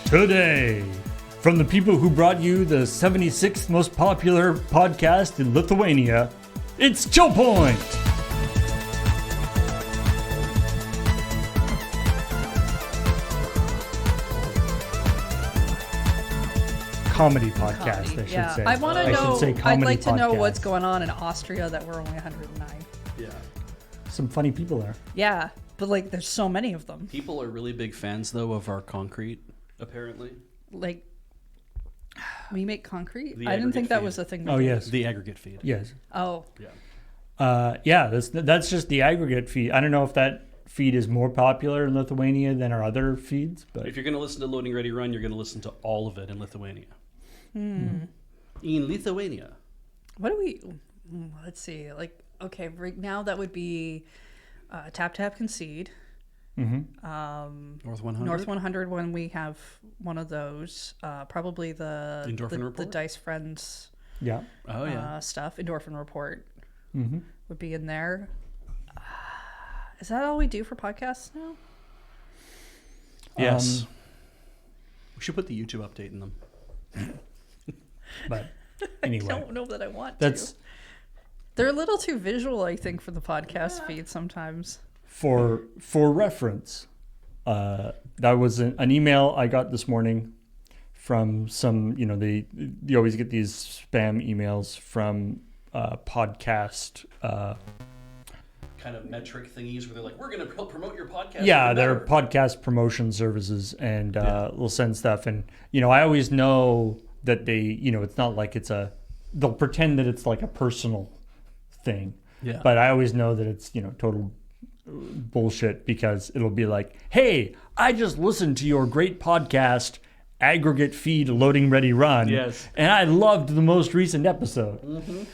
Today, from the people who brought you the 76th most popular podcast in Lithuania, it's ChillPoint! Comedy podcast, I should say. I want to know, I'd like to know podcast. what's going on in Austria that we're only 109. Yeah. Some funny people there. Yeah, but like there's so many of them. People are really big fans, though, of our concrete, apparently. Like, we make concrete? The I didn't think that feed. was a thing. Oh, yes. The aggregate feed. Yes. Oh. Yeah. Yeah, that's just the aggregate feed. I don't know if that feed is more popular in Lithuania than our other feeds, but If you're going to listen to Loading Ready Run, you're going to listen to all of it in Lithuania. In Lithuania. What do we, let's see. Like, okay, right now that would be Tap Tap Concede. North 100? North 100 when we have one of those. Probably the Endorphin the Report? Dice Friends yeah. Oh, yeah. stuff. Endorphin Report Mm-hmm. would be in there. Is that all we do for podcasts now? Yes. We should put the YouTube update in them. But anyway, I don't know that I want that's to. They're a little too visual, I think, for the podcast feed sometimes. for reference. That was an email I got this morning from some, you always get these spam emails from podcast. Kind of metric thingies where they're like, we're going to promote your podcast. Yeah, even they're better." podcast promotion services, and we'll send stuff. And I always know that they, it's not like they'll pretend that it's like a personal thing. Yeah. But I always know that it's total bullshit, because it'll be like, hey, I just listened to your great podcast, Aggregate Feed Loading Ready Run. Yes. And I loved the most recent episode.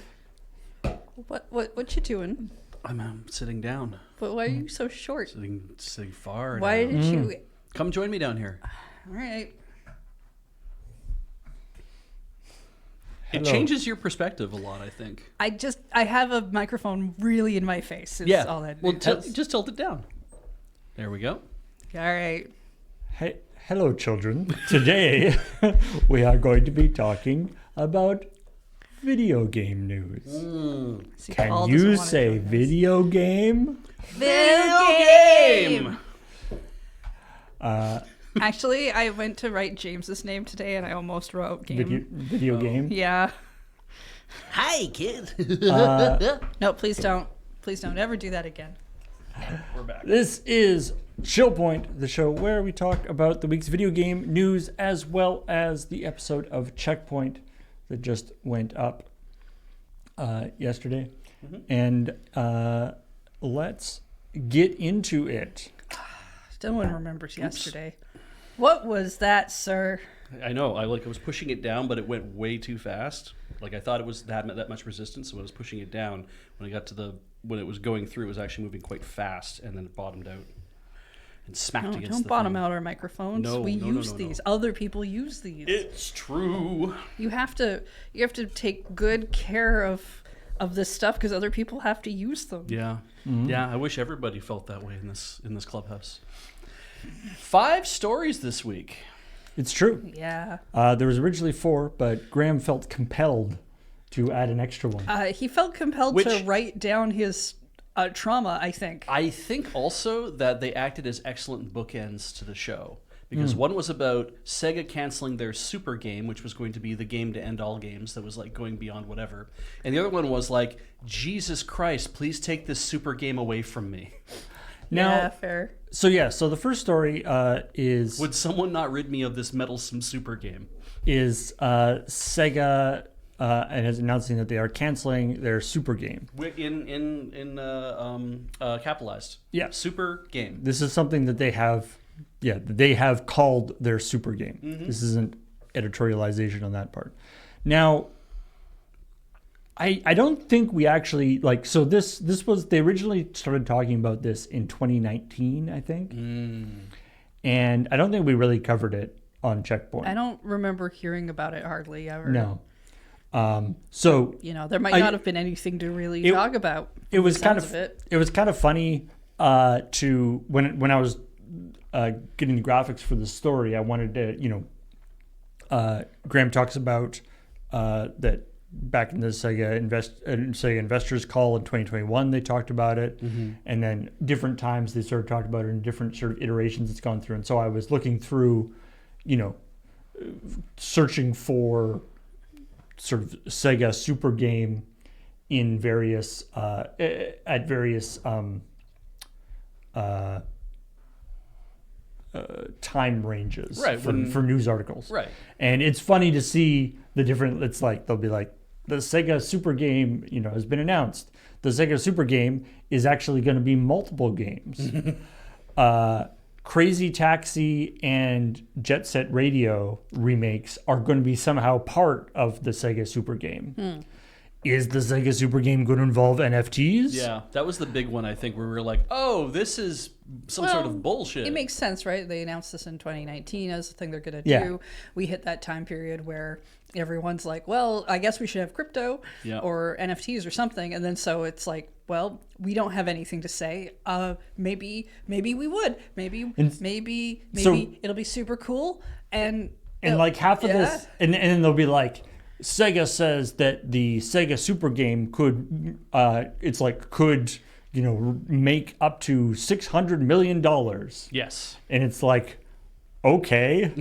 What you doing? I'm sitting down. But why are you so short? Sitting far Why down. did you? Come join me down here. All right. It Hello. changes your perspective a lot, I think. I have a microphone really in my face. It's all that Well, it does. just tilt it down. There we go. All right. Hey, hello, children. Today, we are going to be talking about video game news. See, Can Paul you doesn't wanna say join us. video game? Video game? Uh, Actually, I went to write James's name today, and I almost wrote game. video game? Yeah. Hi, kid. No, please don't. Please don't ever do that again. We're back. This is ChillPoint, the show where we talk about the week's video game news, as well as the episode of Checkpoint that just went up yesterday. And let's get into it. No one remembers yesterday. What was that, sir? I know. I was pushing it down, but it went way too fast. Like I thought it was that much resistance, so when I was pushing it down, when I got to when it was going through, it was actually moving quite fast, and then it bottomed out and smacked No, against don't the bottom thing. out our microphones. No, we no, use no. these. Other people use these. It's true. You have to take good care of this stuff because other people have to use them. Yeah, yeah. I wish everybody felt that way in this clubhouse. 5 stories this week. It's true. Yeah. There was originally 4, but Graham felt compelled to add an extra one. He felt compelled Which- to write down his trauma, I think. I think also that they acted as excellent bookends to the show. Because one was about Sega canceling their Super game, which was going to be the game to end all games that was like going beyond whatever. And the other one was like, Jesus Christ, please take this Super game away from me. Now, Yeah, fair. so the first story is Would someone not rid me of this meddlesome Super game? Sega and is announcing that they are canceling their Super game. In capitalized. Yeah. Super game. This is something that they have called their Super game. This isn't editorialization on that part. Now, I don't think we actually this was, they originally started talking about this in 2019, I think. And I don't think we really covered it on Checkpoint. I don't remember hearing about it hardly ever. No. So there might not have been anything to really talk about. it was kind of of funny to when I was getting the graphics for the story, I wanted to, Graham talks about that back in the Sega Investors Call in 2021, they talked about it. And then different times they sort of talked about it in different sort of iterations it's gone through. And so I was looking through, searching for sort of Sega Super Game in various, at various time ranges for news articles. Right. And it's funny to see the different, it's like, they'll be like, the Sega Super Game, has been announced. The Sega Super Game is actually going to be multiple games. Crazy Taxi and Jet Set Radio remakes are going to be somehow part of the Sega Super Game. Is the Sega Super Game going to involve NFTs? Yeah, that was the big one, I think, where we were like, oh, this is some sort of bullshit. It makes sense, right? They announced this in 2019 as the thing they're going to do. Yeah. We hit that time period where everyone's like, well, I guess we should have crypto or NFTs or something. And then so it's like, well, we don't have anything to say. Maybe we would. Maybe it'll be super cool. And like half of this, and then they'll be like, Sega says that the Sega Super Game could make up to $600 million. Yes. And it's like, okay,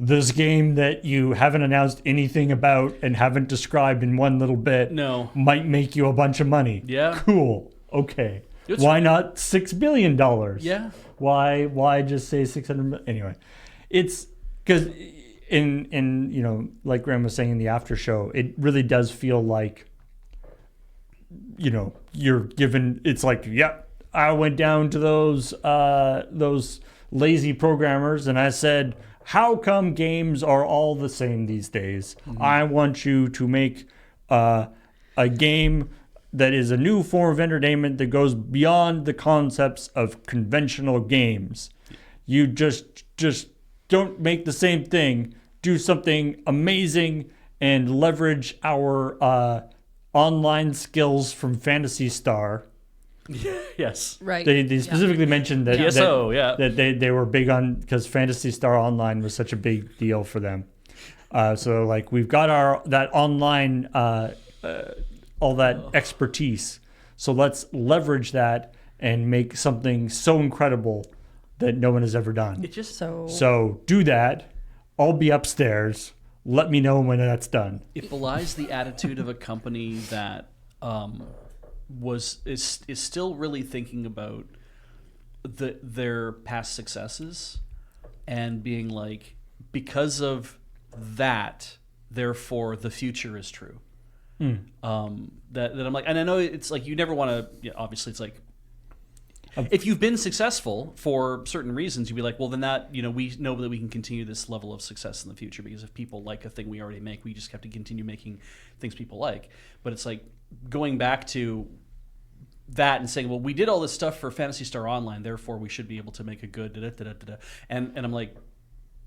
this game that you haven't announced anything about and haven't described in one little bit might make you a bunch of money. Yeah. Cool. Okay. Why not $6 billion? Yeah. Why just say 600? Anyway, it's because in like Graham was saying in the after show, it really does feel like, you're given, it's like, I went down to those lazy programmers and I said, how come games are all the same these days? I want you to make a game that is a new form of entertainment that goes beyond the concepts of conventional games. You just don't make the same thing. Do something amazing and leverage our online skills from Phantasy Star. Yes. Right. They specifically mentioned that that they were big on, because Phantasy Star Online was such a big deal for them. So like we've got that online all that expertise. So let's leverage that and make something so incredible that no one has ever done. It just so do that. I'll be upstairs. Let me know when that's done. It belies the attitude of a company that is still really thinking about their past successes and being like, because of that, therefore the future is true. That I'm like, and I know it's like you never want to. Obviously, it's like, if you've been successful for certain reasons, you'd be like, well, then that, we know that we can continue this level of success in the future, because if people like a thing we already make, we just have to continue making things people like. But it's like going back to that and saying, well, we did all this stuff for Phantasy Star Online, therefore we should be able to make a good and I'm like,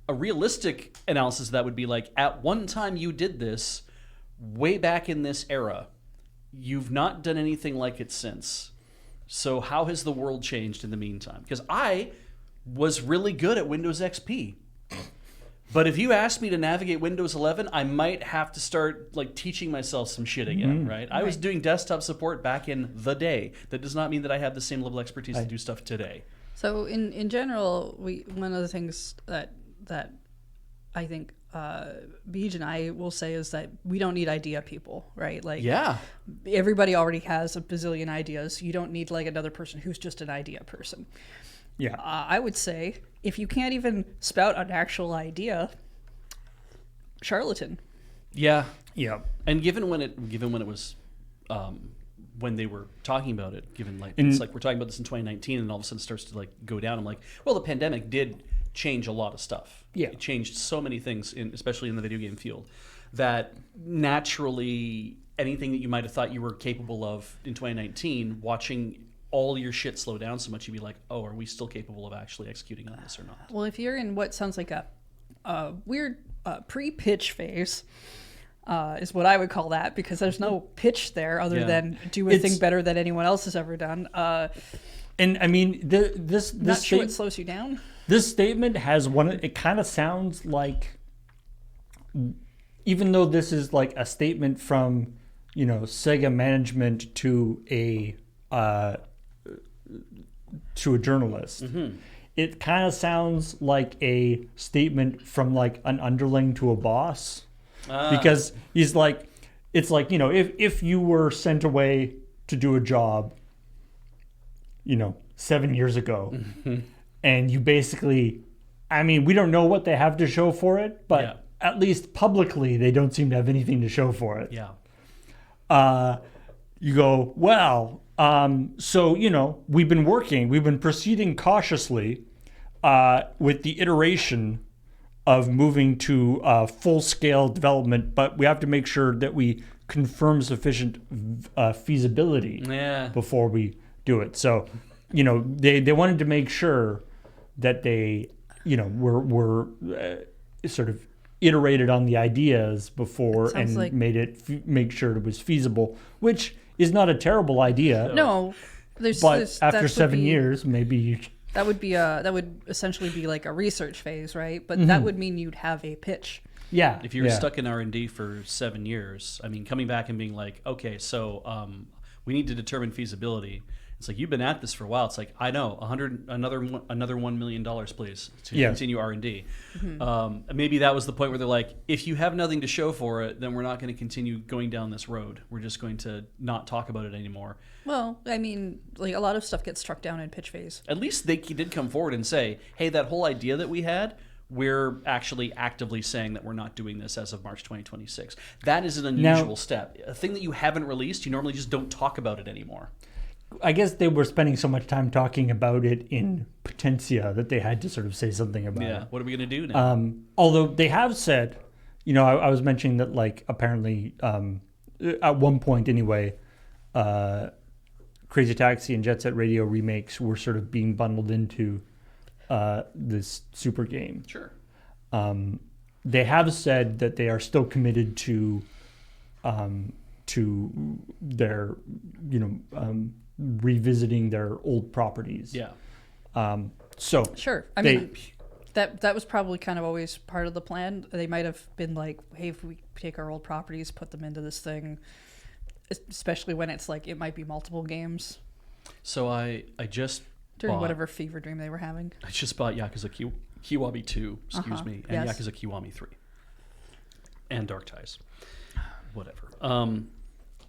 a realistic analysis of that would be like, at one time you did this way back in this era. You've not done anything like it since. So how has the world changed in the meantime? Because I was really good at Windows XP. But if you asked me to navigate Windows 11, I might have to start like teaching myself some shit again, right? I was doing desktop support back in the day. That does not mean that I have the same level of expertise to do stuff today. So in general, one of the things that I think Beej and I will say is that we don't need idea people, right? Like, everybody already has a bazillion ideas. You don't need like another person who's just an idea person. Yeah. I would say if you can't even spout an actual idea, charlatan. Yeah. Yeah. And given when it was when they were talking about it, it's like we're talking about this in 2019 and all of a sudden it starts to like go down. I'm like, well, the pandemic did change a lot of stuff. Yeah. It changed so many things, especially in the video game field, that naturally anything that you might have thought you were capable of in 2019, watching all your shit slow down so much, you'd be like, oh, are we still capable of actually executing on this or not? Well, if you're in what sounds like a weird pre-pitch phase, is what I would call that, because there's no pitch there other than do a thing better than anyone else has ever done. And I mean, this Not sure it slows you down. This statement has one. It kind of sounds like, even though this is like a statement from, Sega management to a journalist, it kind of sounds like a statement from like an underling to a boss, because he's like, it's like, if you were sent away to do a job, 7 years ago, and you basically, I mean, we don't know what they have to show for it, but at least publicly, they don't seem to have anything to show for it. Yeah. You go, well, so, we've been proceeding cautiously with the iteration of moving to full-scale development, but we have to make sure that we confirm sufficient feasibility before we do it. So, they wanted to make sure that they, were sort of iterated on the ideas before and make sure it was feasible, which is not a terrible idea. No, but after 7 years, maybe you. That would essentially be like a research phase, right? But that would mean you'd have a pitch. Yeah. If you were stuck in R&D for 7 years, I mean, coming back and being like, okay, so we need to determine feasibility. It's like, you've been at this for a while. It's like, I know, another $1 million, please, to continue R&D. Maybe that was the point where they're like, if you have nothing to show for it, then we're not going to continue going down this road. We're just going to not talk about it anymore. Well, I mean, like, a lot of stuff gets struck down in pitch phase. At least they did come forward and say, hey, that whole idea that we had, we're actually actively saying that we're not doing this as of March 2026. That is an unusual step. A thing that you haven't released, you normally just don't talk about it anymore. I guess they were spending so much time talking about it in Potentia that they had to sort of say something about it. Yeah, what are we going to do now? Although they have said, I was mentioning that, like, apparently at one point anyway, Crazy Taxi and Jet Set Radio remakes were sort of being bundled into this super game. Sure. They have said that they are still committed to their, revisiting their old properties. Yeah. So sure. I mean, that was probably kind of always part of the plan. They might have been like, hey, if we take our old properties, put them into this thing, especially when it's like, it might be multiple games. So I just during whatever fever dream they were having. I just bought Yakuza Kiwami 2, excuse me, and Yakuza Kiwami 3. And Dark Ties. Whatever.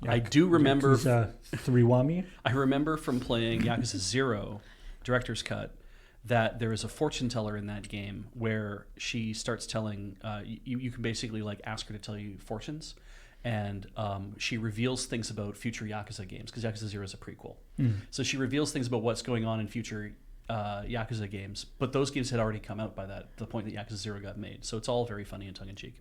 I do remember Three-Wami. I remember from playing Yakuza 0 Director's Cut that there is a fortune teller in that game where she starts telling you can basically like ask her to tell you fortunes, and she reveals things about future Yakuza games, because Yakuza 0 is a prequel. So she reveals things about what's going on in future Yakuza games, but those games had already come out by the point that Yakuza 0 got made. So it's all very funny and tongue-in-cheek.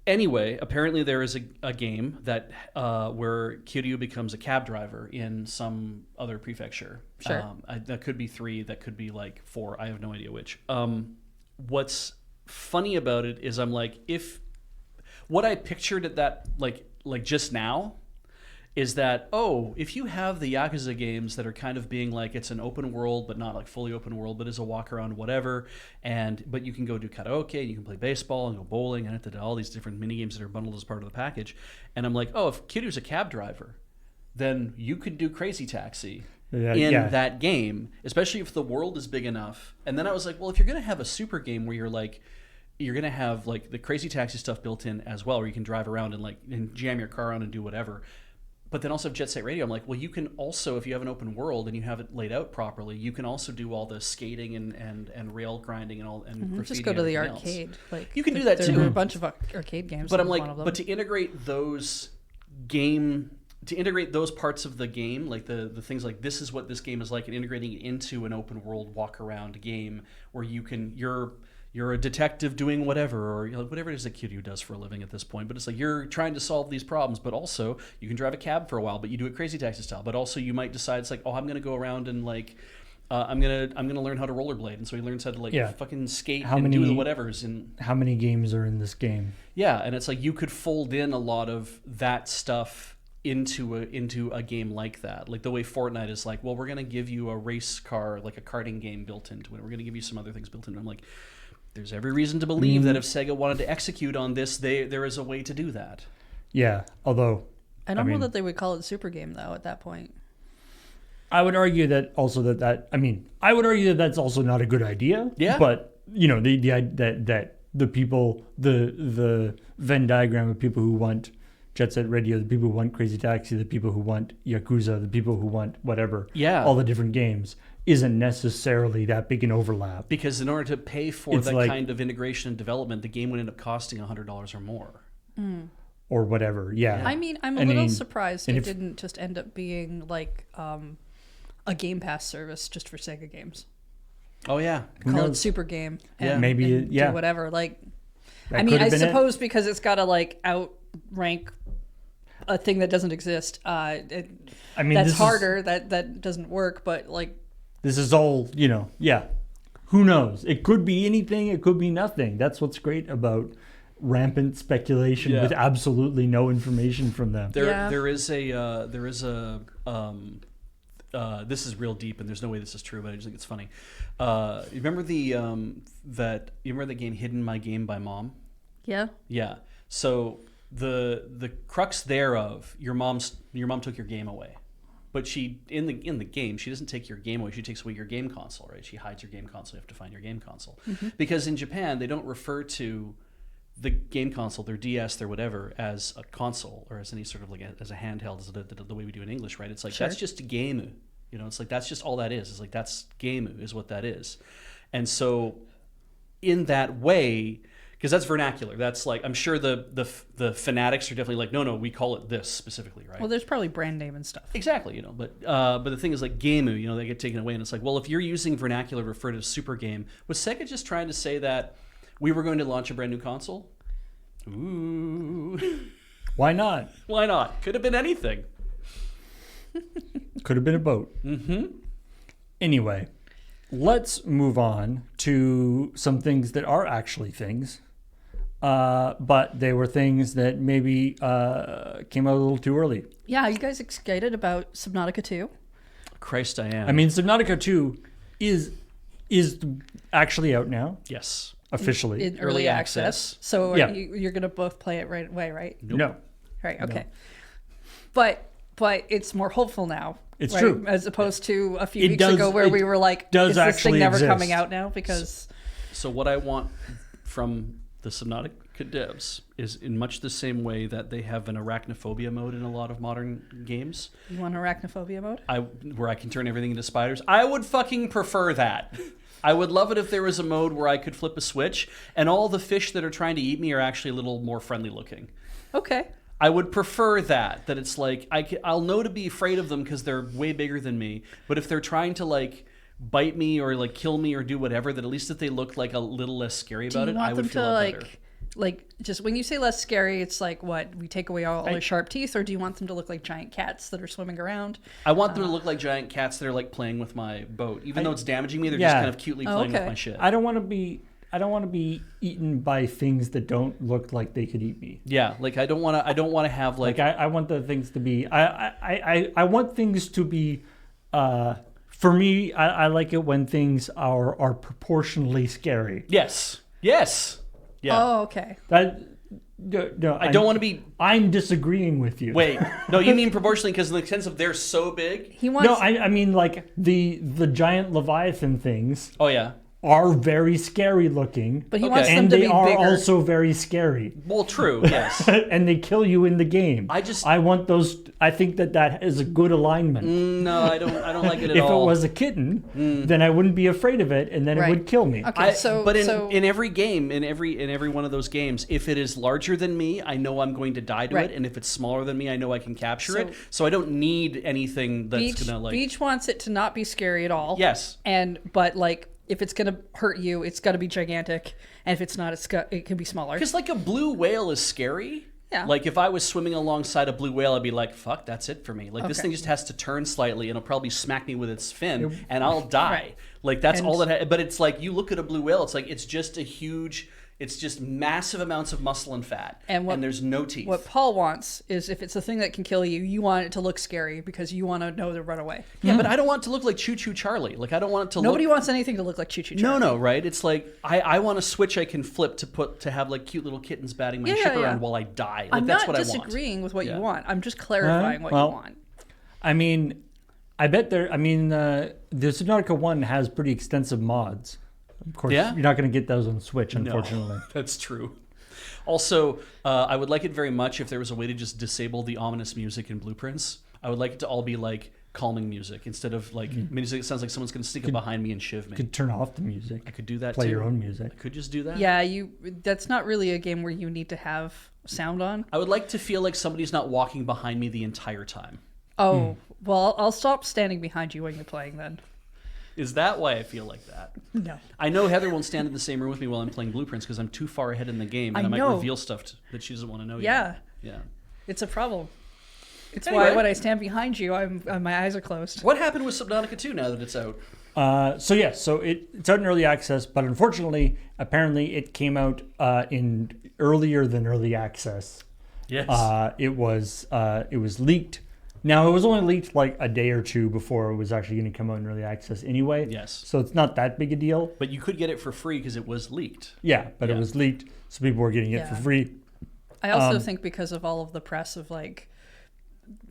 Anyway, apparently there is a game that where Kiryu becomes a cab driver in some other prefecture. Sure. That could be 3, that could be like 4. I have no idea which. What's funny about it is I'm like, if what I pictured at that like just now is that, if you have the Yakuza games that are kind of being like, it's an open world, but not like fully open world, but is a walk around, whatever, but you can go do karaoke, and you can play baseball and go bowling, and all these different mini games that are bundled as part of the package. And I'm like, if Kiryu's a cab driver, then you could do Crazy Taxi in that game, especially if the world is big enough. And then I was like, well, if you're going to have a super game where you're going to have like the Crazy Taxi stuff built in as well, where you can drive around and jam your car on and do whatever, but then also have Jet Set Radio. I'm like, well, you can also, if you have an open world and you have it laid out properly, you can also do all the skating and rail grinding and all, and just go to the arcade. Like, you can do that too. There are a bunch of arcade games. But I'm like, but to integrate those parts of the game, like the things like, this is what this game is like, and integrating it into an open world walk around game where you're a detective doing whatever, or whatever it is that Kiryu does for a living at this point. But it's like, you're trying to solve these problems, but also you can drive a cab for a while, but you do it Crazy Taxi style. But also you might decide, it's like, I'm going to go around and like, I'm gonna learn how to rollerblade, and so he learns how to fucking skate and do the whatevers. And how many games are in this game? Yeah, and it's like, you could fold in a lot of that stuff into a game like that, like the way Fortnite is like, well, we're going to give you a race car, like a karting game built into it. We're going to give you some other things built into it. I'm like, there's every reason to believe that if Sega wanted to execute on this, there is a way to do that. Yeah, although I don't know that they would call it a super game though at that point. I would argue that also I would argue that that's also not a good idea. Yeah. But the people, the Venn diagram of people who want Jet Set Radio, the people who want Crazy Taxi, the people who want Yakuza, the people who want whatever, all the different games, isn't necessarily that big an overlap. Because in order to pay for that kind of integration and development, the game would end up costing $100 or more. Or whatever, yeah. I mean, I'm a little surprised it didn't just end up being like a Game Pass service just for Sega games. Oh, yeah. Call it Super Game. And, do whatever. Like, I suppose because it's got to like outrank a thing that doesn't exist. That's harder. That doesn't work. But like, this is all Who knows? It could be anything. It could be nothing. That's what's great about rampant speculation with absolutely no information from them. There is a this is real deep, and there's no way this is true, but I just think it's funny. You remember the game Hidden My Game by Mom? Yeah. Yeah. So the crux thereof, your mom took your game away, but she in the game she doesn't take your game away. She takes away your game console, right? She hides your game console. You have to find your game console because in Japan they don't refer to the game console, their DS, their whatever, as a console or as any sort of like as a handheld, as the way we do in English, right? It's like that's just a game. It's like that's just all that is. It's like that's game is what that is. And so in that way, because that's vernacular, that's like I'm sure the fanatics are definitely like, no, we call it this specifically, right? Well, there's probably brand name and stuff. Exactly, but the thing is like gameu, they get taken away, and it's like, well, if you're using vernacular referred to as super game, was Sega just trying to say that we were going to launch a brand new console? Ooh. Why not? Why not? Could have been anything. Could have been a boat. Anyway, let's move on to some things that are actually things. But they were things that maybe came out a little too early. Yeah, are you guys excited about Subnautica 2? Christ, I am. I mean, Subnautica 2 is actually out now. Yes. Officially. In early access. So you're going to both play it right away, right? Nope. No. Right, okay. No. But it's more hopeful now. It's right? true. As opposed to a few weeks ago where we were like, is this thing never coming out now? Because So what I want from the Subnautica devs is in much the same way that they have an arachnophobia mode in a lot of modern games. You want arachnophobia mode? Where I can turn everything into spiders. I would fucking prefer that. I would love it if there was a mode where I could flip a switch and all the fish that are trying to eat me are actually a little more friendly looking. Okay. I would prefer that it's like I'll know to be afraid of them because they're way bigger than me. But if they're trying to like bite me or like kill me or do whatever, that at least if they look like a little less scary about it, I would feel a lot better. Like, just when you say less scary, it's like, what, we take away all the sharp teeth, or do you want them to look like giant cats that are swimming around? I want them to look like giant cats that are like playing with my boat. Even though it's damaging me, they're just kind of cutely playing with my shit. I don't want to be eaten by things that don't look like they could eat me. Yeah, like I don't want to have like I want the things to be I want things to be for me, I like it when things are proportionally scary. Yes. Yeah. Oh, okay. No, I don't want to be. I'm disagreeing with you. Wait, no, you mean proportionally because in the sense of they're so big. He wants. No, I mean like the giant Leviathan things. Oh yeah. Are very scary looking, but he wants them to be bigger. And they are also very scary. Well, true, yes. And they kill you in the game. I want those. I think that is a good alignment. No, I don't like it at all. If it all. was a kitten, then I wouldn't be afraid of it, and then it would kill me. Okay, but in every game, in every one of those games, if it is larger than me, I know I'm going to die to it, and if it's smaller than me, I know I can capture it. So I don't need anything that's gonna like. Beach wants it to not be scary at all. Yes, but like. If it's going to hurt you, it's got to be gigantic. And if it's not, it can be smaller. Because like a blue whale is scary. Yeah. Like if I was swimming alongside a blue whale, I'd be like, fuck, that's it for me. Like this thing just has to turn slightly and it'll probably smack me with its fin and I'll die. Like that's all that. But it's like you look at a blue whale, it's like it's just a huge It's just massive amounts of muscle and fat, and there's no teeth. What Paul wants is if it's a thing that can kill you, you want it to look scary because you want to know to run away. Yeah, but I don't want it to look like Choo Choo Charlie. Like I don't want it to. Nobody wants anything to look like Choo Choo Charlie. No, right? It's like I want a switch I can flip to have like cute little kittens batting my ship around while I die. Like, that's what I want. I'm not disagreeing with what you want. I'm just clarifying what you want. I mean, I bet the Subnautica 1 has pretty extensive mods. Of course, you're not going to get those on Switch, unfortunately. No, that's true. Also, I would like it very much if there was a way to just disable the ominous music in Blueprints. I would like it to all be like calming music instead of like music that sounds like someone's going to sneak up behind me and shiv me. You could turn off the music. I could do that Play too. your own music. I could just do that. Yeah, that's not really a game where you need to have sound on. I would like to feel like somebody's not walking behind me the entire time. Oh, well, I'll stop standing behind you when you're playing then. Is that why I feel like that? No. I know Heather won't stand in the same room with me while I'm playing Blueprints because I'm too far ahead in the game and I might reveal stuff that she doesn't want to know yet. Yeah. It's a problem. It's why when I stand behind you, my eyes are closed. What happened with Subnautica 2 now that it's out? So it's out in early access, but unfortunately, apparently it came out in earlier than early access. Yes. It was leaked. Now, it was only leaked like a day or two before it was actually going to come out in early access anyway. Yes. So it's not that big a deal. But you could get it for free because it was leaked. Yeah, but it was leaked, so people were getting it for free. I also think because of all of the press of like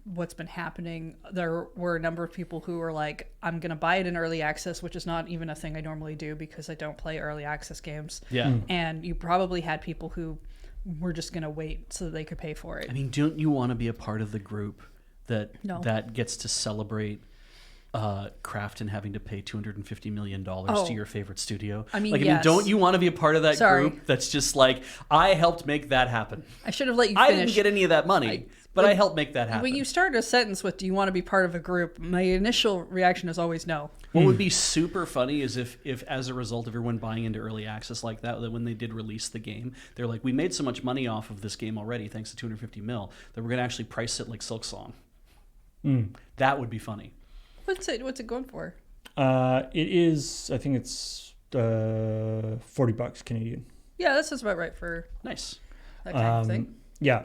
what's been happening, there were a number of people who were like, I'm going to buy it in early access, which is not even a thing I normally do because I don't play early access games. Yeah. And you probably had people who were just going to wait so that they could pay for it. I mean, don't you want to be a part of the group that gets to celebrate Krafton having to pay $250 million to your favorite studio? I mean, don't you want to be a part of that group that's just like, I helped make that happen? I should have let you finish. I didn't get any of that money, but I helped make that happen. When you start a sentence with, do you want to be part of a group? My initial reaction is always no. What would be super funny is if as a result of everyone buying into early access like that when they did release the game, they're like, we made so much money off of this game already, thanks to 250 mil, that we're going to actually price it like Silksong. That would be funny. What's it going for? It is, I think it's $40 Canadian. Yeah, that sounds about right for nice that kind of thing. Yeah.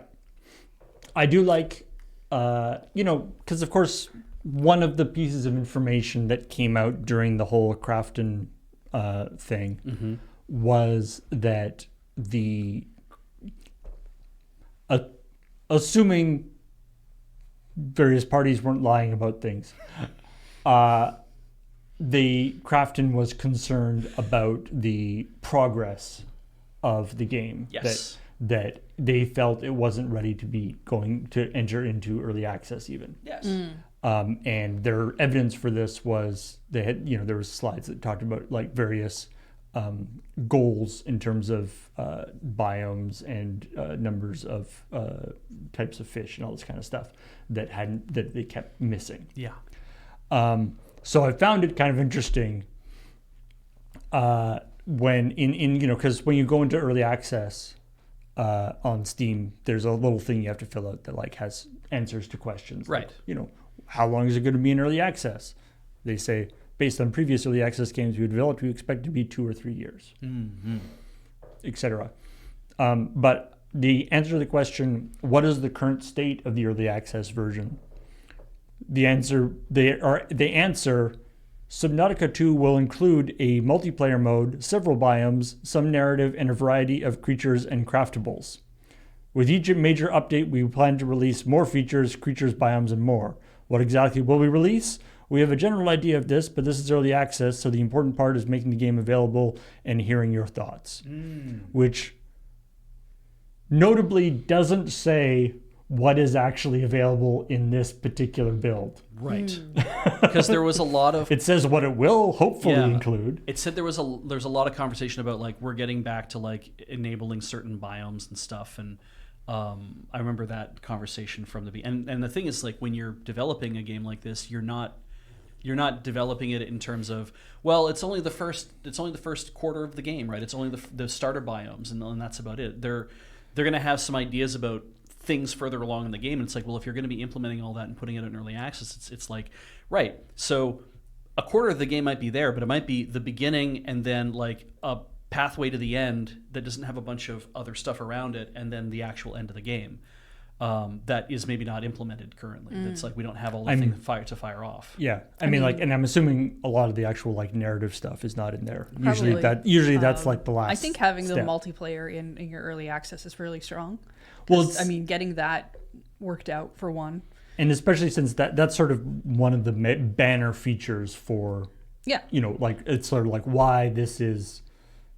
I do like, because of course, one of the pieces of information that came out during the whole Krafton thing was that assuming various parties weren't lying about things, the Krafton was concerned about the progress of the game. Yes. That they felt it wasn't ready to be going to enter into early access even. Yes. And their evidence for this was they had, there was slides that talked about like various goals in terms of biomes and numbers of types of fish and all this kind of stuff that they kept missing. Yeah. So I found it kind of interesting when because when you go into early access on Steam, there's a little thing you have to fill out that like has answers to questions. Right. Like, how long is it going to be in early access? They say, based on previous early access games we developed, we expect to be 2 or 3 years, etc. But the answer to the question, what is the current state of the early access version? They answer, Subnautica 2 will include a multiplayer mode, several biomes, some narrative, and a variety of creatures and craftables. With each major update, we plan to release more features, creatures, biomes, and more. What exactly will we release? We have a general idea of this, but this is early access, so the important part is making the game available and hearing your thoughts. Which notably doesn't say what is actually available in this particular build. Right. Because there was a lot of... It says what it will hopefully include. It said there's a lot of conversation about like we're getting back to like enabling certain biomes and stuff, and I remember that conversation from the beginning. And the thing is, like, when you're developing a game like this, you're not developing it in terms of, well, it's only the first quarter of the game, right? It's only the starter biomes, and that's about it. They're going to have some ideas about things further along in the game, and it's like, well, if you're going to be implementing all that and putting it in early access, it's like, right, so a quarter of the game might be there, but it might be the beginning and then like a pathway to the end that doesn't have a bunch of other stuff around it, and then the actual end of the game that is maybe not implemented currently. That's like we don't have all the things to fire off. Yeah, I mean, like, and I'm assuming a lot of the actual like narrative stuff is not in there. Probably. Usually that's like the last. I think having step. the multiplayer in your early access is really strong. Well, I mean, getting that worked out for one. And especially since that's sort of one of the banner features for, like it's sort of like why this is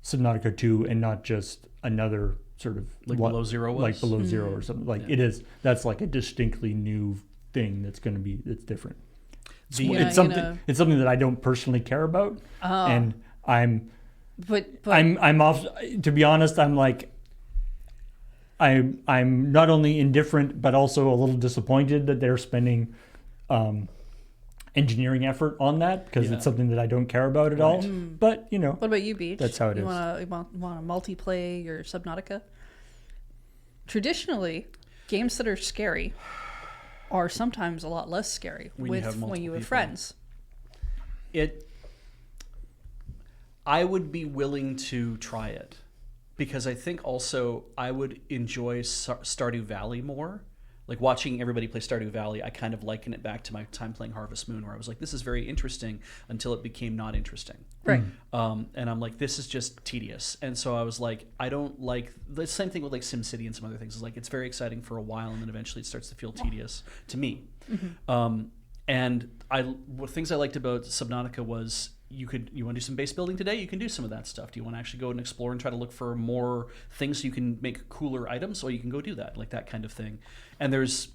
Subnautica 2 and not just another sort of like Below Zero was. Like Below Zero or something. Like it is. That's like a distinctly new thing that's different. It's something that I don't personally care about, and I'm off. To be honest, I'm like. I'm not only indifferent, but also a little disappointed that they're spending engineering effort on that because it's something that I don't care about at all. But what about you, Beach? That's how it is. You want to multiplay your Subnautica? Traditionally, games that are scary are sometimes a lot less scary when you have friends. I would be willing to try it. Because I think also I would enjoy Stardew Valley more. Like watching everybody play Stardew Valley, I kind of liken it back to my time playing Harvest Moon, where I was like, this is very interesting until it became not interesting. Right. And I'm like, this is just tedious. And so I was like, I don't like the same thing with like SimCity and some other things. Is like it's very exciting for a while, and then eventually it starts to feel tedious to me. And things I liked about Subnautica was you want to do some base building today? You can do some of that stuff. Do you want to actually go and explore and try to look for more things so you can make cooler items? Or you can go do that, like that kind of thing. And there's,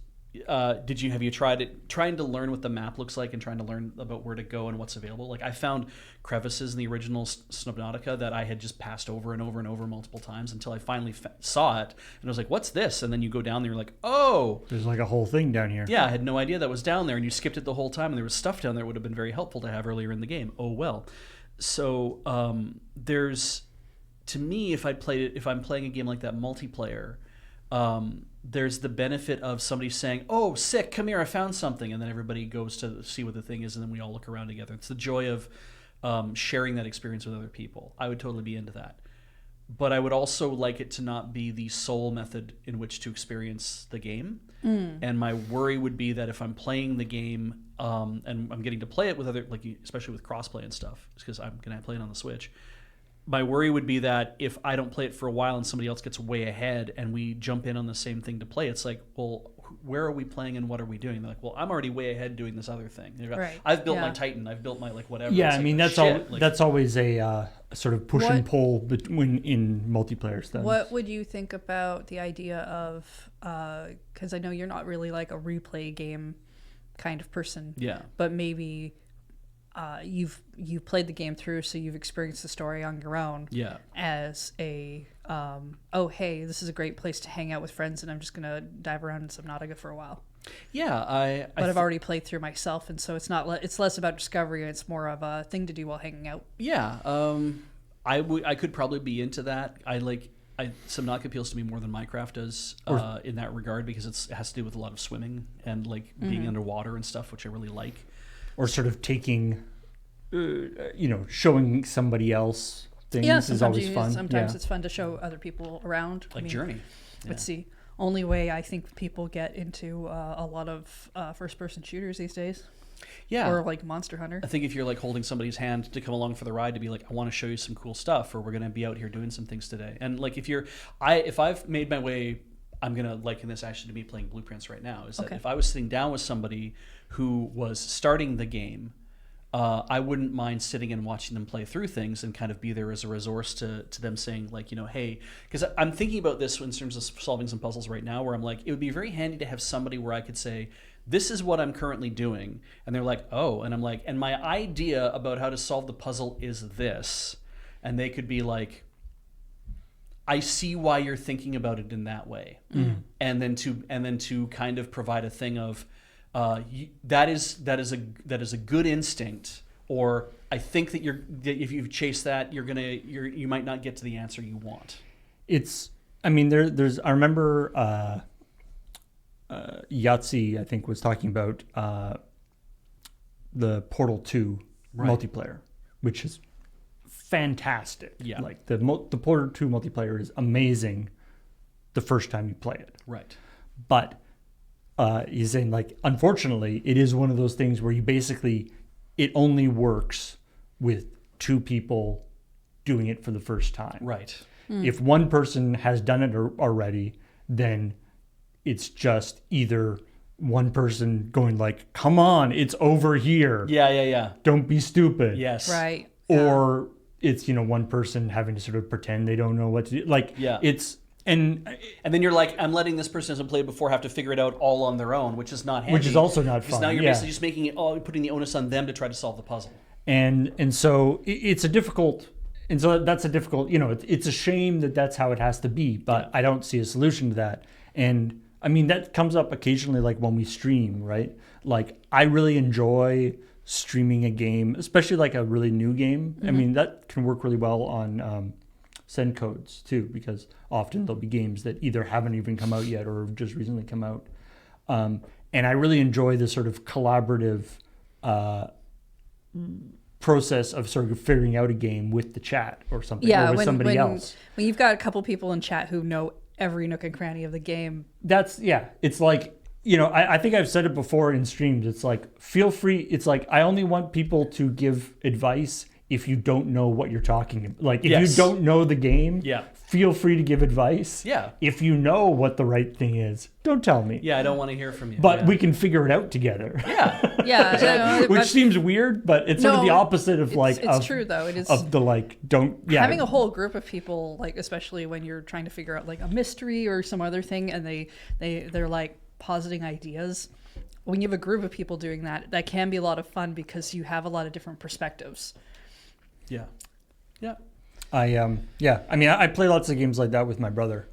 have you trying to learn what the map looks like and trying to learn about where to go and what's available? Like I found crevices in the original Subnautica that I had just passed over and over and over multiple times until I finally saw it. And I was like, what's this? And then you go down there, you're like, oh. There's like a whole thing down here. Yeah, I had no idea that was down there, and you skipped it the whole time, and there was stuff down there that would have been very helpful to have earlier in the game. Oh, well. So to me, if I'm playing a game like that multiplayer, there's the benefit of somebody saying, oh, sick, come here, I found something. And then everybody goes to see what the thing is, and then we all look around together. It's the joy of sharing that experience with other people. I would totally be into that. But I would also like it to not be the sole method in which to experience the game. And my worry would be that if I'm playing the game and I'm getting to play it with other, like especially with crossplay and stuff, because I'm going to play it on the Switch, my worry would be that if I don't play it for a while and somebody else gets way ahead and we jump in on the same thing to play, it's like, well, where are we playing and what are we doing? They're like, well, I'm already way ahead doing this other thing. Right. I've built my Titan. I've built my like whatever. Yeah, it's I like, mean that's always a sort of push and pull between in multiplayer stuff. What would you think about the idea of? Because I know you're not really like a replay game kind of person. Yeah. But maybe. You've played the game through, so you've experienced the story on your own. Yeah. As a oh hey, this is a great place to hang out with friends, and I'm just gonna dive around in Subnautica for a while. Yeah, I've already played through myself, and so it's not. It's less about discovery, and it's more of a thing to do while hanging out. Yeah. I could probably be into that. Subnautica appeals to me more than Minecraft does in that regard because it has to do with a lot of swimming and like being underwater and stuff, which I really like. Or sort of taking, showing somebody else things is always fun. Sometimes it's fun to show other people around. Like Journey. It's the only way I think people get into a lot of first-person shooters these days. Yeah. Or like Monster Hunter. I think if you're like holding somebody's hand to come along for the ride to be like, I want to show you some cool stuff, or we're going to be out here doing some things today. And like if I've made my way, I'm going to liken this actually to me playing Blueprints right now, is that if I was sitting down with somebody who was starting the game, I wouldn't mind sitting and watching them play through things and kind of be there as a resource to them saying like, hey, because I'm thinking about this in terms of solving some puzzles right now where I'm like, it would be very handy to have somebody where I could say, this is what I'm currently doing. And they're like, oh, and I'm like, and my idea about how to solve the puzzle is this. And they could be like, I see why you're thinking about it in that way. And then to kind of provide a thing of, that is a good instinct, or I think that if you chase that, you might not get to the answer you want. I remember Yahtzee, I think, was talking about the Portal 2 multiplayer, which is fantastic. Yeah. Like the Portal 2 multiplayer is amazing the first time you play it. Right. But he's saying, like, unfortunately, it is one of those things where it only works with two people doing it for the first time. Right. If one person has done it already, then it's just either one person going like, come on, it's over here. Yeah. Don't be stupid. Yes. Right. Or it's, one person having to sort of pretend they don't know what to do. Like, it's... And then you're like, I'm letting this person who hasn't played before have to figure it out all on their own, which is not handy. Which is also not fun. Because now you're basically just making it all, putting the onus on them to try to solve the puzzle. And so it's a difficult... And so that's a difficult... it's a shame that that's how it has to be, but I don't see a solution to that. And... I mean, that comes up occasionally, like when we stream, right? Like, I really enjoy streaming a game, especially like a really new game. I mean, that can work really well on send codes too, because often there'll be games that either haven't even come out yet or have just recently come out. And I really enjoy the sort of collaborative process of sort of figuring out a game with the chat or something, or with somebody else. When you've got a couple people in chat who know every nook and cranny of the game. It's like, I think I've said it before in streams. It's like, feel free. It's like, I only want people to give advice if you don't know what you're talking about. Like, if you don't know the game, feel free to give advice. Yeah. If you know what the right thing is, don't tell me. Yeah, I don't want to hear from you. But we can figure it out together. Yeah. Yeah. Which seems weird, but it's sort of the opposite of like... It's true, though. It is... Of the like, don't... Yeah. Having a whole group of people, like, especially when you're trying to figure out like a mystery or some other thing, and they're like positing ideas. When you have a group of people doing that, that can be a lot of fun because you have a lot of different perspectives. Yeah. Yeah. I mean, I play lots of games like that with my brother.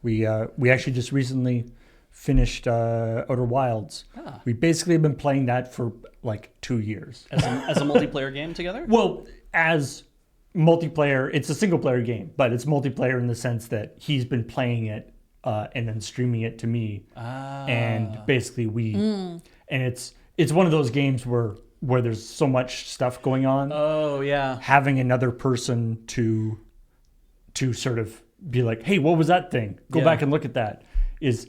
We actually just recently finished Outer Wilds. We basically have been playing that for like 2 years. As a multiplayer game together? Well, as multiplayer, it's a single player game, but it's multiplayer in the sense that he's been playing it and then streaming it to me. And basically and it's one of those games where there's so much stuff going on. Oh, yeah. Having another person to sort of be like, hey, what was that thing? Go back and look at that. As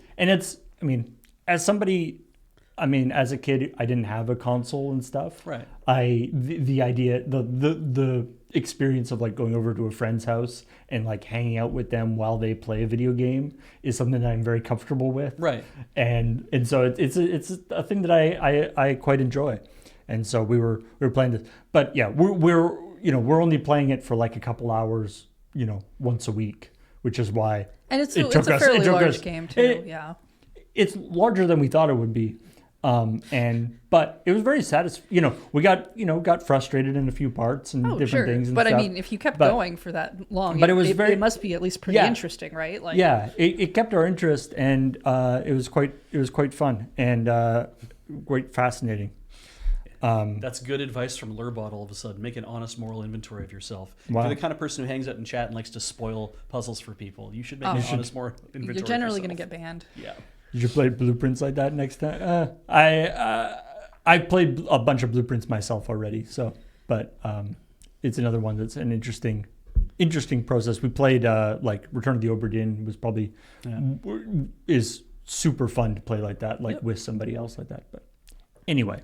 a kid, I didn't have a console and stuff. Right. The idea, the experience of like going over to a friend's house and like hanging out with them while they play a video game is something that I'm very comfortable with. Right. And so it's a thing that I quite enjoy. And so we were playing this, but yeah, we're only playing it for like a couple hours, once a week, which is why. And it's a fairly large game too. It's larger than we thought it would be, but it was very satisfying. We got frustrated in a few parts and different things. But stuff. I mean, if you kept going for that long, it must be at least pretty interesting, right? Like, it kept our interest, and it was quite fun and quite fascinating. That's good advice from Lurbot all of a sudden. Make an honest moral inventory of yourself. Wow. If you're the kind of person who hangs out in chat and likes to spoil puzzles for people, you should make an honest moral inventory. You're generally going to get banned. Yeah. Did you play Blueprints like that next time? I played a bunch of Blueprints myself already, but it's another one that's an interesting process. We played like Return of the Obra Dinn was probably is super fun to play like that, with somebody else like that. But anyway.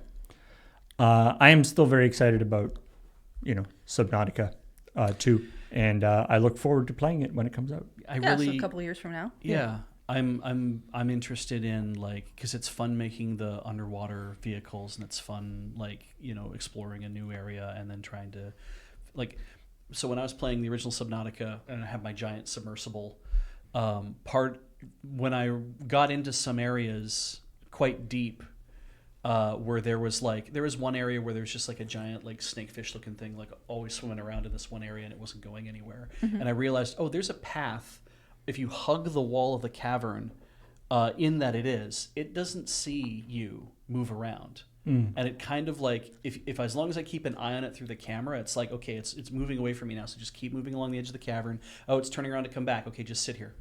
I am still very excited about, Subnautica 2, and I look forward to playing it when it comes out. So a couple of years from now. Yeah. I'm interested in because it's fun making the underwater vehicles, and it's fun exploring a new area and then trying to so when I was playing the original Subnautica and I had my giant submersible when I got into some areas quite deep. Where there was one area where there was just like a giant snakefish looking thing always swimming around in this one area and it wasn't going anywhere. Mm-hmm. And I realized, there's a path. If you hug the wall of the cavern, in that it doesn't see you move around. And it kind of if as long as I keep an eye on it through the camera, it's like, okay, it's moving away from me now. So just keep moving along the edge of the cavern. Oh, it's turning around to come back. Okay, just sit here.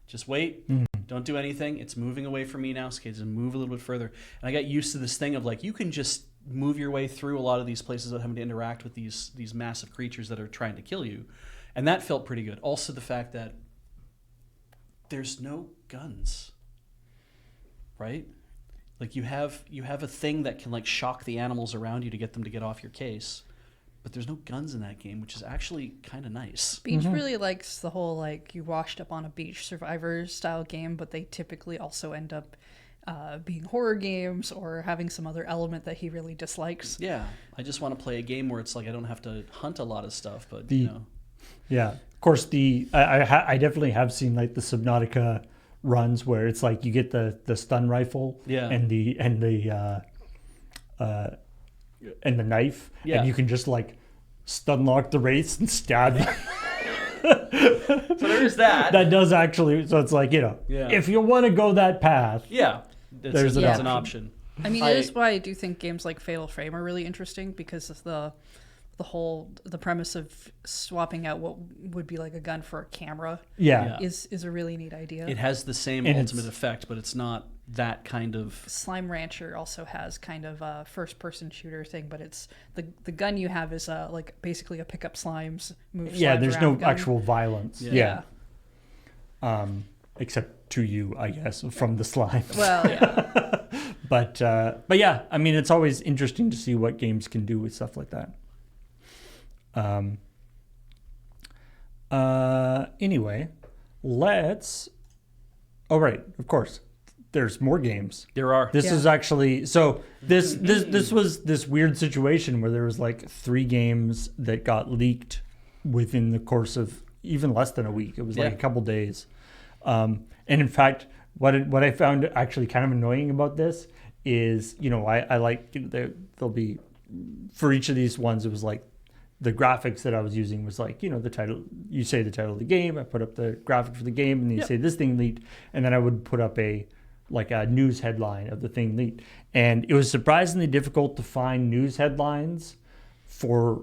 Just wait. Don't do anything. It's moving away from me now. So okay, just move a little bit further. And I got used to this thing of you can just move your way through a lot of these places without having to interact with these massive creatures that are trying to kill you. And that felt pretty good. Also, the fact that there's no guns, right? Like you have a thing that can like shock the animals around you to get them to get off your case, but there's no guns in that game, which is actually kind of nice. Beach really likes the whole like you washed up on a beach survivor style game, but they typically also end up being horror games or having some other element that he really dislikes. Yeah, I just want to play a game where it's like I don't have to hunt a lot of stuff, but Yeah, of course. I definitely have seen like the Subnautica runs where it's like you get the stun rifle and the knife, and you can just like stun lock the wraiths and stab them. So there's that. That does actually. So it's like, if you want to go that path, there's an option. I mean, it is why I do think games like Fatal Frame are really interesting, because of the premise of swapping out what would be like a gun for a camera is a really neat idea. It has the same ultimate effect, but it's not that kind of... Slime Rancher also has kind of a first-person shooter thing, but it's the gun you have is like basically a pick up slimes, move slimes there's around no gun. actual violence. Except to you, I guess, from the slime. Well, yeah. But yeah, I mean, it's always interesting to see what games can do with stuff like that. Anyway, let's... Oh, right. Of course. There's more games. There are. This is actually... So this was this weird situation where there was like 3 games that got leaked within the course of even less than a week. It was like a couple days. And in fact, what I found actually kind of annoying about this is, I like, there'll be... For each of these ones, it was like the graphics that I was using was like, the title, you say the title of the game, I put up the graphic for the game, and then you say this thing leaked, and then I would put up a news headline of the thing leaked. And it was surprisingly difficult to find news headlines for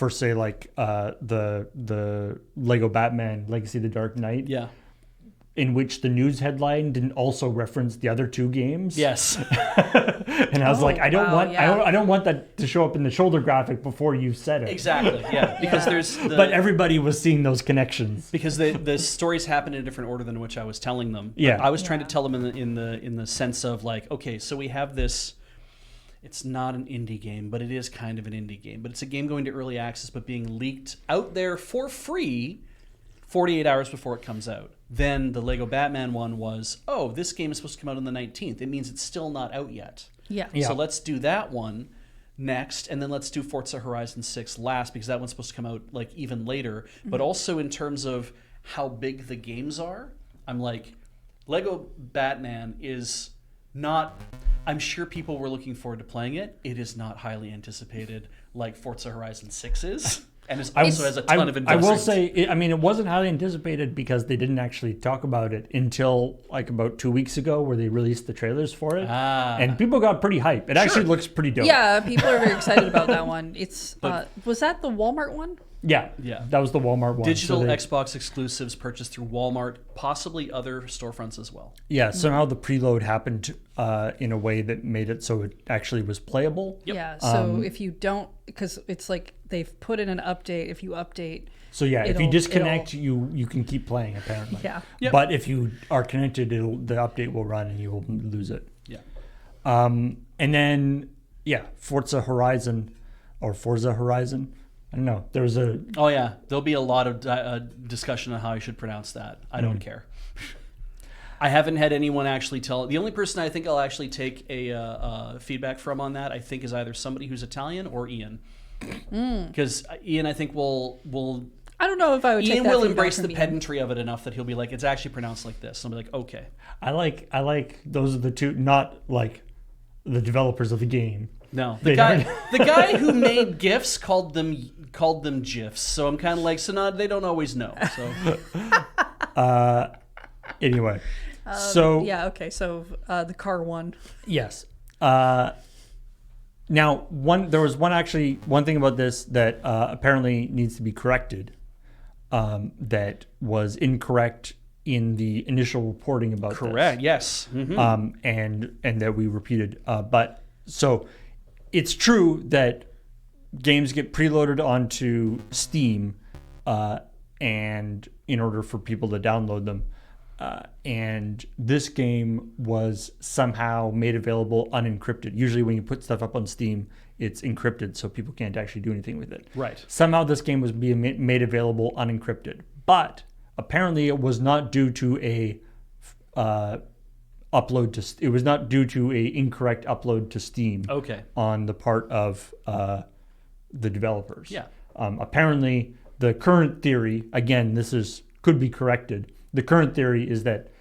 say like the Lego Batman Legacy of the Dark Knight. Yeah. In which the news headline didn't also reference the other 2 games. Yes. And I was like, I don't want that to show up in the shoulder graphic before you said it. Exactly. Yeah. Because but everybody was seeing those connections. Because the stories happen in a different order than which I was telling them. Yeah. I was trying to tell them in the sense of like, okay, so we have this. It's not an indie game, but it is kind of an indie game. But it's a game going to early access, but being leaked out there for free 48 hours before it comes out. Then the Lego Batman one was, this game is supposed to come out on the 19th. It means it's still not out yet. Yeah. So let's do that one next, and then let's do Forza Horizon 6 last, because that one's supposed to come out like even later. Mm-hmm. But also in terms of how big the games are, I'm like, Lego Batman is not... I'm sure people were looking forward to playing it. It is not highly anticipated like Forza Horizon 6 is. And it also has a ton of investment. I will say, it wasn't highly anticipated because they didn't actually talk about it until like about 2 weeks ago, where they released the trailers for it. And people got pretty hyped. It actually looks pretty dope. Yeah, people are very excited about that one. It's was that the Walmart one? Yeah. That was the Walmart one. Digital Xbox exclusives purchased through Walmart, possibly other storefronts as well. Yeah, somehow the preload happened in a way that made it so it actually was playable. Yep. Yeah, so if you don't, because it's like they've put in an update, if you update... So yeah, if you disconnect, you can keep playing apparently. Yeah. Yep. But if you are connected, the update will run and you will lose it. Yeah. And then, Forza Horizon. I don't know. There was a... Oh, yeah. There'll be a lot of discussion on how I should pronounce that. I don't care. I haven't had anyone actually tell... The only person I think I'll actually take a feedback from on that, I think, is either somebody who's Italian or Ian. Because Ian, I think, will... I don't know if I would take that Ian will feedback embrace from the Ian. pedantry of it enough that he'll be like, it's actually pronounced like this. And I'll be like, okay. I like those are the two, not like the developers of the game. No, the guy who made GIFs called them GIFs. So I'm kind of like, so they don't always know. So anyway, so the car one. Yes. Now, there was one thing about this that apparently needs to be corrected. That was incorrect in the initial reporting about this. Correct. Yes. Mm-hmm. And that we repeated, but. So it's true that games get preloaded onto Steam, and in order for people to download them. And this game was somehow made available unencrypted. Usually when you put stuff up on Steam, it's encrypted, so people can't actually do anything with it. Right. Somehow this game was being made available unencrypted. But apparently it was not due to a it was not due to a incorrect upload to Steam. Okay. On the part of the developers. Yeah. Apparently the current theory, again, could be corrected. The current theory is that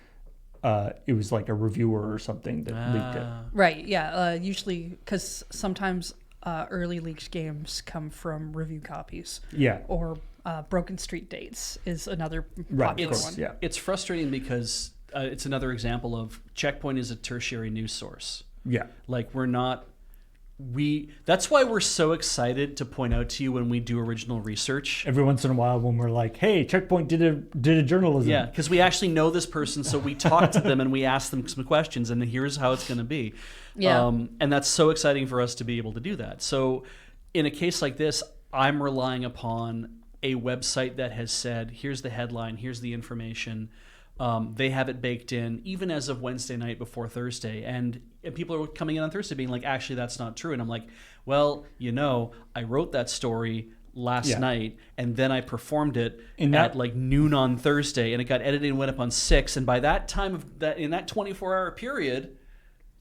it was like a reviewer or something that leaked it. Right. Yeah. Usually, because sometimes early leaked games come from review copies. Yeah. Or Broken Street dates is another Right, popular of course, one. yeah. It's frustrating because it's another example of ChillPoint is a tertiary news source. Yeah. Like that's why we're so excited to point out to you when we do original research. Every once in a while when we're like, hey, ChillPoint did a journalism. Yeah, because we actually know this person, so we talk to them and we ask them some questions, and here's how it's going to be. Yeah. And that's so exciting for us to be able to do that. So in a case like this, I'm relying upon a website that has said, here's the headline, here's the information. They have it baked in, even as of Wednesday night before Thursday. And people are coming in on Thursday being like, actually, that's not true. And I'm like, well, I wrote that story last night, and then I performed it at like noon on Thursday, and it got edited and went up on 6. And by that time in that 24-hour period,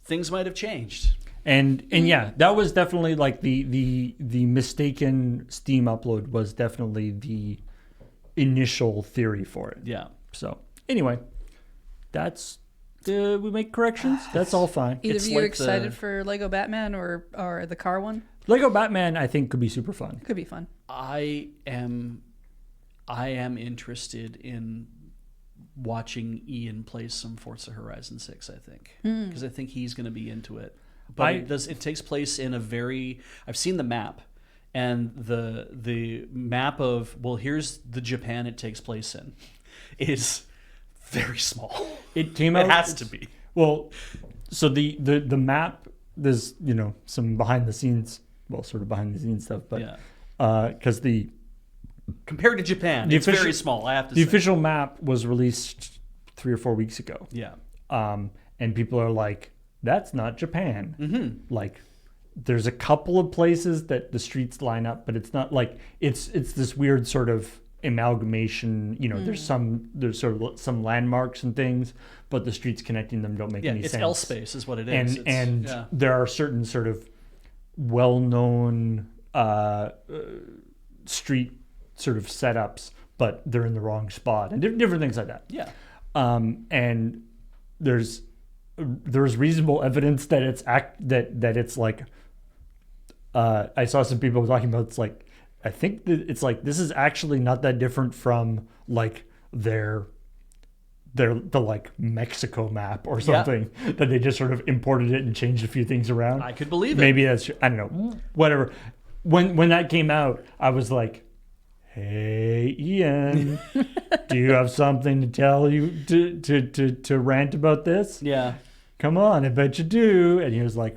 things might have changed. And yeah, that was definitely like the mistaken Steam upload was definitely the initial theory for it. Yeah. So anyway, we make corrections. That's all fine. Either of you are excited for Lego Batman or the car one? Lego Batman, I think, could be super fun. Could be fun. I am interested in watching Ian play some Forza Horizon 6, I think. Because I think he's going to be into it. But it takes place in I've seen the map, and the map of, here's the Japan it takes place in, is very small. It came out. It has to be. Well, so the map, there's some behind the scenes stuff, but because compared to Japan, it's very small. I have to say the official map was released 3 or 4 weeks ago. Yeah. And people are like, that's not Japan. Mm-hmm. Like, there's a couple of places that the streets line up, but it's not like it's this weird sort of amalgamation. There's sort of some landmarks and things, but the streets connecting them don't make any sense. It's L space is what it is. And there are certain sort of well-known street sort of setups, but they're in the wrong spot and different things like that. Yeah. And there's reasonable evidence that it's like I saw some people talking about, it's like, I think that it's like, this is actually not that different from like the like Mexico map or something, that they just sort of imported it and changed a few things around. I could believe it. Maybe that's, I don't know, whatever. When that came out, I was like, hey, Ian, do you have something to tell you to rant about this? Yeah. Come on, I bet you do. And he was like,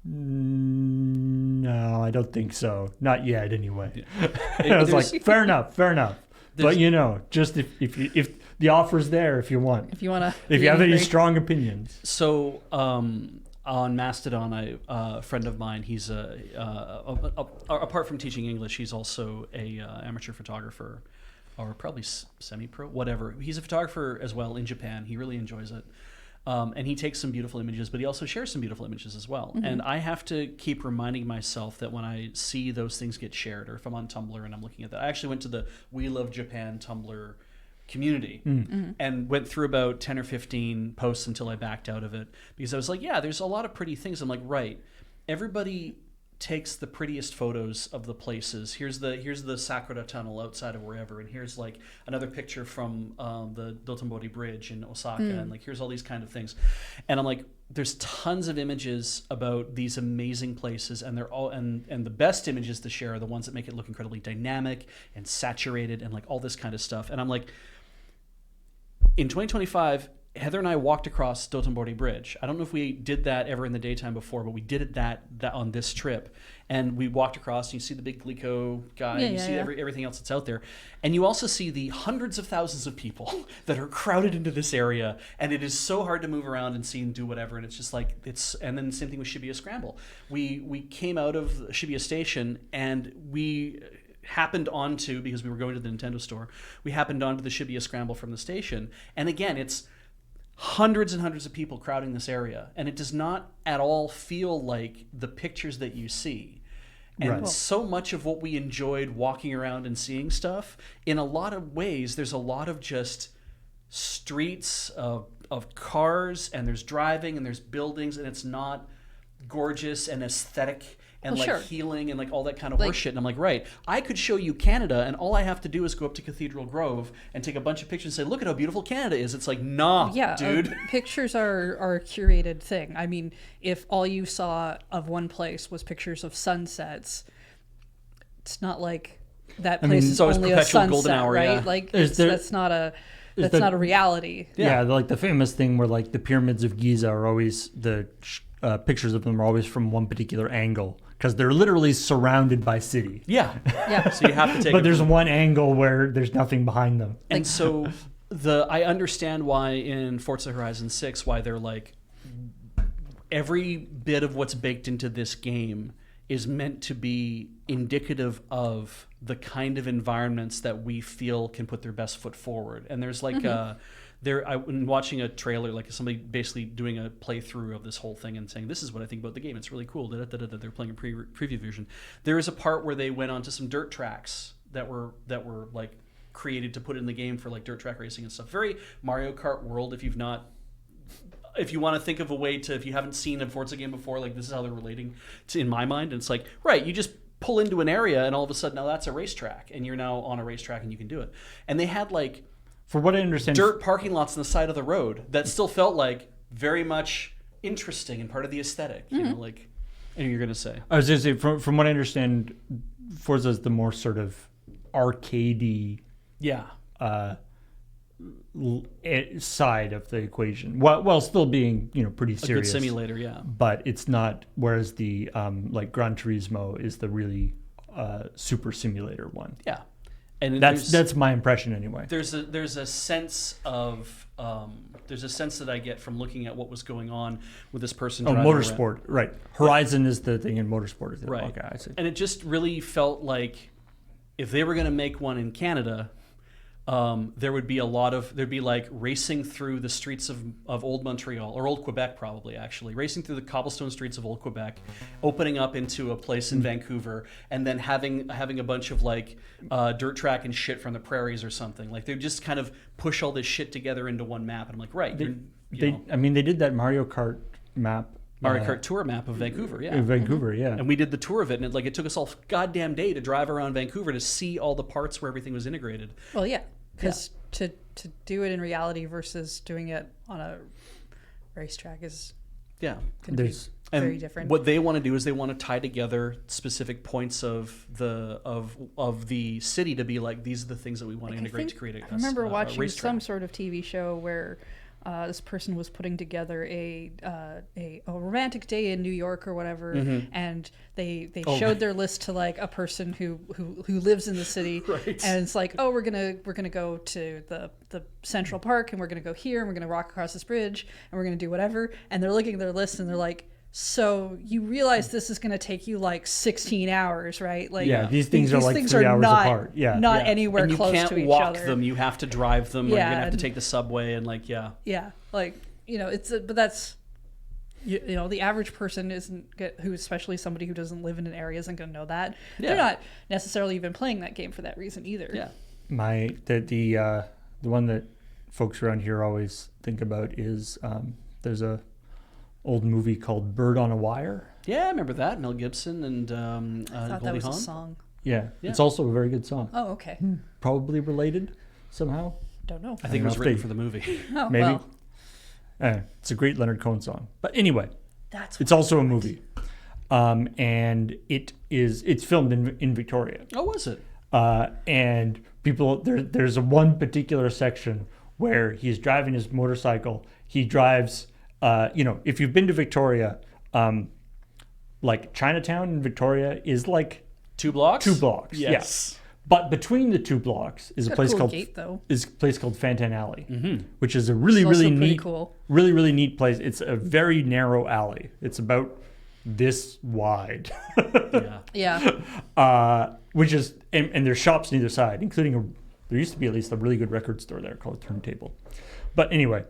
no, I don't think so. Not yet, anyway. And I was like, fair enough. But just if the offer's there, if you have any strong opinions. So on Mastodon, a friend of mine, he's apart from teaching English, he's also a amateur photographer, or probably semi-pro, whatever. He's a photographer as well in Japan. He really enjoys it. And he takes some beautiful images, but he also shares some beautiful images as well. Mm-hmm. And I have to keep reminding myself that when I see those things get shared, or if I'm on Tumblr and I'm looking at that, I actually went to the We Love Japan Tumblr community and went through about 10 or 15 posts until I backed out of it, because I was like, yeah, there's a lot of pretty things. I'm like, right, everybody takes the prettiest photos of the places. Here's the Sakura Tunnel outside of wherever, and here's like another picture from the Dotonbori Bridge in Osaka, and like here's all these kind of things. And I'm like, there's tons of images about these amazing places, and they're all and the best images to share are the ones that make it look incredibly dynamic and saturated and like all this kind of stuff. And I'm like, in 2025, Heather and I walked across Dotonbori Bridge. I don't know if we did that ever in the daytime before, but we did it that on this trip. And we walked across, and you see the big Glico guy, you see everything else that's out there. And you also see the hundreds of thousands of people that are crowded into this area. And it is so hard to move around and see and do whatever. And it's just like, and then the same thing with Shibuya Scramble. We came out of Shibuya Station, and we happened onto, because we were going to the Nintendo store, we happened onto the Shibuya Scramble from the station. And again, it's hundreds and hundreds of people crowding this area, and it does not at all feel like the pictures that you see. And so much of what we enjoyed walking around and seeing stuff, in a lot of ways, there's a lot of just streets of cars, and there's driving, and there's buildings, and it's not gorgeous and aesthetic and healing and like all that kind of horseshit. And I'm like, right, I could show you Canada, and all I have to do is go up to Cathedral Grove and take a bunch of pictures and say, look at how beautiful Canada is. It's like, nah, dude. Pictures are a curated thing. I mean, if all you saw of one place was pictures of sunsets, it's not like that place is only a sunset, golden hour, right? Like that's not a reality. Yeah, like the famous thing where like the pyramids of Giza are always pictures of them are always from one particular angle, because they're literally surrounded by city. Yeah. So you have to take. But there's one angle where there's nothing behind them. And so I understand why in Forza Horizon 6 why they're like, every bit of what's baked into this game is meant to be indicative of the kind of environments that we feel can put their best foot forward. And there's like I've been watching a trailer, like somebody basically doing a playthrough of this whole thing and saying, this is what I think about the game. It's really cool. They're playing a preview version. There is a part where they went onto some dirt tracks that were like created to put in the game for like dirt track racing and stuff. Very Mario Kart world. If you want to think of a way to, if you haven't seen a Forza game before, like this is how they're relating to, in my mind. And it's like, right, you just pull into an area and all of a sudden now that's a racetrack, and you're now on a racetrack and you can do it. And they had like, for what I understand, dirt parking lots on the side of the road that still felt like very much interesting and part of the aesthetic. You know, like, and you're gonna say, I was gonna say, from what I understand, Forza is the more sort of arcadey, side of the equation, while still being pretty serious. A good simulator, yeah. But it's not. Whereas the like Gran Turismo is the really super simulator one. Yeah. And that's my impression anyway. There's a sense of that I get from looking at what was going on with this person. Motorsport, around. Right? Horizon is the thing, and motorsport is the right. Okay, I see. And it just really felt like if they were going to make one in Canada, there'd be like racing through the streets of Old Montreal, or Old Quebec probably, actually. Racing through the cobblestone streets of Old Quebec, opening up into a place in Vancouver, and then having a bunch of like dirt track and shit from the prairies or something. Like they just kind of push all this shit together into one map. And I'm like, right. They did that Mario Kart map. Mario Kart tour map of Vancouver, yeah. In Vancouver, yeah. And we did the tour of it, and it took us all goddamn day to drive around Vancouver to see all the parts where everything was integrated. Well, yeah, because to do it in reality versus doing it on a racetrack is very different. What they want to do is they want to tie together specific points of the city to be like, these are the things that we want to integrate to create a racetrack. I remember watching some sort of TV show where this person was putting together a romantic day in New York or whatever, and they showed their list to like a person who lives in the city, right. And it's like, oh, we're gonna go to the Central Park, and we're gonna go here, and we're gonna walk across this bridge, and we're gonna do whatever, and they're looking at their list and they're like, so you realize this is going to take you like 16 hours, right? Like, these things are like 3 hours apart. Not anywhere and close to each other. You can't walk them. You have to drive them. Or you're going to have to take the subway and like, like, but that's, the average person who, especially somebody who doesn't live in an area, isn't going to know that. Yeah. They're not necessarily even playing that game for that reason either. Yeah. The one that folks around here always think about is there's a old movie called Bird on a Wire. Yeah, I remember that. Mel Gibson and I thought that was a song. Yeah, it's also a very good song. Oh, okay. Probably related somehow. Don't know. I think it was written for the movie. Oh, maybe. Well. It's a great Leonard Cohen song. But anyway, it's also a movie. And it's filmed in Victoria. Oh, was it? And people, there's one particular section where he's driving his motorcycle. He drives, if you've been to Victoria, like Chinatown in Victoria is like 2 blocks. 2 blocks. Yes. Yeah. But between the 2 blocks is a place called Fantan Alley, which is a really neat, cool. really neat place. It's a very narrow alley. It's about this wide. Yeah. Which is and there's shops on either side, including there used to be at least a really good record store there called Turntable. But anyway,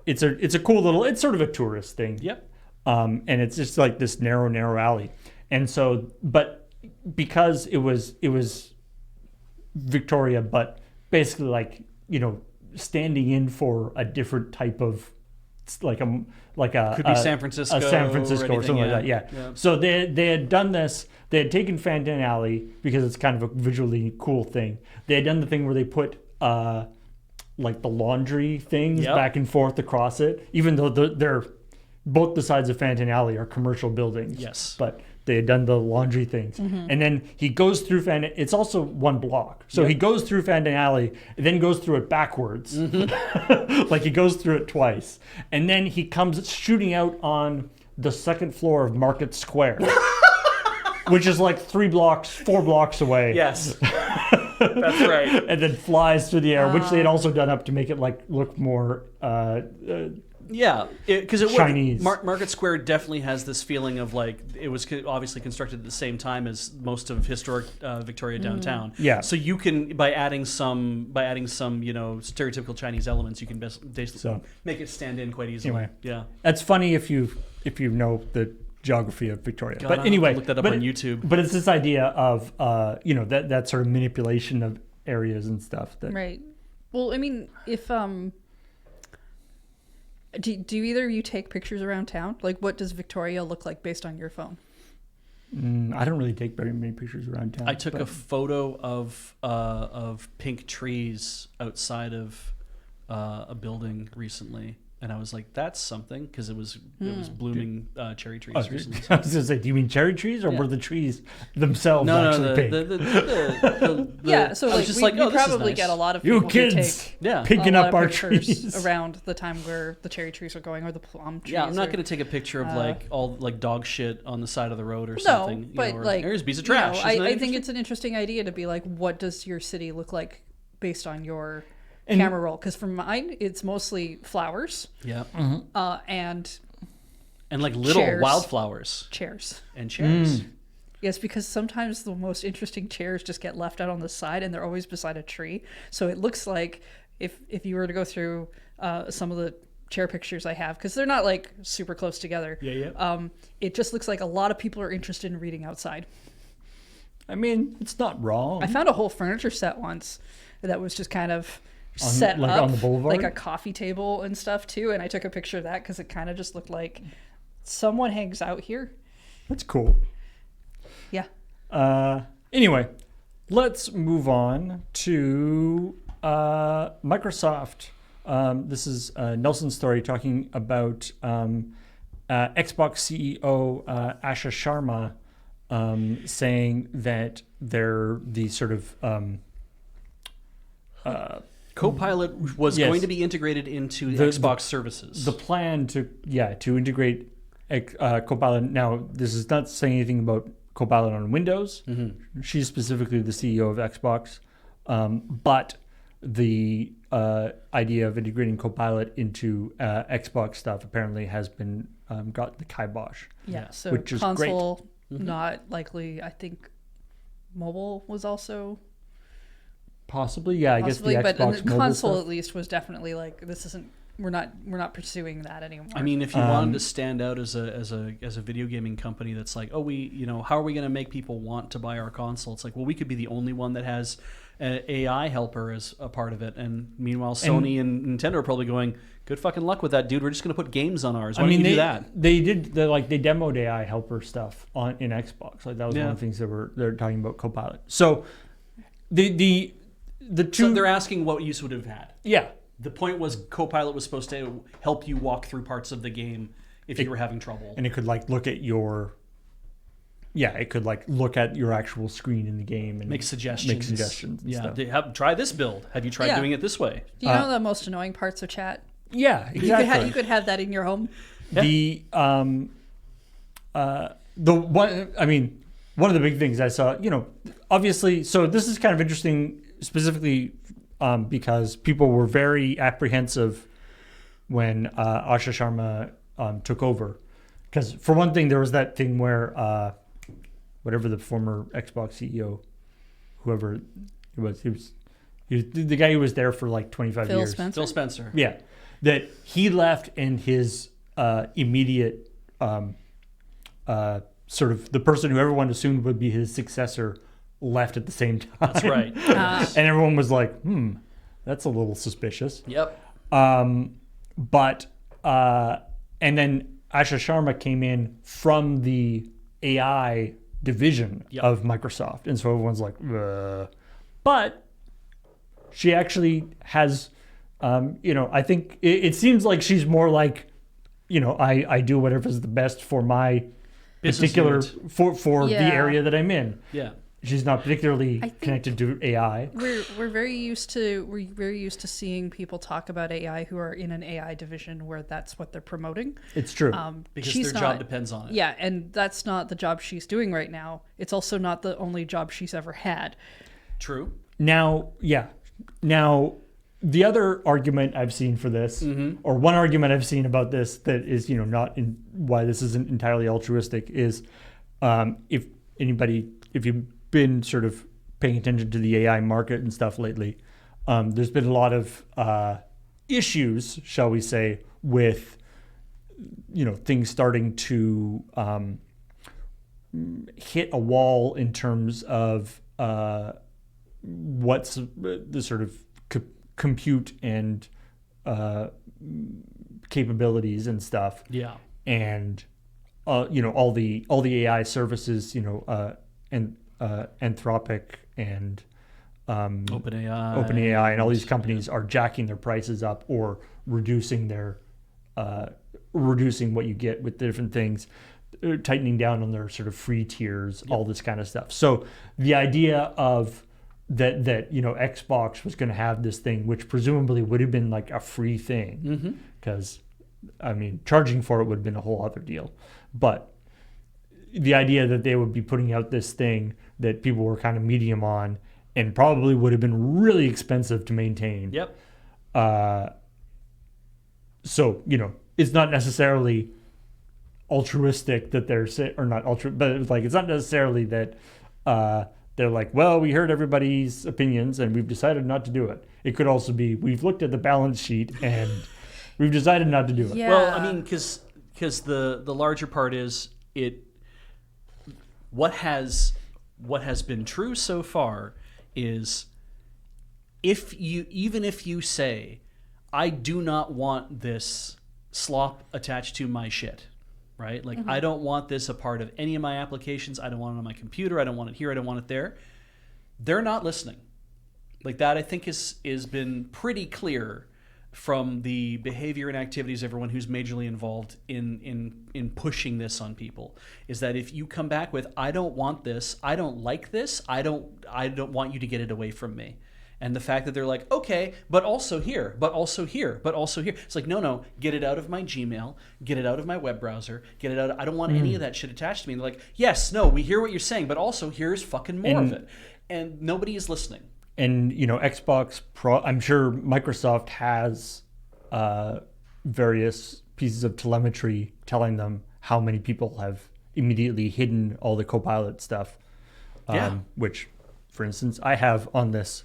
it's a cool little. It's sort of a tourist thing. Yep. And it's just like this narrow alley, and so but. Because it was Victoria, but basically like standing in for a different type of could be San Francisco, or something like that. Yeah. So they had done this. They had taken Fantan Alley because it's kind of a visually cool thing. They had done the thing where they put like the laundry things back and forth across it, even though they're both the sides of Fantan Alley are commercial buildings. Yes, but they had done the laundry things. And then he goes through Fantan. It's also 1 block. So he goes through Fantan Alley, and then goes through it backwards. Like he goes through it twice. And then he comes shooting out on the 2nd floor of Market Square, which is like 4 blocks away. Yes. That's right. And then flies through the air, which they had also done up to make it like look more yeah, because it Chinese. Market Square definitely has this feeling of like it was obviously constructed at the same time as most of historic Victoria downtown. Yeah. So you can by adding some stereotypical Chinese elements, you can basically make it stand in quite easily. Anyway, yeah, that's funny if you know the geography of Victoria. God, but anyway, look that up on YouTube. But it's this idea of that sort of manipulation of areas and stuff. Right. Well, I mean, if do either of you take pictures around town? Like, what does Victoria look like based on your phone? I don't really take very many pictures around town. I took a photo of pink trees outside of a building recently, and I was like, "That's something," because it was blooming cherry trees recently. I was going to say, do you mean cherry trees, or were the trees themselves pink? So like, we probably get a lot of people you kids who take picking up our trees around the time where the cherry trees are going, or the plum trees. Yeah, I'm not going to take a picture of like all like dog shit on the side of the road or something. No, but like there's a piece of trash. I think it's an interesting idea to be like, what does your city look like based on your camera roll? Because for mine, it's mostly flowers. Yeah. And like little chairs. wildflowers. Chairs. And chairs. Yes, because sometimes the most interesting chairs just get left out on the side, and they're always beside a tree. So it looks like if you were to go through some of the chair pictures I have, because they're not like super close together. It just looks like a lot of people are interested in reading outside. I mean, it's not wrong. I found a whole furniture set once that was just kind of set up on the boulevard, like a coffee table and stuff too, and I took a picture of that because it kind of just looked like someone hangs out here. That's cool. Yeah. Anyway, let's move on to Microsoft. This is Nelson's story talking about Xbox CEO Asha Sharma saying that they're the sort of Copilot was going to be integrated into the Xbox services. The plan to integrate Copilot. Now, this is not saying anything about Copilot on Windows. She's specifically the CEO of Xbox, but the idea of integrating Copilot into Xbox stuff apparently has been got the kibosh. Yeah, so which is console great. Not likely. I think mobile was also. Possibly, yeah. I guess the Xbox but the mobile console stuff. At least was definitely like, this isn't. We're not pursuing that anymore. I mean, if you wanted to stand out as a video gaming company that's like, oh, how are we going to make people want to buy our console? It's like, well, we could be the only one that has an AI helper as a part of it. And meanwhile, Sony and Nintendo are probably going, good fucking luck with that, dude. We're just going to put games on ours. Why don't you do that? They demoed AI helper stuff in Xbox. Like that was one of the things they're talking about Copilot. So the two. So they're asking what use would have had. Yeah. The point was Copilot was supposed to help you walk through parts of the game if you were having trouble. And it could like look at your yeah, it could like look at your actual screen in the game and make suggestions. And stuff. Try this build. Have you tried doing it this way? Do you know the most annoying parts of chat? Yeah, exactly. You could have that in your home. The one, I mean, one of the big things I saw, obviously, so this is kind of interesting specifically because people were very apprehensive when Asha Sharma took over. Because for one thing, there was that thing where whatever the former Xbox CEO, whoever it was, he was the guy who was there for like 25 years. Phil Spencer. Yeah. That he left and his immediate sort of the person who everyone assumed would be his successor left at the same time. That's right. And everyone was like, that's a little suspicious. Yep. But and then Asha Sharma came in from the AI division of Microsoft. And so everyone's like, but she actually has, I think it seems like she's more like, I do whatever's the best for my business particular, for the area that I'm in. Yeah. She's not particularly connected to AI. We're very used to seeing people talk about AI who are in an AI division where that's what they're promoting. It's true. Because their job depends on it. Yeah, and that's not the job she's doing right now. It's also not the only job she's ever had. True. Now, the other argument I've seen for this, or one argument I've seen about this that is, not in why this isn't entirely altruistic is if you've been sort of paying attention to the AI market and stuff lately, there's been a lot of issues, shall we say, with things starting to hit a wall in terms of what's the sort of compute and capabilities and stuff. Yeah. And all the AI services, and Anthropic and OpenAI and all these companies are jacking their prices up or reducing what you get with different things, tightening down on their sort of free tiers, all this kind of stuff. So the idea of that Xbox was going to have this thing, which presumably would have been like a free thing, because charging for it would have been a whole other deal. But the idea that they would be putting out this thing that people were kind of medium on and probably would have been really expensive to maintain. Yep. So, it's not necessarily altruistic that they're but it's not necessarily that they're like, well, we heard everybody's opinions and we've decided not to do it. It could also be, we've looked at the balance sheet and we've decided not to do it. Yeah. Well, because the larger part is what has been true so far is even if you say, I do not want this slop attached to my shit, right? Like, I don't want this a part of any of my applications. I don't want it on my computer. I don't want it here. I don't want it there. They're not listening. Like, that, I think, is been pretty clear from the behavior and activities of everyone who's majorly involved in pushing this on people, is that if you come back with, I don't want this, I don't like this, I don't want you to get it away from me. And the fact that they're like, okay, but also here, but also here, but also here. It's like, no, get it out of my Gmail, get it out of my web browser, get it out. I don't want any of that shit attached to me. And they're like, yes, no, we hear what you're saying, but also here's fucking more of it. And nobody is listening. And, Xbox Pro, I'm sure Microsoft has various pieces of telemetry telling them how many people have immediately hidden all the Copilot stuff. Which, for instance, I have on this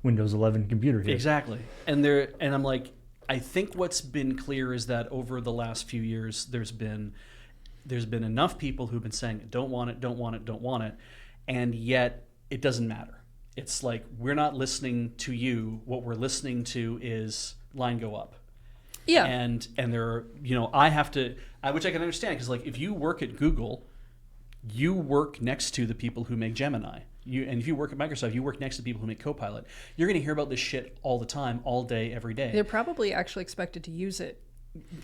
Windows 11 computer here. Exactly. And I'm like, I think what's been clear is that over the last few years, there's been enough people who've been saying, don't want it, don't want it, don't want it. And yet it doesn't matter. It's like, we're not listening to you. What we're listening to is line go up. Yeah. And there are, I have to, which I can understand, because like, if you work at Google, you work next to the people who make Gemini. And if you work at Microsoft, you work next to people who make Copilot. You're going to hear about this shit all the time, all day, every day. They're probably actually expected to use it.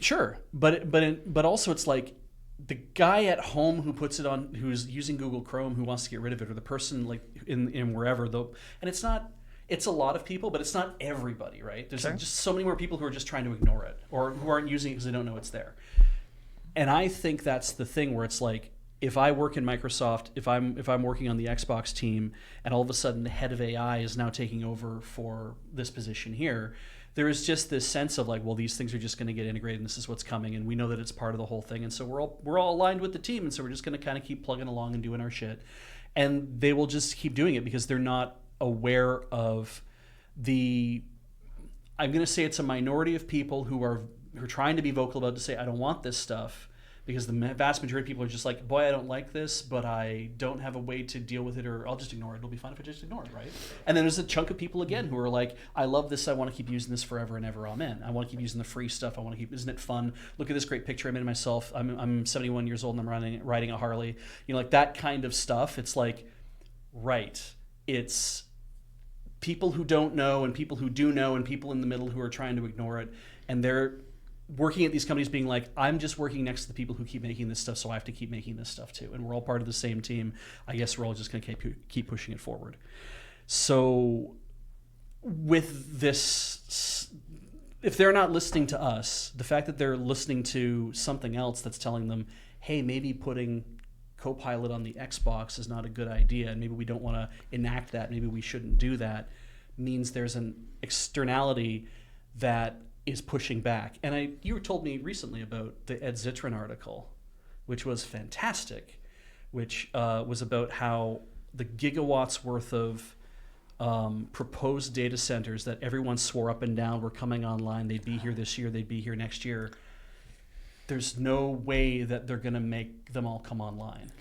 Sure, but also it's like, the guy at home who puts it on, who's using Google Chrome, who wants to get rid of it, or the person like in wherever though, and it's a lot of people, but it's not everybody, right? There's just so many more people who are just trying to ignore it or who aren't using it because they don't know it's there. And I think that's the thing where it's like, if I work in Microsoft, if I'm working on the Xbox team, and all of a sudden the head of AI is now taking over for this position here, there is just this sense of like, well, these things are just going to get integrated, and this is what's coming, and we know that it's part of the whole thing, and so we're all aligned with the team, and so we're just going to kind of keep plugging along and doing our shit, and they will just keep doing it because they're not aware of the. I'm going to say it's a minority of people who are trying to be vocal about to say, I don't want this stuff. Because the vast majority of people are just like, boy, I don't like this, but I don't have a way to deal with it, or I'll just ignore it. It'll be fine if I just ignore it, right? And then there's a chunk of people, again, who are like, I love this. I want to keep using this forever and ever. Amen. I want to keep using the free stuff. I want to keep, isn't it fun? Look at this great picture I made of myself. I'm 71 years old and I'm riding a Harley. You know, like that kind of stuff. It's like, right. It's people who don't know and people who do know and people in the middle who are trying to ignore it. And they're working at these companies being like, I'm just working next to the people who keep making this stuff, so I have to keep making this stuff too. And we're all part of the same team. I guess we're all just going to keep pushing it forward. So with this, if they're not listening to us, the fact that they're listening to something else that's telling them, hey, maybe putting Copilot on the Xbox is not a good idea, and maybe we don't want to enact that, maybe we shouldn't do that, means there's an externality that is pushing back. And you told me recently about the Ed Zitron article, which was fantastic, which was about how the gigawatts worth of proposed data centers that everyone swore up and down were coming online. They'd be here this year, they'd be here next year. There's no way that they're going to make them all come online.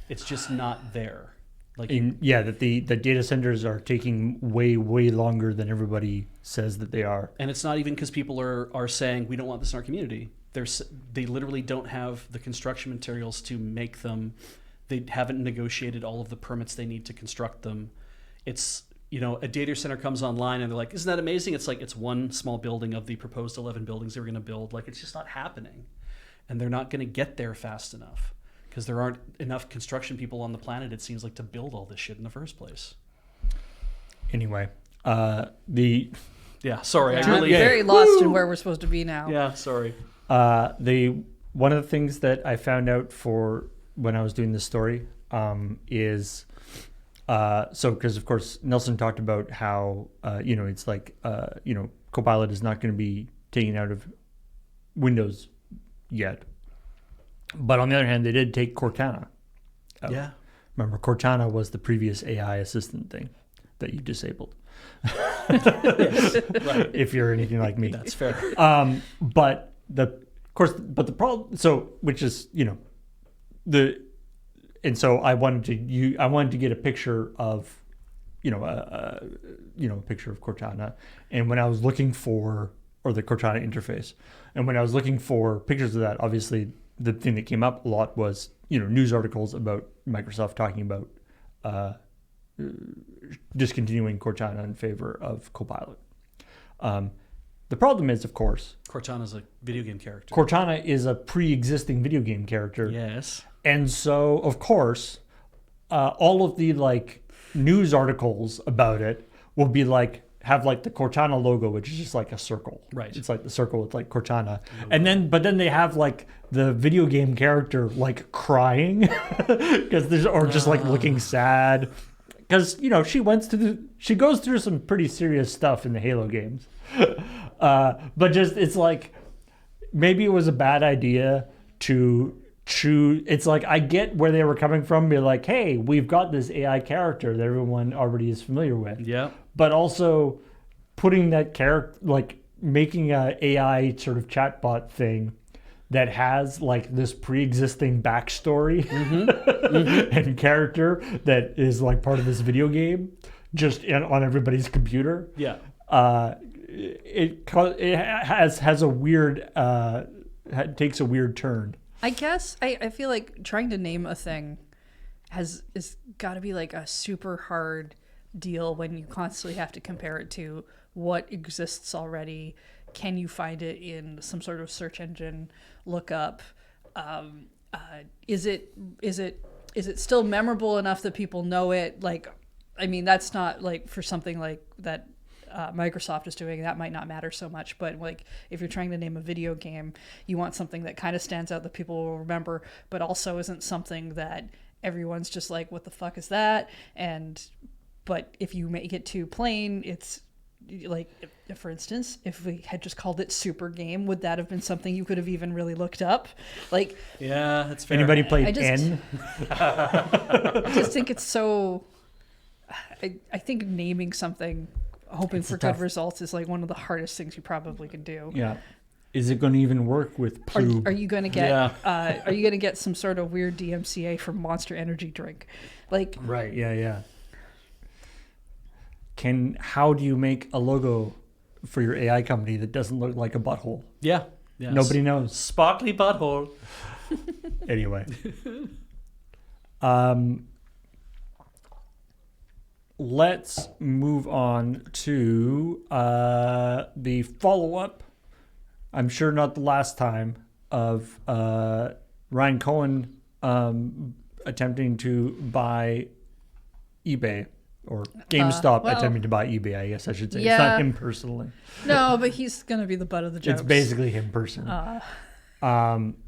It's just not there. Like, that the data centers are taking way longer than everybody says that they are. And it's not even because people are saying we don't want this in our community. They literally don't have the construction materials to make them. They haven't negotiated all of the permits they need to construct them. It's, a data center comes online and they're like, isn't that amazing? It's like, it's one small building of the proposed 11 buildings they were going to build. Like, it's just not happening. And they're not going to get there fast enough. Because there aren't enough construction people on the planet, it seems like, to build all this shit in the first place. Anyway, sorry. I'm very lost in where we're supposed to be now. Yeah, sorry. One of the things that I found out for when I was doing this story is, because of course Nelson talked about how, it's like, Copilot is not going to be taken out of Windows yet. But on the other hand, they did take Cortana out. Yeah. Remember, Cortana was the previous AI assistant thing that you disabled. Yes, right. If you're anything like me. That's fair. But the problem, which is, and so I wanted to get a picture of, a picture of Cortana. And when I was looking for, or the Cortana interface, and when I was looking for pictures of that, obviously, the thing that came up a lot was, news articles about Microsoft talking about discontinuing Cortana in favor of Copilot. The problem is, of course, Cortana's a video game character. Cortana is a pre-existing video game character. Yes. And so, of course, all of the news articles about it will be have the Cortana logo, which is just like a circle. Right. It's like the circle with Cortana. And then they have the video game character crying because just looking sad. Because, she goes through some pretty serious stuff in the Halo games. But just, it's maybe it was a bad idea to choose. It's I get where they were coming from. Be like, hey, we've got this AI character that everyone already is familiar with. Yeah. But also putting that character, making a AI sort of chatbot thing that has this pre-existing backstory and character that is part of this video game, just on everybody's computer. Yeah. It has a weird takes a weird turn. I guess I feel like trying to name a thing is got to be a super hard deal when you constantly have to compare it to what exists already. Can you find it in some sort of search engine lookup? is it still memorable enough that people know it? Like, I mean, that's not like for something like that Microsoft is doing, that might not matter so much. But like, if you're trying to name a video game, you want something that kind of stands out that people will remember, but also isn't something that everyone's just like, what the fuck is that? But if you make it too plain, it's like, if, for instance, if we had just called it Super Game, would that have been something you could have even really looked up? Like, yeah, that's fair. Anybody played N? I just think it's so. I think naming something, hoping for good results, is like one of the hardest things you probably can do. Yeah. Is it going to even work with Plube? Are you going to get? Are you going to get some sort of weird DMCA from Monster Energy drink? Like, right. Yeah. How do you make a logo for your AI company that doesn't look like a butthole? Yeah. Nobody knows. Sparkly butthole. Anyway. Let's move on to the follow-up. I'm sure not the last time of Ryan Cohen attempting to buy eBay. Or GameStop attempting to buy eBay, I guess I should say. Yeah. It's not him personally. No, but he's going to be the butt of the jokes. It's basically him personally.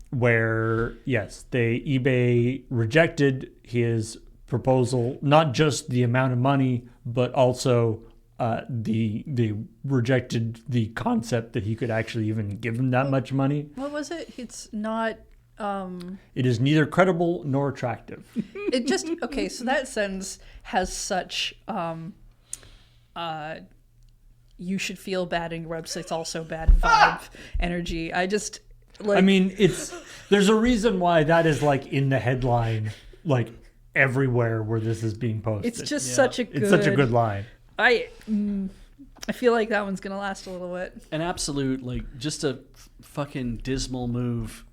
Where, yes, eBay rejected his proposal, not just the amount of money, but also they rejected the concept that he could actually even give him that much money. What was it? It's not... It is neither credible nor attractive. It just okay. So that sentence has such you should feel bad and your website's also bad vibe energy. I just like. I mean, there's a reason why that is like in the headline, like everywhere where this is being posted. It's just such a good line. I feel like that one's gonna last a little bit. An absolute like just a fucking dismal move.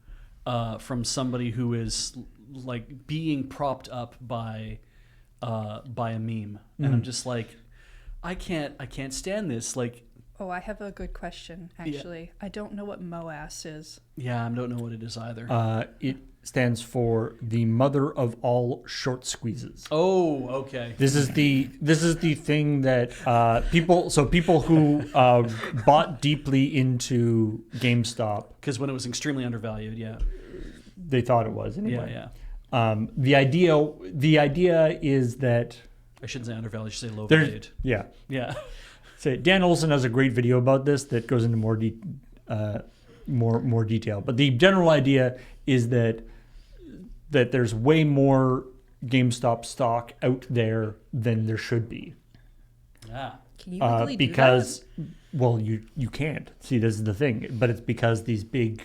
From somebody who is like being propped up by a meme, and I'm just like, I can't stand this. Like, oh, I have a good question actually. Yeah. I don't know what MOAS is. Yeah, I don't know what it is either. It stands for the mother of all short squeezes. Oh, okay. This is the thing that people who bought deeply into GameStop, because when it was extremely undervalued, they thought it was anyway. Yeah. The idea is that I shouldn't say undervalued, I should say low valued. Yeah. Say Dan Olson has a great video about this that goes into more detail. But the general idea is that there's way more GameStop stock out there than there should be. Yeah. Can you really because do that? Well, you can't. See, this is the thing. But it's because these big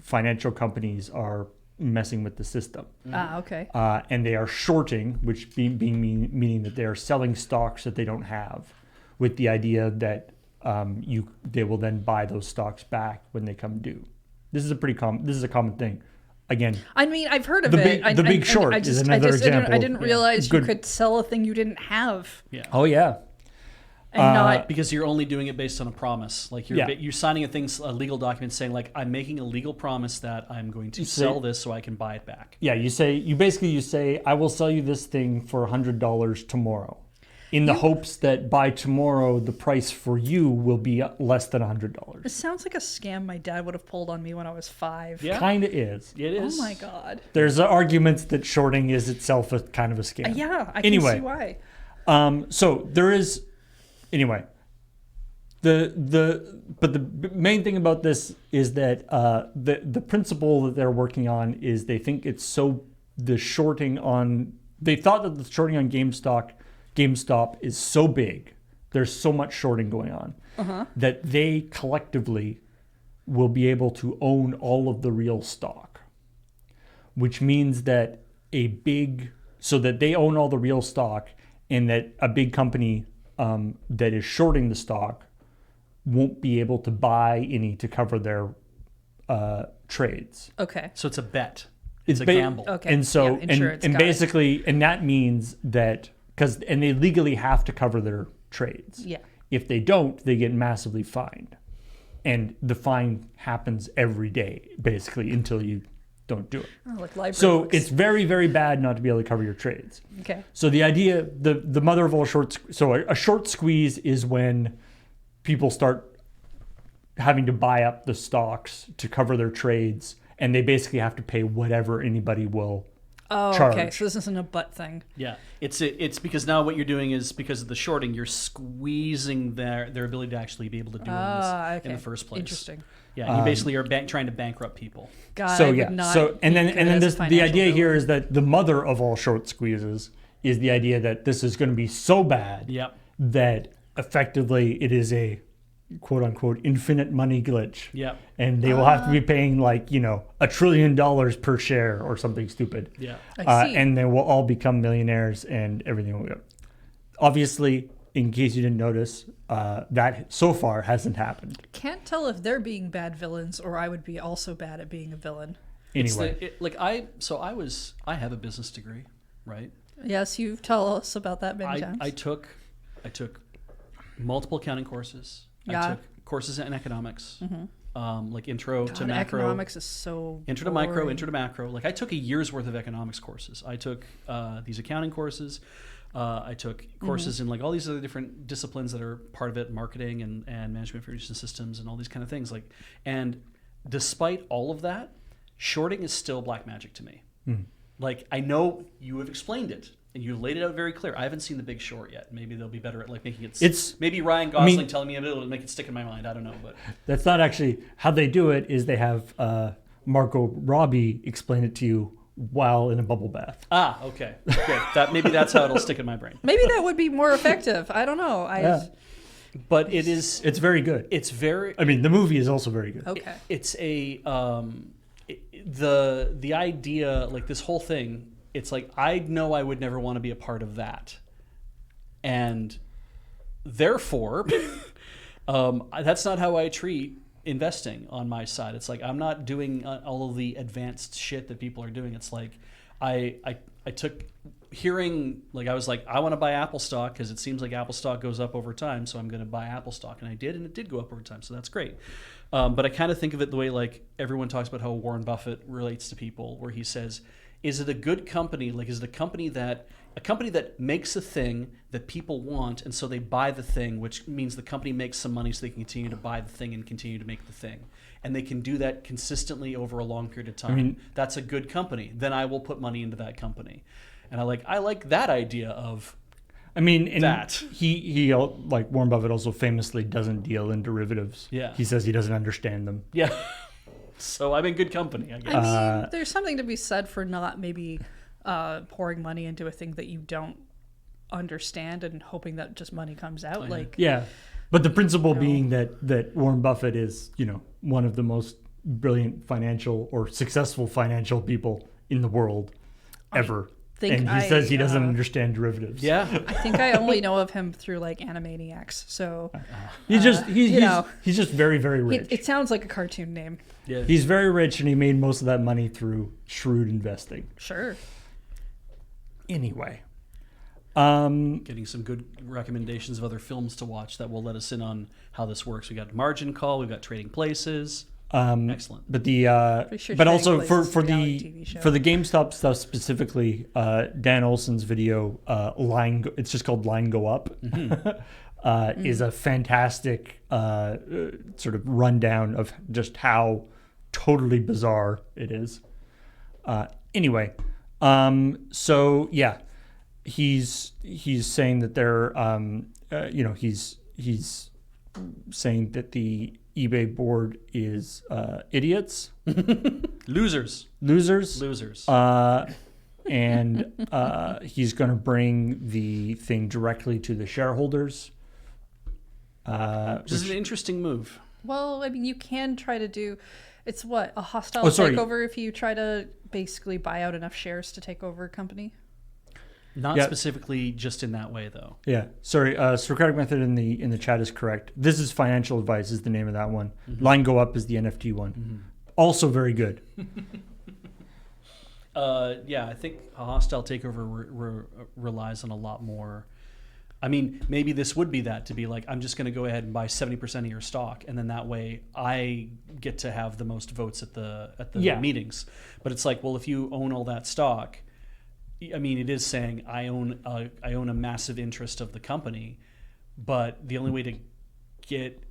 financial companies are messing with the system. Okay. And they are shorting, which meaning that they are selling stocks that they don't have, with the idea that they will then buy those stocks back when they come due. This is a common thing. Again, I mean, I've heard of it. The Big Short is another example. I didn't realize you could sell a thing you didn't have. Yeah. Oh yeah. And not because you're only doing it based on a promise. Like you're signing a legal document saying like, I'm making a legal promise that I'm going to sell this so I can buy it back. Yeah, you say I will sell you this thing for $100 tomorrow, in the hopes that by tomorrow the price for you will be less than $100. It sounds like a scam my dad would have pulled on me when I was 5. Yeah. Kind of is. It is. Oh my god. There's arguments that shorting is itself a kind of a scam. Yeah, I can see why. So there is. Anyway, but the main thing about this is that the principle that they're working on is they think it's they thought that the shorting on GameStop is so big, there's so much shorting going on that they collectively will be able to own all of the real stock, which means that that they own all the real stock, and that a big company that is shorting the stock won't be able to buy any to cover their trades. Okay. So it's a bet. It's a gamble. Okay. And so and that means that and they legally have to cover their trades. Yeah. If they don't, they get massively fined. And the fine happens every day, basically, until you don't do it. Oh, like library So books. it's very, very bad not to be able to cover your trades. Okay. So the idea, the mother of all short, so a short squeeze is when people start having to buy up the stocks to cover their trades, and they basically have to pay whatever anybody will charge. Okay. So this isn't a butt thing. Yeah, it's because now what you're doing is, because of the shorting, you're squeezing their ability to actually be able to do this in the first place. Interesting. Yeah, you basically are trying to bankrupt people. God, So I would yeah, not so and be then good and then as a this, the financial idea villain. here is that the mother of all short squeezes is the idea that this is going to be so bad Yep. that effectively it is a quote unquote infinite money glitch. Yep. And they will have to be paying like, $1 trillion per share or something stupid. Yeah. I see. And they will all become millionaires and everything will go. Obviously, in case you didn't notice, that so far hasn't happened. Can't tell if they're being bad villains or I would be also bad at being a villain. Anyway, I have a business degree, right? Yes, you've told us about that many times. I took multiple accounting courses. Yeah. I took courses in economics, like intro to macro. Economics is so Intro to micro, boring. intro to macro. Like I took a year's worth of economics courses. I took these accounting courses. I took courses in like all these other different disciplines that are part of it, marketing and management information systems and all these kind of things. And despite all of that, shorting is still black magic to me. Like I know you have explained it and you laid it out very clear. I haven't seen The Big Short yet. Maybe they'll be better at like making it. It's maybe Ryan Gosling telling me it'll make it stick in my mind. I don't know, but that's not actually how they do it. Is they have Margot Robbie explain it to you while in a bubble bath. Okay. Maybe that's how it'll stick in my brain. Maybe that would be more effective. I don't know. But it's very good. It's very. I mean, the movie is also very good. Okay. It's a the idea, like this whole thing. It's like I know I would never want to be a part of that, and therefore, that's not how I treat investing on my side. It's like I'm not doing all of the advanced shit that people are doing. It's like I took hearing, like I was like, I want to buy Apple stock because it seems like Apple stock goes up over time, so I'm going to buy Apple stock, and I did, and it did go up over time, so that's great. But I kind of think of it the way like everyone talks about how Warren Buffett relates to people, where he says, is it a good company? Like, is it a company that makes a thing that people want, and so they buy the thing, which means the company makes some money so they can continue to buy the thing and continue to make the thing. And they can do that consistently over a long period of time. I mean, that's a good company. Then I will put money into that company. And I like that idea of that. He like Warren Buffett also famously doesn't deal in derivatives. Yeah. He says he doesn't understand them. Yeah. So I'm in good company, I guess. I mean, there's something to be said for not maybe pouring money into a thing that you don't understand and hoping that just money comes out. But the principle being that Warren Buffett is, one of the most brilliant financial or successful financial people in the world ever. And he says he doesn't understand derivatives. Yeah. I think I only know of him through like Animaniacs. So he's just very, very rich. It sounds like a cartoon name. Yeah. He's very rich, and he made most of that money through shrewd investing. Sure. Anyway. Getting some good recommendations of other films to watch that will let us in on how this works. We got Margin Call, we've got Trading Places. Excellent. But sure but also for the GameStop stuff specifically, Dan Olson's video, it's just called Line Go Up, is a fantastic sort of rundown of just how totally bizarre it is. Anyway, so yeah, he's saying that they're he's saying that the eBay board is idiots, losers, and he's going to bring the thing directly to the shareholders. Which is an interesting move. Well, I mean, you can try to do. It's a hostile takeover if you try to basically buy out enough shares to take over a company. Not specifically just in that way, though. Yeah. Sorry. Socratic Method in the chat is correct. This is Financial Advice is the name of that one. Line Go Up is the NFT one. Also very good. I think a hostile takeover relies on a lot more. I mean, maybe this would be that, to be like, I'm just going to go ahead and buy 70% of your stock, and then that way I get to have the most votes at the meetings. But it's like, well, if you own all that stock, I mean, it is saying I own a massive interest of the company, but the only way to get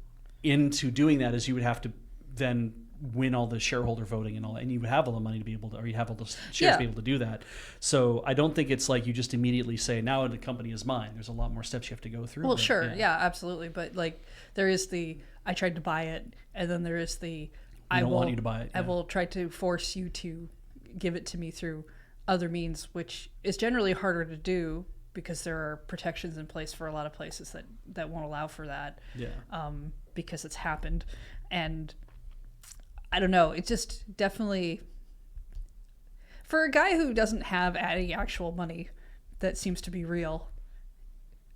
into doing that is you would have to then win all the shareholder voting and all that, and you would have all the money to be able to, or you have all the shares to be able to do that. So I don't think it's like you just immediately say, now the company is mine. There's a lot more steps you have to go through. Well, sure. Yeah, absolutely. But like, there is the, I tried to buy it, and then there is the, I don't want you to buy it. Yeah. I will try to force you to give it to me through other means, which is generally harder to do because there are protections in place for a lot of places that won't allow for that. Yeah. Because it's happened. And I don't know. It's just definitely, for a guy who doesn't have any actual money that seems to be real,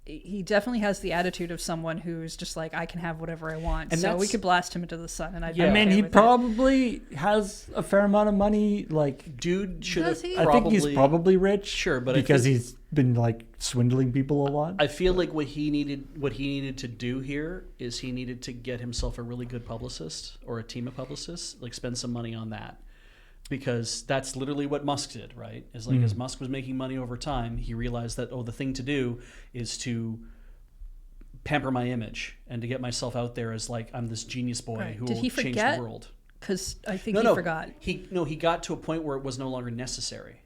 he definitely has the attitude of someone who's just like, I can have whatever I want. And so we could blast him into the sun. And I mean, he probably has a fair amount of money. Like, dude should have. I think he's probably rich. Sure, but because he's been like swindling people a lot. I feel like what he needed to do here is he needed to get himself a really good publicist or a team of publicists. Like, spend some money on that. Because that's literally what Musk did, right? Is like, as Musk was making money over time, he realized that, the thing to do is to pamper my image and to get myself out there as like, I'm this genius boy who will change the world. Because I think he forgot. He got to a point where it was no longer necessary.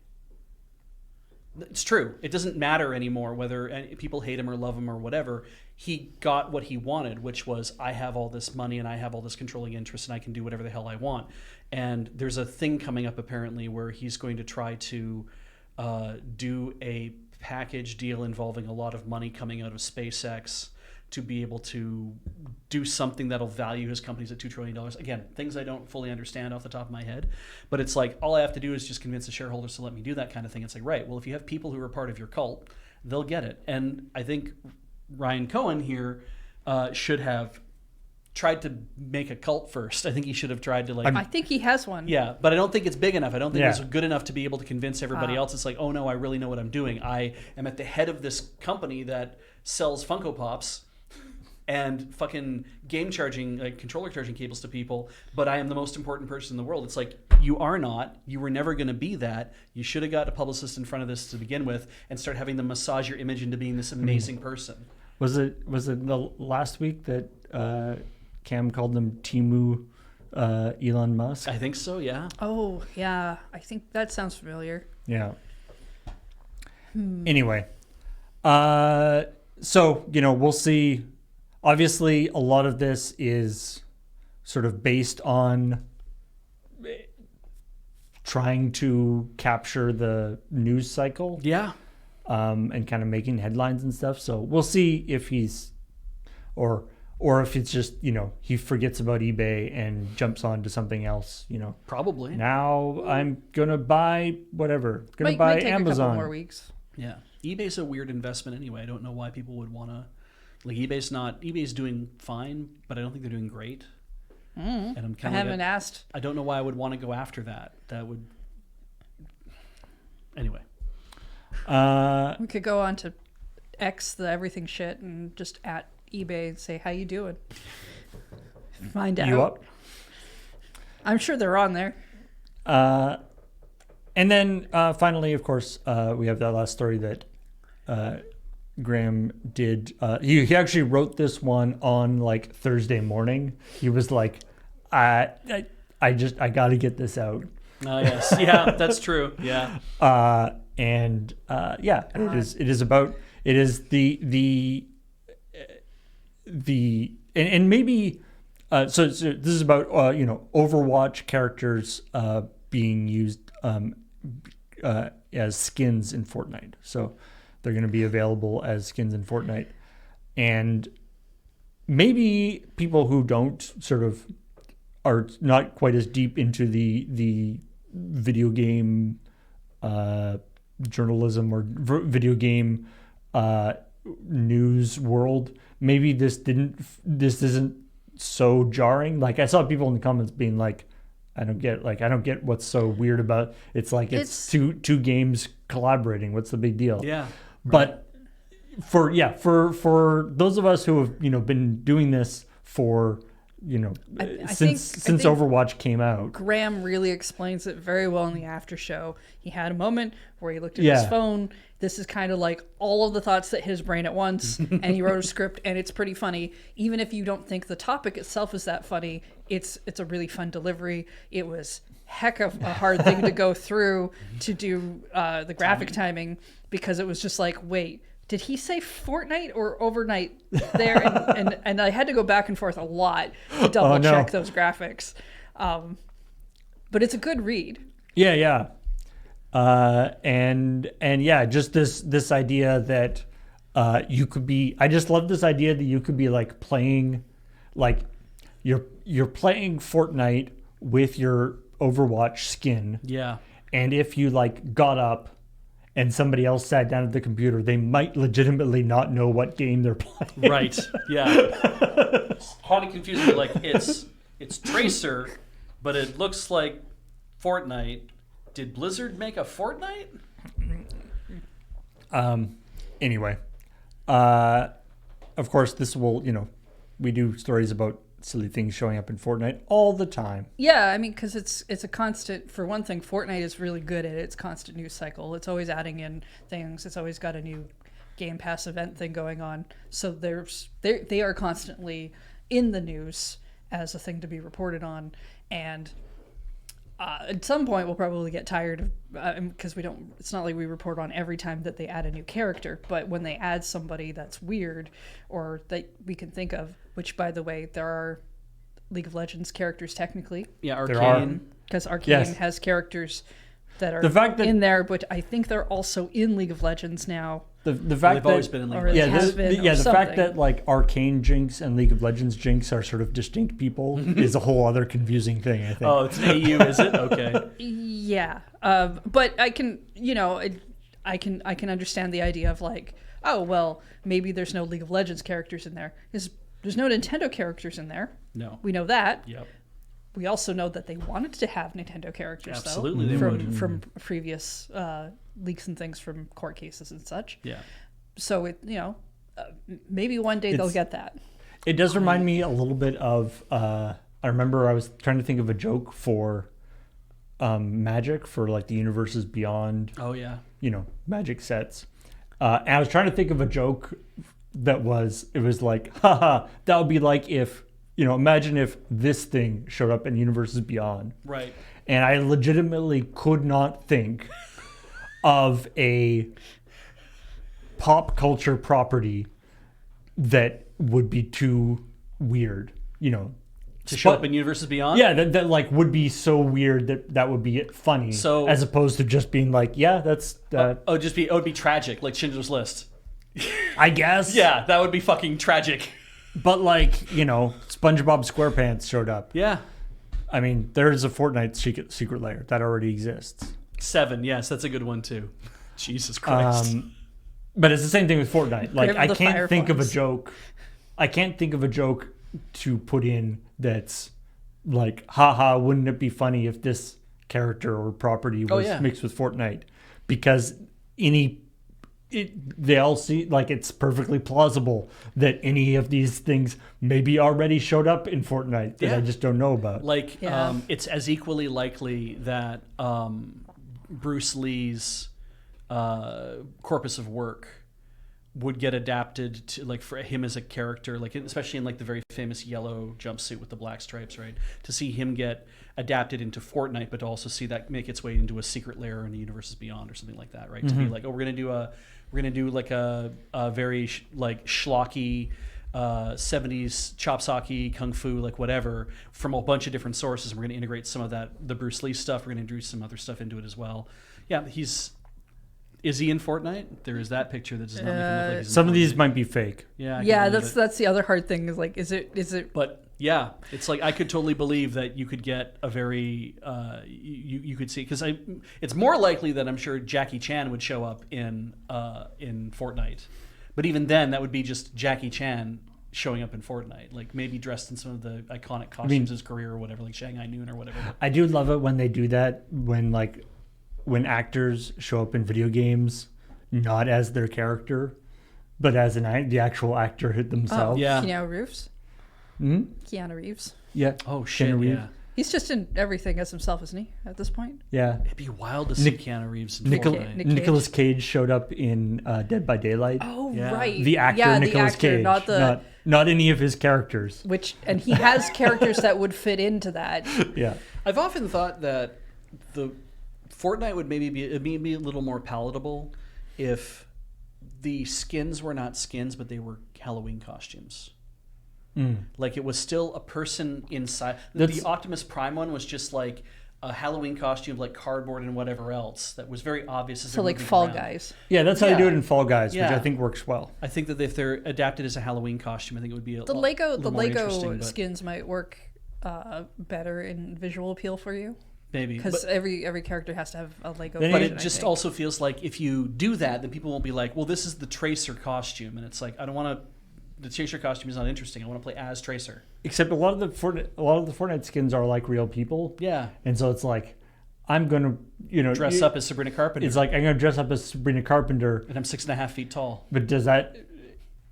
It's true. It doesn't matter anymore whether people hate him or love him or whatever. He got what he wanted, which was, I have all this money and I have all this controlling interest and I can do whatever the hell I want. And there's a thing coming up apparently where he's going to try to do a package deal involving a lot of money coming out of SpaceX to be able to do something that'll value his companies at $2 trillion. Again, things I don't fully understand off the top of my head, but it's like, all I have to do is just convince the shareholders to let me do that kind of thing. It's like, right, well, if you have people who are part of your cult, they'll get it. And I think Ryan Cohen here should have tried to make a cult first. I think he should have tried to I think he has one. Yeah, but I don't think it's big enough. I don't think it's good enough to be able to convince everybody else. It's like, oh no, I really know what I'm doing. I am at the head of this company that sells Funko Pops and fucking controller charging cables to people, but I am the most important person in the world. It's like, you are not. You were never going to be that. You should have got a publicist in front of this to begin with and start having them massage your image into being this amazing person. Was it the last week that Cam called them Timu Elon Musk? I think so, yeah. Oh, yeah. I think that sounds familiar. Yeah. Anyway, so, we'll see. Obviously, a lot of this is sort of based on trying to capture the news cycle. Yeah. And kind of making headlines and stuff. So we'll see if he's, or if it's just, he forgets about eBay and jumps on to something else, Probably. Now I'm going to buy whatever. Going to buy might take Amazon. A couple more weeks. Yeah. eBay's a weird investment anyway. I don't know why people would want to, like, eBay's doing fine, but I don't think they're doing great. And I'm kind of asked. I don't know why I would want to go after that. That would, anyway. We could go on to X, the everything shit, and just at eBay and say, how you doing? Find out. You up? I'm sure they're on there. And then finally, of course, we have that last story that Graham did. He actually wrote this one on like Thursday morning. He was like, I got to get this out. Oh, yes. Yeah, that's true. Yeah. And it is and maybe so this is about Overwatch characters being used as skins in Fortnite. So they're going to be available as skins in Fortnite, and maybe people who don't are not quite as deep into the video game journalism or video game news world, maybe this isn't so jarring. Like, I saw people in the comments being like, I don't get what's so weird about it's two games collaborating. What's the big deal? Yeah. But for those of us who have been doing this for since Overwatch came out. Graham really explains it very well in the after show. He had a moment where he looked at his phone. This is kind of like all of the thoughts that hit his brain at once, and he wrote a script, and it's pretty funny. Even if you don't think the topic itself is that funny, it's a really fun delivery. It was heck of a hard thing to go through to do the graphic timing, because it was just like, wait, did he say Fortnite or overnight there? And I had to go back and forth a lot to double check those graphics. But it's a good read. Yeah. And yeah, just this idea that you could be, I just love this idea that you could be like playing, like you're playing Fortnite with your Overwatch skin. Yeah. And if you like got up and somebody else sat down at the computer, they might legitimately not know what game they're playing. Right. Yeah. Kind of confusing. Like it's Tracer, but it looks like Fortnite. Did Blizzard make a Fortnite? Anyway, of course, this will we do stories about silly things showing up in Fortnite all the time. Yeah, I mean, because it's a constant. For one thing, Fortnite is really good at its constant news cycle. It's always adding in things. It's always got a new Game Pass event thing going on. So they are constantly in the news as a thing to be reported on. And at some point, we'll probably get tired of because we don't. It's not like we report on every time that they add a new character, but when they add somebody that's weird or that we can think of. Which, by the way, there are League of Legends characters technically. Yeah, Arcane. Because Arcane has characters that are in there, but I think they're also in League of Legends now. The fact they've that always been in League of Legends. The fact that like Arcane Jinx and League of Legends Jinx are sort of distinct people is a whole other confusing thing, I think. Oh, it's an AU, is it? Okay. Yeah, but I can, I can understand the idea of like, oh well, maybe there's no League of Legends characters in there. There's no Nintendo characters in there. No. We know that. Yep. We also know that they wanted to have Nintendo characters, Absolutely, though, they would. From previous leaks and things from court cases and such. Yeah. So, maybe one day they'll get that. It does remind me a little bit of, I remember I was trying to think of a joke for Magic, for like the Universes Beyond. Oh, yeah. Magic sets. And I was trying to think of a joke it was like, haha, that would be like if, imagine if this thing showed up in Universes Beyond. Right. And I legitimately could not think of a pop culture property that would be too weird, To show up in Universes Beyond? Yeah, that like would be so weird that would be funny. So, as opposed to just being like, yeah, that's it would be tragic, like Schindler's List. I guess. Yeah, that would be fucking tragic. But like, SpongeBob SquarePants showed up. Yeah. I mean, there's a Fortnite secret lair that already exists. 7, yes, that's a good one too. Jesus Christ. But it's the same thing with Fortnite. Like, I can't think of a joke. I can't think of a joke to put in that's like, haha, wouldn't it be funny if this character or property was mixed with Fortnite? Because they all see, like, it's perfectly plausible that any of these things maybe already showed up in Fortnite that I just don't know about. Like, it's as equally likely that Bruce Lee's corpus of work would get adapted to, like, for him as a character, like, especially in like the very famous yellow jumpsuit with the black stripes, right? To see him get adapted into Fortnite, but to also see that make its way into a secret lair in the Universes Beyond or something like that, right? To be like, oh, we're gonna do like a very like schlocky 70s chopsocky kung fu, like whatever, from a bunch of different sources. And we're gonna integrate some of the Bruce Lee stuff. We're gonna introduce some other stuff into it as well. Yeah, is he in Fortnite? There is that picture that does not make him look like he's in some of Fortnite. These might be fake. Yeah, that's the other hard thing is like, is it? But yeah, it's like I could totally believe that you could get a very you could see, because it's more likely that I'm sure Jackie Chan would show up in Fortnite, but even then that would be just Jackie Chan showing up in Fortnite, like maybe dressed in some of the iconic costumes of his career or whatever, like Shanghai Noon or whatever. I do love it when they do that, when actors show up in video games not as their character. but as the actual actor themselves. Yeah. Keanu Reeves. Hmm? Keanu Reeves. Yeah. Oh shit! Keanu Reeves. Yeah. He's just in everything as himself, isn't he? At this point. Yeah. It'd be wild to see Keanu Reeves in Fortnite. Nick Cage. Nicolas Cage showed up in Dead by Daylight. Oh Yeah. right. The actor yeah, Nicolas Cage, not any of his characters. and he has characters that would fit into that. Yeah. I've often thought that the Fortnite would maybe be a little more palatable if the skins were not skins, but they were Halloween costumes. Like it was still a person inside. The Optimus Prime one was just like a Halloween costume, like cardboard and whatever else. That was very obvious. So like Fall Guys. Yeah, that's how Yeah. they do it in Fall Guys, which Yeah. I think works well. I think that if they're adapted as a Halloween costume, I think it would be The Lego interesting, but skins might work better in visual appeal for you maybe. because every character has to have a Lego. Then But version, it I just think. also feels like if you do that, then people won't be like, well, this is the Tracer costume. And it's like, I don't want to, the Tracer costume is not interesting. I want to play as Tracer. Except a lot of the Fortnite skins are like real people. Yeah. And so it's like, I'm going to, Dress up as Sabrina Carpenter. It's like, I'm going to dress up as Sabrina Carpenter. And I'm 6.5 feet tall. But does that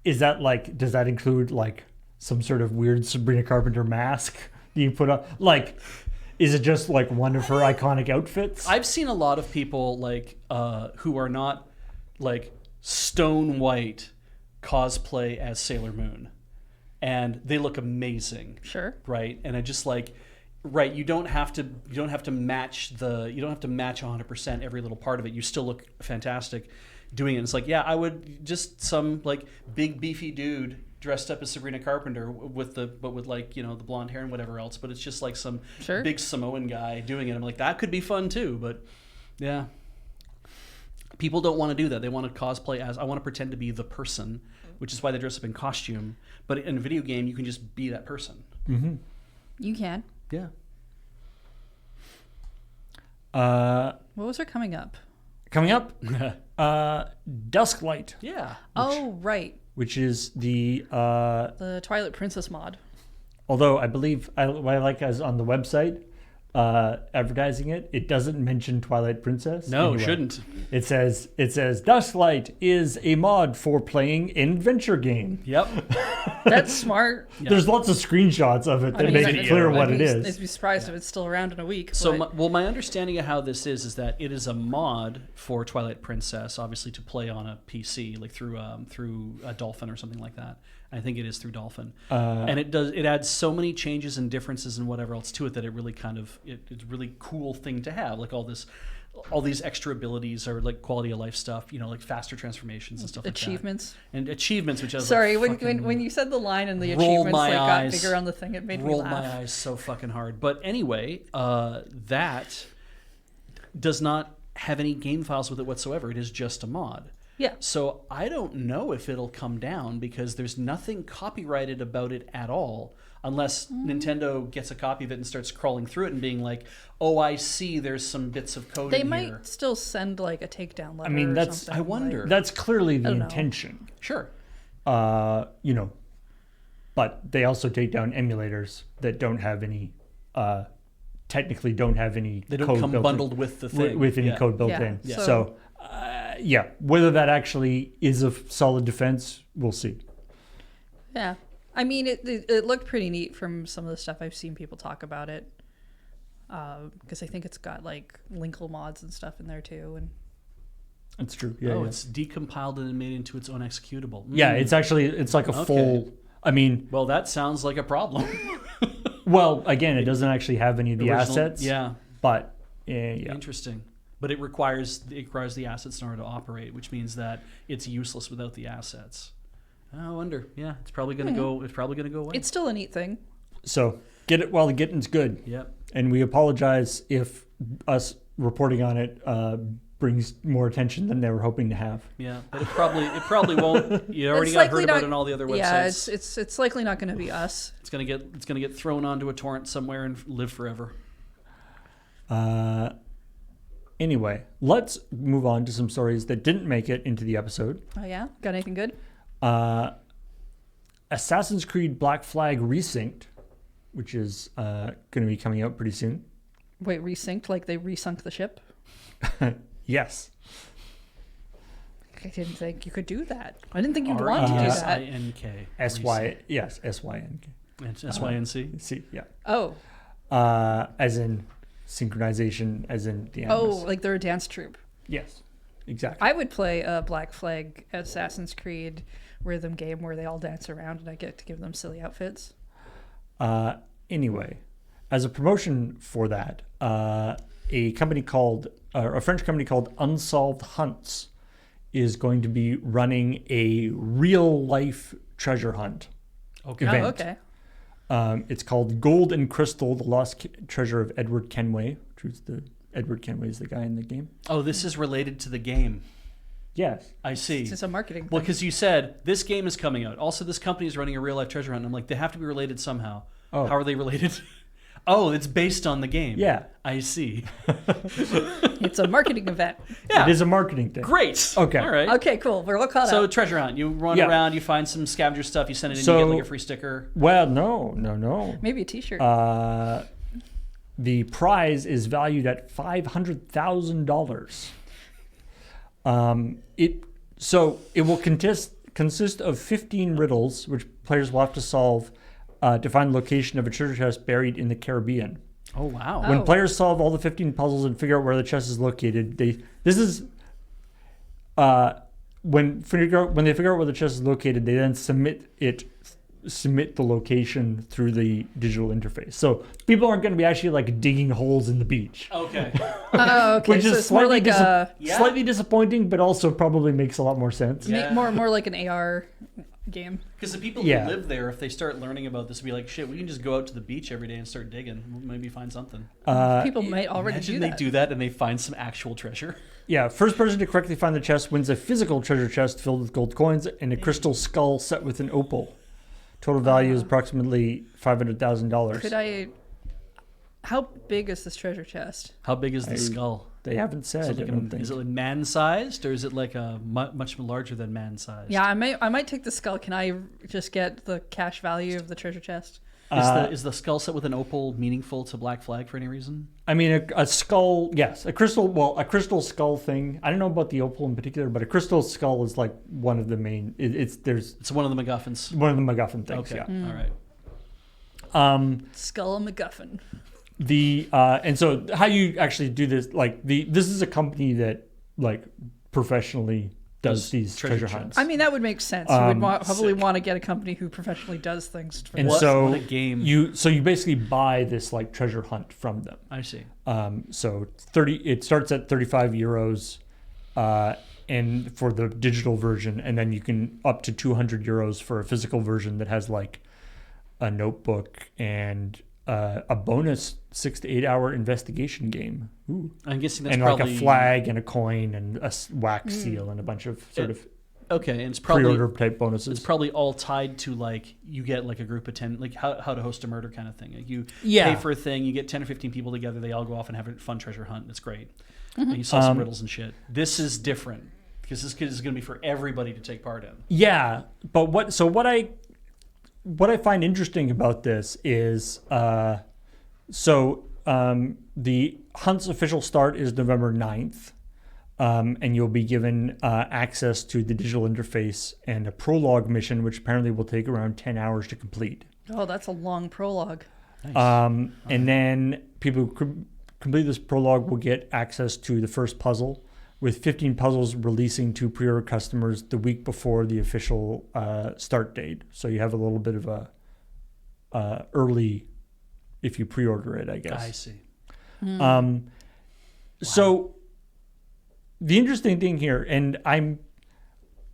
include like some sort of weird Sabrina Carpenter mask that you put on? Like, is it just like one of her iconic outfits? I've seen a lot of people like who are not like stone white cosplay as Sailor Moon. And they look amazing. Sure. Right? And I just like right, you don't have to match 100% every little part of it. You still look fantastic doing it. It's like, yeah, I would just some like big beefy dude dressed up as Sabrina Carpenter with the blonde hair and whatever else, but it's just like some big Samoan guy doing it. I'm like, that could be fun too, but yeah. People don't want to do that. They want to cosplay as, I want to pretend to be the person, which is why they dress up in costume. But in a video game, you can just be that person. Mm-hmm. You can. Yeah. What was there coming up? Coming up, Dusklight. Yeah. Right. Which is the Twilight Princess mod. Although I believe what I like is on the website advertising it doesn't mention Twilight Princess. No, anywhere. it shouldn't. It says Dusklight is a mod for playing an adventure game. Yep. That's smart. Yeah. There's lots of screenshots of it that make it clear what it is. I'd be surprised if it's still around in a week. So, my understanding of how this is that it is a mod for Twilight Princess, obviously to play on a PC, like through a Dolphin or something like that. I think it is through Dolphin, and it adds so many changes and differences and whatever else to it that it really it's a really cool thing to have, like all these extra abilities or like quality of life stuff, like faster transformations and stuff achievements. like that. And achievements, which I was sorry, like, when you said the line and the achievements got bigger on the thing, it made me laugh. Rolled my eyes so fucking hard. But anyway, that does not have any game files with it whatsoever. It is just a mod. Yeah. So I don't know if it'll come down because there's nothing copyrighted about it at all, unless Nintendo gets a copy of it and starts crawling through it and being like, "Oh, I see. There's some bits of code They in might here." still send like a takedown letter. I mean, or something. I wonder. That's clearly the I don't know. intention. Sure. But they also take down emulators that don't have any. Technically, don't have any. They don't code come built bundled in, with the thing. with any Yeah. code built Yeah. in. Yeah. So, whether that actually is a solid defense, we'll see. Yeah. I mean, it looked pretty neat from some of the stuff I've seen people talk about it. Because I think it's got like Linkle mods and stuff in there too. And It's true. It's decompiled and made into its own executable. Yeah, it's like a full. I mean, well, that sounds like a problem. well, again, it doesn't actually have any of the assets. Yeah, but interesting. But it requires the assets in order to operate, which means that it's useless without the assets. I wonder. Yeah, it's probably gonna go. It's probably gonna go away. it's still a neat thing. So get it while the getting's good. Yep. And we apologize if us reporting on it brings more attention than they were hoping to have. Yeah, but it probably won't. You already It's got likely heard about not- it on all the other websites. Yeah, it's likely not going to be us. It's gonna get thrown onto a torrent somewhere and live forever. Anyway, let's move on to some stories that didn't make it into the episode. Oh yeah, got anything good? Assassin's Creed Black Flag Resynced, which is going to be coming out pretty soon. Wait, resynced? Like they resunk the ship? Yes. I didn't think you could do that. I didn't think you'd want to do that. R-E-S-I-N-K. S-Y-N-K. It's S-Y-N-C? C, yeah. Oh. As in synchronization, as in the animus. Oh, like they're a dance troupe. Yes, exactly. I would play a Black Flag Assassin's Creed rhythm game where they all dance around and I get to give them silly outfits. Anyway, as a promotion for that, a French company called Unsolved Hunts is going to be running a real life treasure hunt event. Oh, okay. It's called Gold and Crystal: The Lost Treasure of Edward Kenway, Edward Kenway is the guy in the game. Oh, this is related to the game. Yes. I see. It's just a marketing thing. Well, because you said this game is coming out. Also, this company is running a real life treasure hunt. I'm like, they have to be related somehow. Oh. How are they related? Oh, it's based on the game. Yeah. I see. It's a marketing event. Yeah. It is a marketing thing. Great. Okay. All right. Okay, cool. We're all caught So up. treasure hunt. You run around, you find some scavenger stuff, you send it in, you get like a free sticker. Well, no. Maybe a T-shirt. The prize is valued at $500,000. It will consist of 15 riddles, which players will have to solve to find the location of a treasure chest buried in the Caribbean. Oh wow! When players solve all the 15 puzzles and figure out where the chest is located, when they figure out where the chest is located, they then submit the location through the digital interface. So people aren't going to be actually like digging holes in the beach. Okay. Oh, okay. Which so is it's more slightly, like slightly disappointing, but also probably makes a lot more sense. Yeah. more like an AR game. Because the people who live there, if they start learning about this, will be like, shit, we can just go out to the beach every day and start digging. We'll maybe find something. People might already Imagine do that. they do that and they find some actual treasure. Yeah, first person to correctly find the chest wins a physical treasure chest filled with gold coins and a crystal skull set with an opal. Total value is approximately $500,000. How big is this treasure chest? How big is the skull? They haven't said. Is it like man-sized, or is it like a much larger than man-sized? Yeah, I might take the skull. Can I just get the cash value of the treasure chest? Is the skull set with an opal meaningful to Black Flag for any reason? I mean, a skull, yes. A crystal skull thing. I don't know about the opal in particular, but a crystal skull is like one of the main. It's one of the MacGuffins. One of the MacGuffin things. Okay. Yeah. All right. Skull MacGuffin. And so how you actually do this, this is a company that like professionally does these treasure hunts. I mean, that would make sense. You would probably want to get a company who professionally does things. For and this. so what a game. you basically buy this like treasure hunt from them. I see. So it starts at €35, and for the digital version, and then you can up to €200 for a physical version that has like a notebook and a bonus 6 to 8 hour investigation game. Ooh. I'm guessing that's and probably like a flag and a coin and a wax seal and a bunch of sort of okay. And it's probably pre-order type bonuses. It's probably all tied to like you get like a group of 10, like how to host a murder kind of thing. Like you pay for a thing, you get 10 or 15 people together, they all go off and have a fun treasure hunt. It's great. And you solve some riddles and shit. This is different because this is going to be for everybody to take part in. Yeah, but what I find interesting about this is the hunt's official start is November 9th, and you'll be given access to the digital interface and a prologue mission, which apparently will take around 10 hours to complete. Oh, that's a long prologue. Nice. And then people who complete this prologue will get access to the first puzzle, with 15 puzzles releasing to pre-order customers the week before the official start date. So you have a little bit of a early if you pre-order it, I guess. I see. So the interesting thing here, and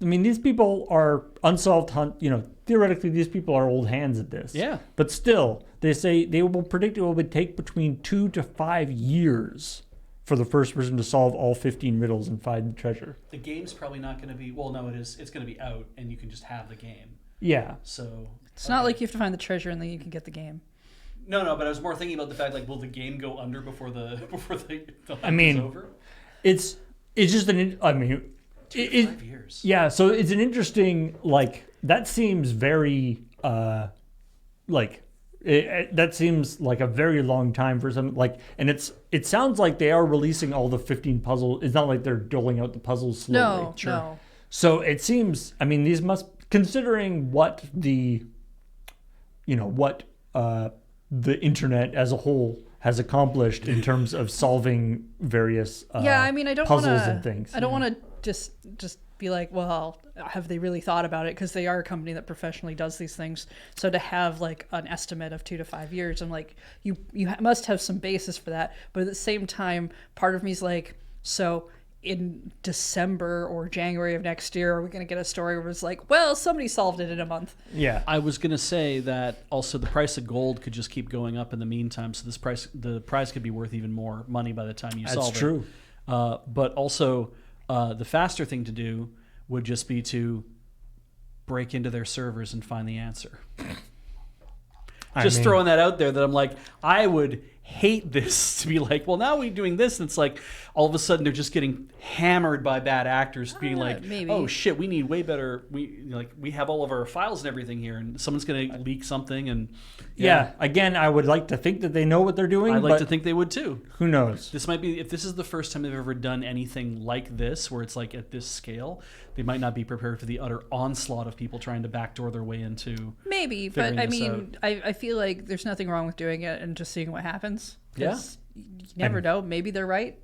these people are Unsolved Hunt, theoretically these people are old hands at this. Yeah. But still, they say they will predict it will take between 2 to 5 years for the first person to solve all 15 riddles and find the treasure. The game's probably not going to be, well, no, it is. It's going to be out and you can just have the game. Yeah. So it's not like you have to find the treasure and then you can get the game. No, but I was more thinking about the fact, like, will the game go under before the I mean, is over? It's just 2 to 5 years. Yeah, so it's an interesting, that seems very, that seems like a very long time for some, and it sounds like they are releasing all the 15 puzzles. It's not like they're doling out the puzzles slowly. No. So it seems, I mean, these must, considering what the internet as a whole has accomplished in terms of solving various I mean, I don't puzzles wanna, and things. I don't want to just be like, well, have they really thought about it? Because they are a company that professionally does these things. So to have like an estimate of 2 to 5 years, I'm like, you must have some basis for that. But at the same time, part of me is like, so in December or January of next year, are we going to get a story where it's like, well, somebody solved it in a month? Yeah. I was going to say that also the price of gold could just keep going up in the meantime. So the prize could be worth even more money by the time you solve it. That's true. But also the faster thing to do would just be to break into their servers and find the answer. Just throwing that out there, that I'm like, I would hate this to be like, well, now we're doing this, and it's like all of a sudden they're just getting hammered by bad actors being like, maybe. oh shit, we need way better, we have all of our files and everything here, and someone's going to leak something. And yeah, again, I would like to think that they know what they're doing. I'd like to think they would too. Who knows? This might be, if this is the first time they've ever done anything like this, where it's like at this scale, they might not be prepared for the utter onslaught of people trying to backdoor their way into. Maybe, but I mean, I feel like there's nothing wrong with doing it and just seeing what happens. Yeah. You never know. Maybe they're right.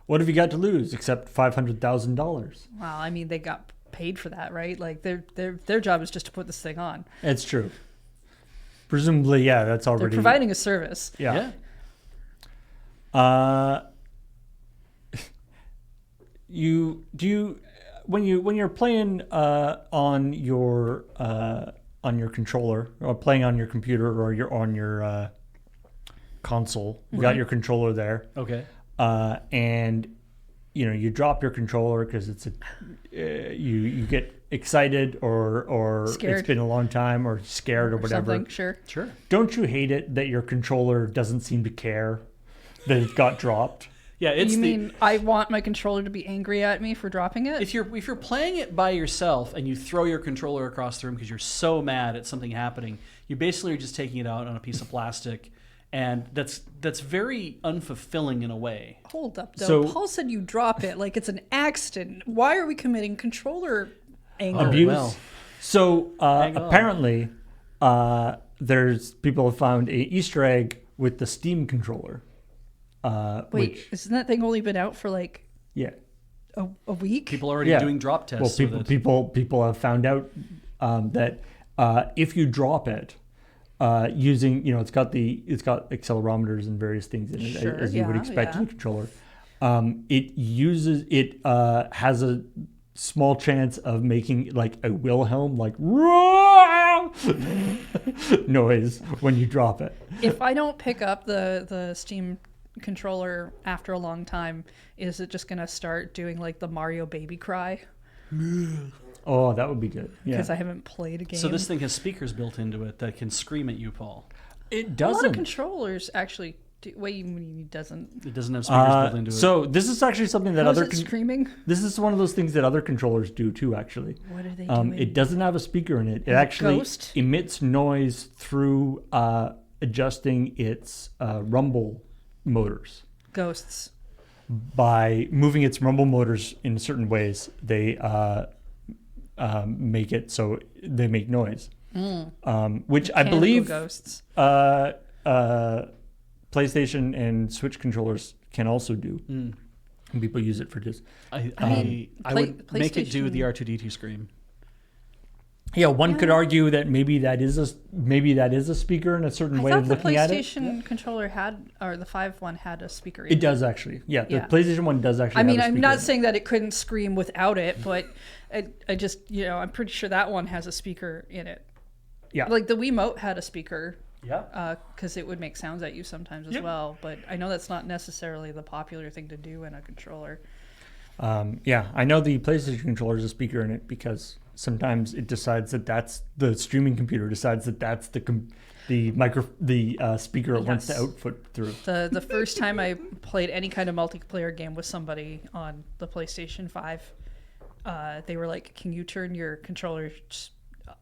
What have you got to lose except $500,000? Well, I mean, they got paid for that, right? Like their job is just to put this thing on. It's true. Presumably, yeah, that's already... They're providing a service. Yeah. When you're playing on your controller, or playing on your computer, or you're on your console, you got your controller there. Okay. And you drop your controller because it's you get excited or Scared. It's been a long time, or scared or whatever. Something. Sure. Don't you hate it that your controller doesn't seem to care that it got dropped? Yeah, You mean I want my controller to be angry at me for dropping it? If you're playing it by yourself and you throw your controller across the room because you're so mad at something happening, you basically are just taking it out on a piece of plastic, and that's very unfulfilling in a way. Hold up, though. So- Paul said you drop it like it's an accident. Why are we committing controller anger? Abuse. well. So Hang on. apparently, there's people have found a Easter egg with the Steam controller. Wait, isn't that thing only been out for like Yeah. a week? People are already Yeah. doing drop Well, tests with it. people have found out that if you drop it using, it's got accelerometers and various things in it, Sure, as you would yeah, expect in yeah. a controller. It has a small chance of making like a Wilhelm like noise when you drop it. If I don't pick up the Steam controller after a long time, is it just going to start doing like the Mario baby cry? Oh, that would be good. Yeah. Because I haven't played a game. So this thing has speakers built into it that can scream at you, Paul. It a lot of doesn't. controllers actually do. Wait, you mean it doesn't? It doesn't have speakers built into it. So this is actually something that How is other it screaming? this is one of those things that other controllers do too. Actually, What are they doing? it doesn't have a speaker in it. It Is it actually ghost? emits noise through adjusting its rumble motors. Ghosts. By moving its rumble motors in certain ways, they make it so they make noise. Which I Mechanical believe ghosts. PlayStation and Switch controllers can also do. Mm. And people use it for just... I Play- would make it do the PlayStation- R2D2 scream. Yeah, one could argue that maybe that is a speaker in a certain I way thought of the looking at it. PlayStation controller had, or the 5 one had a speaker. It does actually. Yeah, the Yeah. PlayStation 1 does actually I mean, have a I'm speaker not in it. saying that it couldn't scream without it, but I just, I'm pretty sure that one has a speaker in it. Yeah. Like the Wiimote had a speaker. Yeah. Because it would make sounds at you sometimes as Yep. well. But I know that's not necessarily the popular thing to do in a controller. Yeah, I know the PlayStation controller has a speaker in it because sometimes it decides that that's the streaming computer decides that that's the speaker it wants to Yes. output through. The first time I played any kind of multiplayer game with somebody on the PlayStation 5, they were like, "Can you turn your controller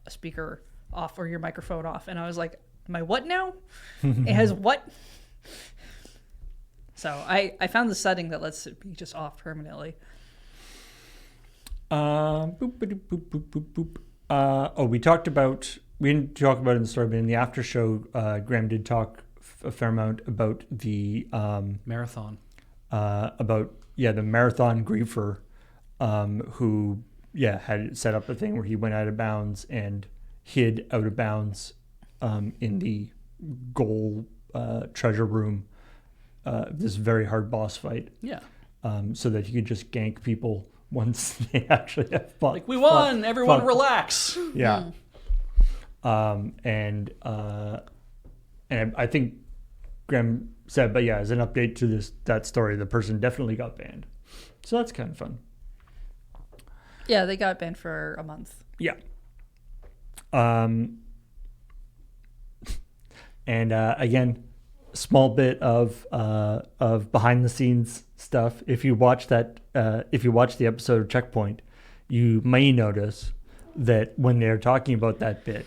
speaker off or your microphone off?" And I was like, "My what now? It has what?" So I found the setting that lets it be just off permanently. Boop, boop, boop, boop, boop, boop. We didn't talk about it in the story, but in the after show, Graham did talk a fair amount about the marathon. The marathon griefer, who had set up a thing where he went out of bounds and hid out of bounds in the goal treasure room. This very hard boss fight. Yeah. So that he could just gank people once they actually have fought. Like, we won! Everyone relax! Yeah. And I think Graham said, but yeah, as an update to that story, the person definitely got banned. So that's kind of fun. Yeah, they got banned for a month. Yeah. And again, small bit of behind the scenes stuff. If you watch the episode of ChillPoint, you may notice that when they're talking about that bit,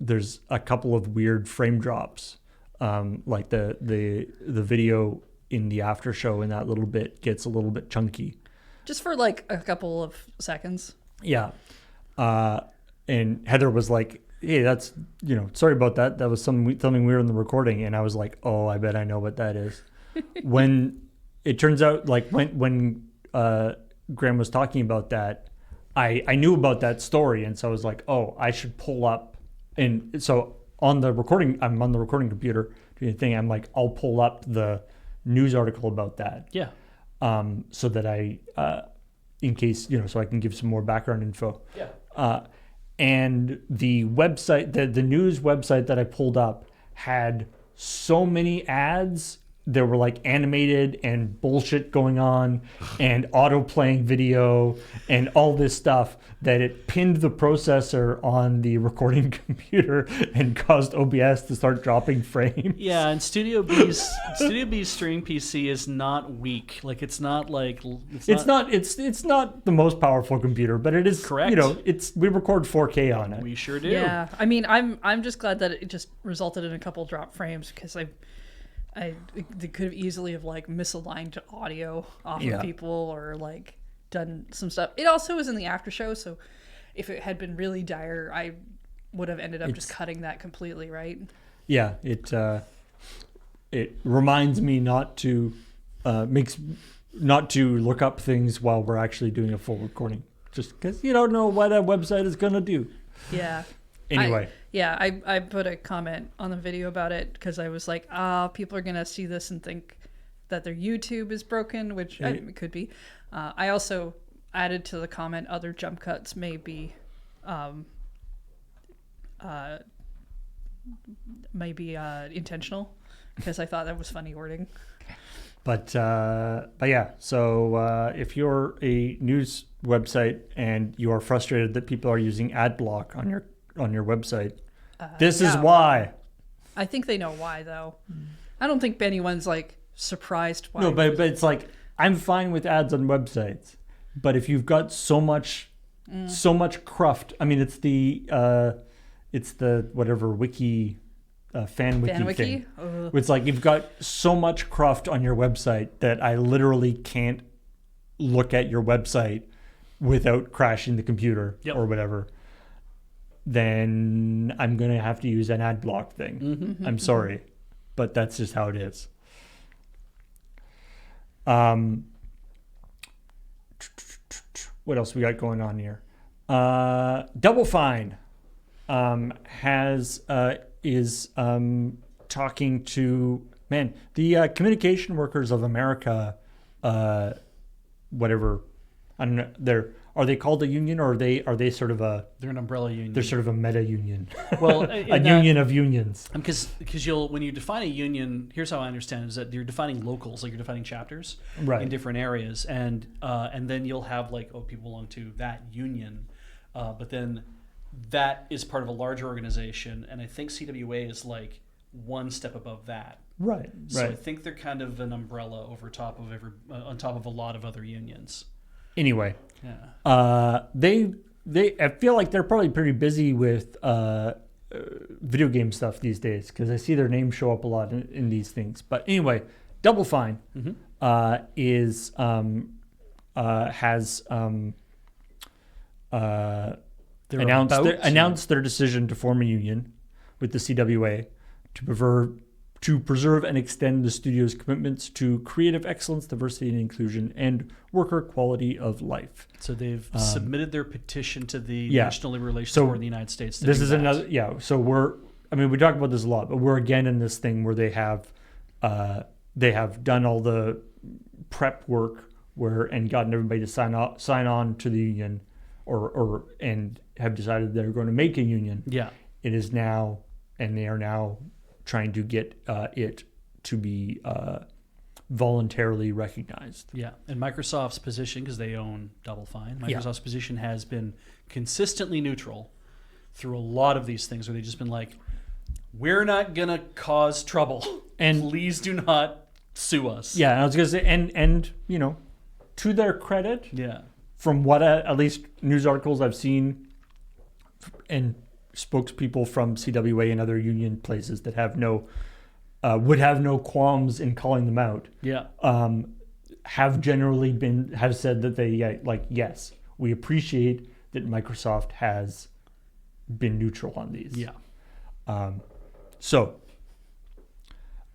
there's a couple of weird frame drops. Like the video in the after show in that little bit gets a little bit chunky. Just for like a couple of seconds. Yeah. And Heather was like, hey, that's, sorry about that. That was something weird in the recording. And I was like, oh, I bet I know what that is. When it turns out, like when Graham was talking about that, I knew about that story. And so I was like, oh, I should pull up. And so I'm on the recording computer doing the thing. I'm like, I'll pull up the news article about that. Yeah. So that in case, so I can give some more background info. Yeah. And the website, the news website that I pulled up had so many ads. There were like animated and bullshit going on and auto playing video and all this stuff that it pinned the processor on the recording computer and caused OBS to start dropping frames. Yeah, and Studio B's streaming PC is not weak. Like it's not the most powerful computer, but it is correct. We record 4K on it. We sure do. Yeah, I mean, I'm just glad that it just resulted in a couple drop frames because they could have easily have like misaligned audio off of people or like done some stuff. It also was in the after show, so if it had been really dire, I would have ended up just cutting that completely, right? Yeah, it reminds me not to look up things while we're actually doing a full recording, just because you don't know what a website is gonna do. Yeah. Anyway. I put a comment on the video about it because I was like, people are going to see this and think that their YouTube is broken, which it could be. I also added to the comment other jump cuts may be intentional because I thought that was funny wording. But yeah, so if you're a news website and you are frustrated that people are using ad block on your website, this is why. I think they know why, though. I don't think anyone's like surprised why. No, but it's like I'm fine with ads on websites, but if you've got so much cruft, I mean, it's the whatever wiki. Fan wiki thing. It's like you've got so much cruft on your website that I literally can't look at your website without crashing the computer or whatever. Then I'm going to have to use an ad block thing. Mm-hmm. I'm sorry, but that's just how it is. What else we got going on here? Double Fine is talking to the Communication Workers of America, whatever. I don't know. Are they called a union, or are they sort of a? They're an umbrella union. They're sort of a meta union. Well, a union of unions. Because when you define a union, here's how I understand it, is that you're defining locals, like you're defining chapters in different areas, and then you'll have like people belong to that union, but then that is part of a larger organization, and I think CWA is like one step above that. Right. So I think they're kind of an umbrella on top of a lot of other unions. Anyway, they I feel like they're probably pretty busy with video game stuff these days because I see their name show up a lot in these things. But anyway, Double Fine is has They're announced their decision to form a union with the CWA to preserve and extend the studio's commitments to creative excellence, diversity and inclusion, and worker quality of life. So they've submitted their petition to the National Labor Relations Board in the United States. This is another, So we talk about this a lot, but we're again in this thing where they have done all the prep work and gotten everybody to sign on to the union, and have decided they're going to make a union. Yeah, it is now, and they are now trying to get it to be voluntarily recognized. Yeah, and Microsoft's position, because they own Double Fine, Microsoft's position has been consistently neutral through a lot of these things, where they've just been like, we're not going to cause trouble, and please do not sue us. Yeah, and I was going to say, and to their credit, from what at least news articles I've seen and spokespeople from CWA and other union places that would have no qualms in calling them out, have generally have said that they yes, we appreciate that Microsoft has been neutral on these.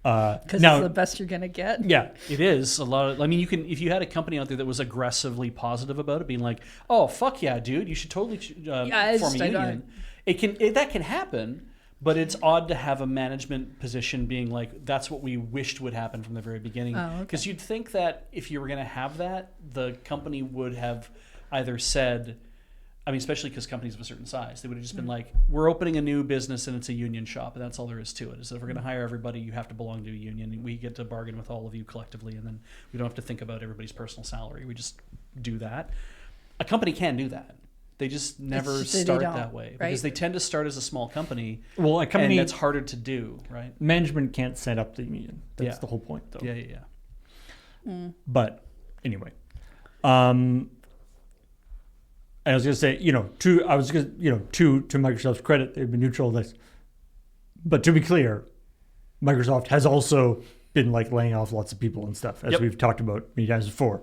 Because it's the best you're gonna get. Yeah, it is a lot. You can, if you had a company out there that was aggressively positive about it, being like, "Oh fuck yeah, dude, you should totally form a union." That can happen, but it's odd to have a management position being like, "That's what we wished would happen from the very beginning." Because you'd think that if you were going to have that, the company would have either said, especially because companies of a certain size, they would have just been like, we're opening a new business and it's a union shop, and that's all there is to it. Is that if we're going to hire everybody, you have to belong to a union, and we get to bargain with all of you collectively, and then we don't have to think about everybody's personal salary. We just do that. A company can do that. They just never start that way, because they tend to start as a small company. Well, a company, and that's harder to do, right? Management can't set up the union. That's the whole point, though. Yeah. But anyway, I was going to say, to Microsoft's credit, they've been neutral on this. But to be clear, Microsoft has also been laying off lots of people and stuff, as we've talked about many times before.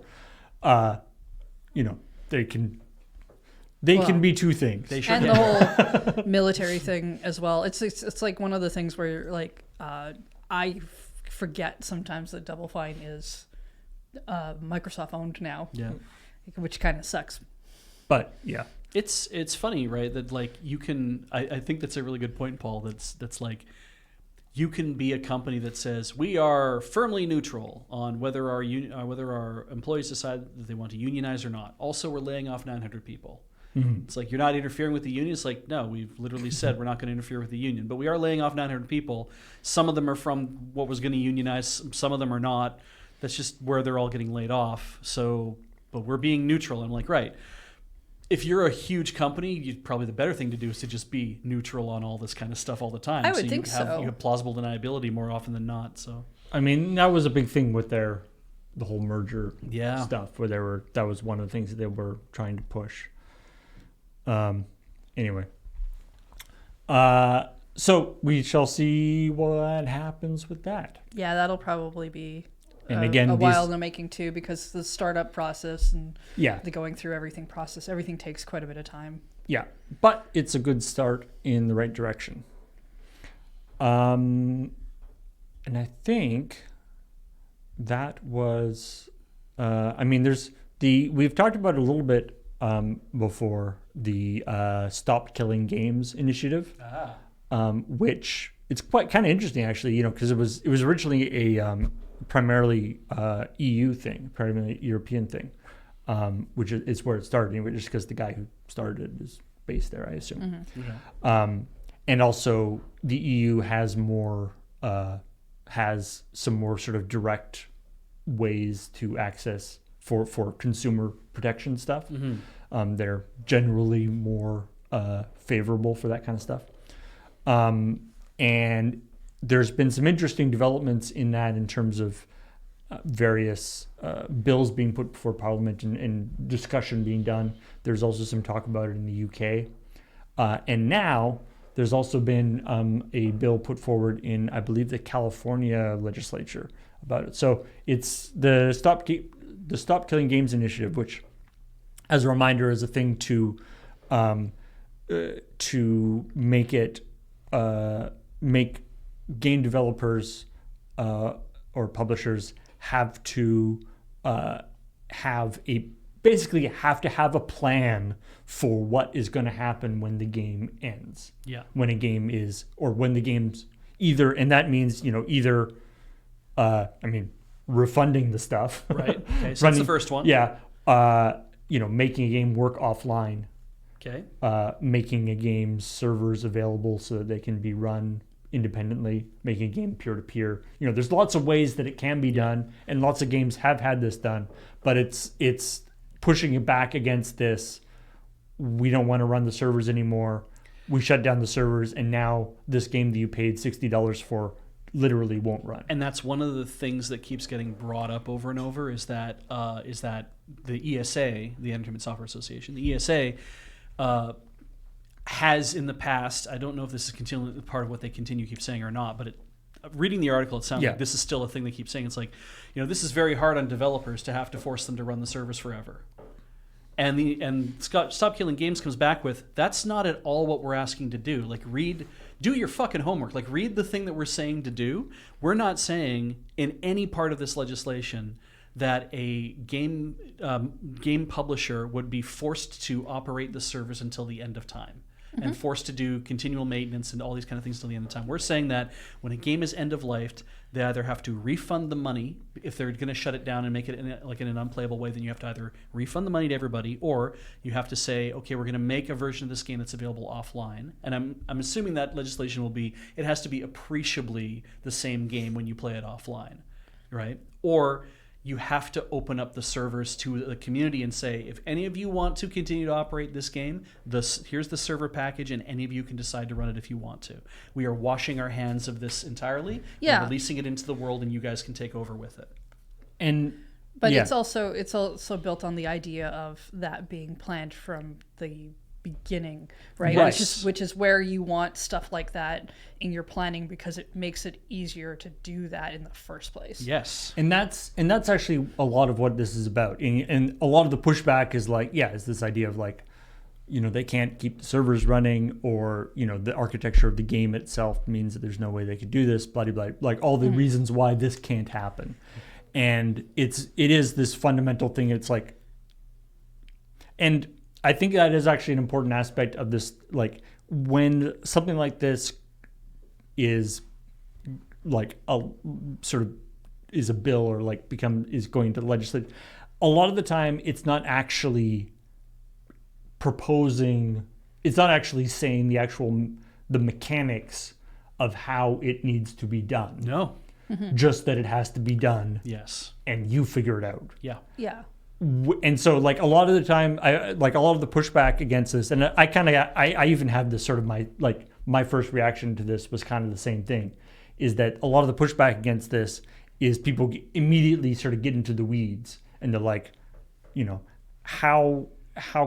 They can be two things. They sure and can. The whole military thing as well. It's like one of the things where I forget sometimes that Double Fine is Microsoft owned now. Yeah, which kind of sucks. But it's funny, right? That you can. I think that's a really good point, Paul. That's like, you can be a company that says we are firmly neutral on whether our employees decide that they want to unionize or not. Also, we're laying off 900 people. Mm-hmm. It's like, you're not interfering with the union. It's like, no, we've literally said we're not going to interfere with the union, but we are laying off 900 people. Some of them are from what was going to unionize. Some of them are not. That's just where they're all getting laid off. So, but we're being neutral. I'm like, right. If you're a huge company, probably the better thing to do is to just be neutral on all this kind of stuff all the time. I would think so. You have plausible deniability more often than not. So, that was a big thing with the whole merger stuff, where that was one of the things that they were trying to push. Anyway, so we shall see what happens with that. Yeah, that'll probably be and again, a while in the making too, because the startup process and the going through everything takes quite a bit of time. Yeah, but it's a good start in the right direction. And I think that was, we've talked about it a little bit before, the Stop Killing Games initiative, which it's quite kind of interesting actually, because it was originally a primarily EU thing, primarily European thing, which is where it started anyway, just because the guy who started it is based there, I assume. Mm-hmm. And also the EU has some more sort of direct ways to access for consumer protection stuff. Mm-hmm. They're generally more favorable for that kind of stuff. And there's been some interesting developments in that, in terms of various bills being put before Parliament and discussion being done. There's also some talk about it in the UK. And now there's also been a bill put forward in, I believe, the California legislature about it. So it's the the Stop Killing Games initiative, which, as a reminder, is a thing to make it make game developers or publishers have to have a plan for what is going to happen when the game ends. Yeah. When a game is, or when the game's either, and that means, either, refunding the stuff. Right. Okay. So that's the first one. Yeah. Making a game work offline. Okay. Making a game's servers available so that they can be run independently, making a game peer-to-peer. There's lots of ways that it can be done, and lots of games have had this done, but it's pushing it back against this. We don't want to run the servers anymore. We shut down the servers, and now this game that you paid $60 for literally won't run. And that's one of the things that keeps getting brought up over and over is that the ESA, the Entertainment Software Association, the ESA, has in the past, I don't know if this is continually part of what they keep saying or not, but reading the article, it sounds like this is still a thing they keep saying. It's like, this is very hard on developers to have to force them to run the servers forever. And Stop Killing Games comes back with, that's not at all what we're asking to do. Like, do your fucking homework. Like, read the thing that we're saying to do. We're not saying in any part of this legislation that a game publisher would be forced to operate the servers until the end of time. Mm-hmm. And forced to do continual maintenance and all these kind of things till the end of time. We're saying that when a game is end of life, they either have to refund the money. If they're going to shut it down and make it in an unplayable way, then you have to either refund the money to everybody, or you have to say, okay, we're going to make a version of this game that's available offline. And I'm assuming that legislation will be, it has to be appreciably the same game when you play it offline, right? Or you have to open up the servers to the community and say, if any of you want to continue to operate this game, here's the server package, and any of you can decide to run it if you want to. We are washing our hands of this entirely, and releasing it into the world, and you guys can take over with it. But it's also built on the idea of that being planned from the beginning, right? Yes. Which is where you want stuff like that in your planning, because it makes it easier to do that in the first place. Yes. And that's actually a lot of what this is about. And a lot of the pushback is like, is this idea of like, they can't keep the servers running, or, the architecture of the game itself means that there's no way they could do this, blah, blah, blah, like all the reasons why this can't happen. And it is this fundamental thing. It's like, and I think that is actually an important aspect of this. Like, when something like this is like a sort of is a bill, or like is going to legislate, a lot of the time it's not actually proposing, it's not actually saying the mechanics of how it needs to be done. No. Just that it has to be done. Yes. And you figure it out. Yeah. Yeah. And so, like, a lot of the time, a lot of the pushback against this, and I even had this sort of my first reaction to this was kind of the same thing, is that a lot of the pushback against this is people immediately sort of get into the weeds, and they're like, how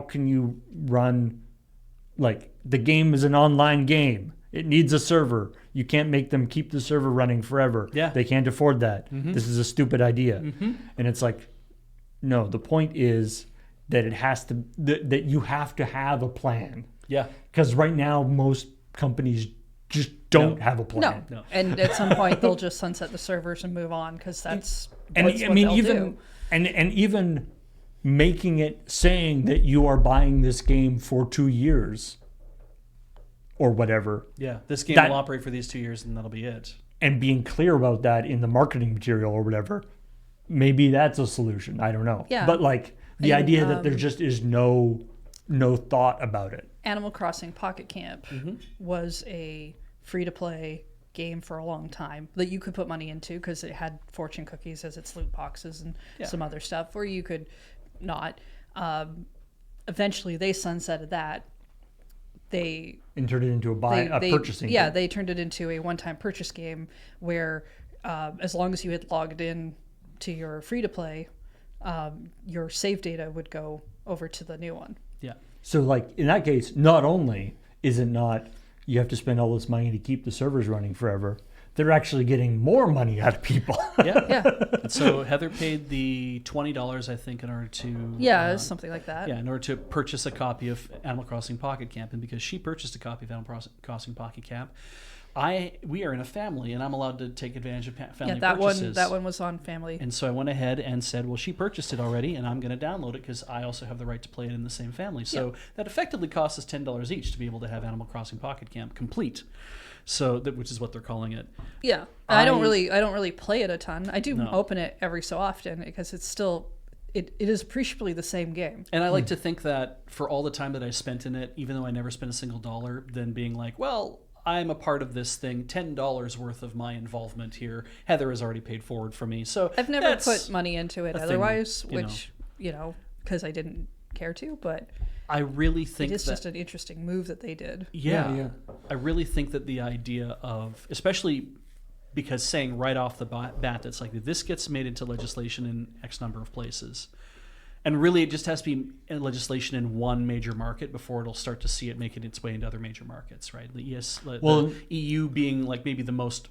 can you run, like, the game is an online game. It needs a server. You can't make them keep the server running forever. Yeah. They can't afford that. Mm-hmm. This is a stupid idea. Mm-hmm. And it's like, no, the point is that it has to, that you have to have a plan. Yeah. Because right now, most companies just don't have a plan. No. And at some point, they'll just sunset the servers and move on, because that's what they'll do. And even making it, saying that you are buying this game for 2 years or whatever. Yeah, this game will operate for these 2 years, and that'll be it. And being clear about that in the marketing material or whatever, maybe that's a solution. I don't know. Yeah. But like the idea that there just is no thought about it. Animal Crossing Pocket Camp was a free-to-play game for a long time that you could put money into, because it had fortune cookies as its loot boxes and some other stuff, or you could not. Eventually, they sunsetted that. And turned it into a purchasing game. Yeah, they turned it into a one-time purchase game where as long as you had logged in to your free-to-play, your save data would go over to the new one. Yeah. So like in that case, not only is it not you have to spend all this money to keep the servers running forever, they're actually getting more money out of people. Yeah. And so Heather paid the $20, I think, in order to something like that. Yeah, in order to purchase a copy of Animal Crossing Pocket Camp, and because she purchased a copy of Animal Crossing Pocket Camp, we are in a family, and I'm allowed to take advantage of family purchases. That one was on family. And so I went ahead and said, well, she purchased it already, and I'm going to download it because I also have the right to play it in the same family. So that effectively costs us $10 each to be able to have Animal Crossing Pocket Camp complete. So which is what they're calling it. Yeah, I don't really play it a ton. I do open it every so often because it's still. It is appreciably the same game. And I like to think that for all the time that I spent in it, even though I never spent a single dollar, then being like, well, I'm a part of this thing, $10 worth of my involvement here. Heather has already paid forward for me. So I've never put money into it otherwise, which, because I didn't care to, but I really think it's just an interesting move that they did. Yeah. I really think that the idea of, especially because saying right off the bat, that's like, this gets made into legislation in X number of places. And really, it just has to be legislation in one major market before it'll start to see it making its way into other major markets, right? The EU being like maybe the most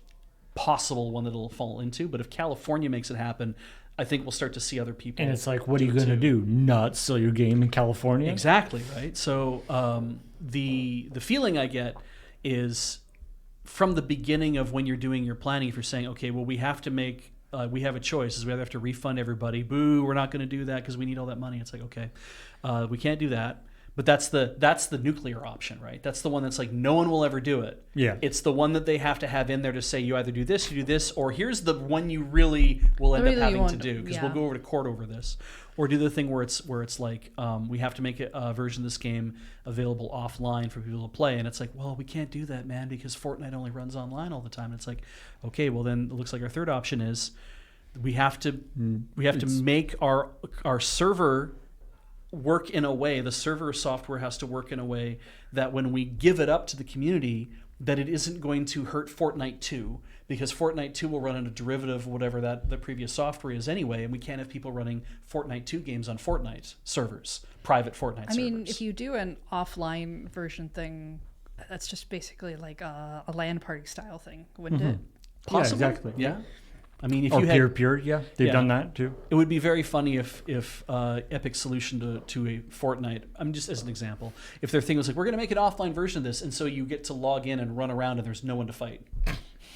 possible one that it'll fall into. But if California makes it happen, I think we'll start to see other people. And it's like, what are you going to do? Not sell your game in California? Exactly, right? So the feeling I get is from the beginning of when you're doing your planning, if you're saying, okay, well, we have to make we have a choice, is we either have to refund everybody. Boo, we're not going to do that because we need all that money. It's like, okay, we can't do that. But that's the nuclear option, right? That's the one that's like no one will ever do it. Yeah. It's the one that they have to have in there to say you either do this, you do this, or here's the one you really will end up having to do because we'll go over to court over this. Or do the thing where it's like we have to make a version of this game available offline for people to play, and it's like, well, we can't do that, man, because Fortnite only runs online all the time. And it's like, okay, well then it looks like our third option is we have to make our server work in a way, the server software has to work in a way that when we give it up to the community, that it isn't going to hurt Fortnite 2, because Fortnite 2 will run on a derivative of whatever the previous software is anyway, and we can't have people running Fortnite 2 games on Fortnite servers, private Fortnite servers. I mean, if you do an offline version thing, that's just basically like a LAN party style thing, wouldn't it? Possibly. Yeah, exactly. Yeah. I mean, if or you had peer, they've done that too. It would be very funny if Epic's solution to a Fortnite, I'm just as an example, if their thing was like, we're going to make an offline version of this, and so you get to log in and run around and there's no one to fight.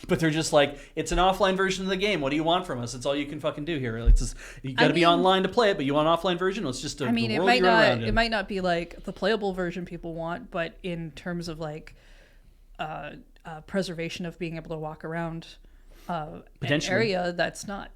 But they're just like, it's an offline version of the game. What do you want from us? It's all you can fucking do here. Like, you got to be online to play it, but you want an offline version? Well, it's just the world you run around in. It might not be like the playable version people want, but in terms of like preservation of being able to walk around an area that's not.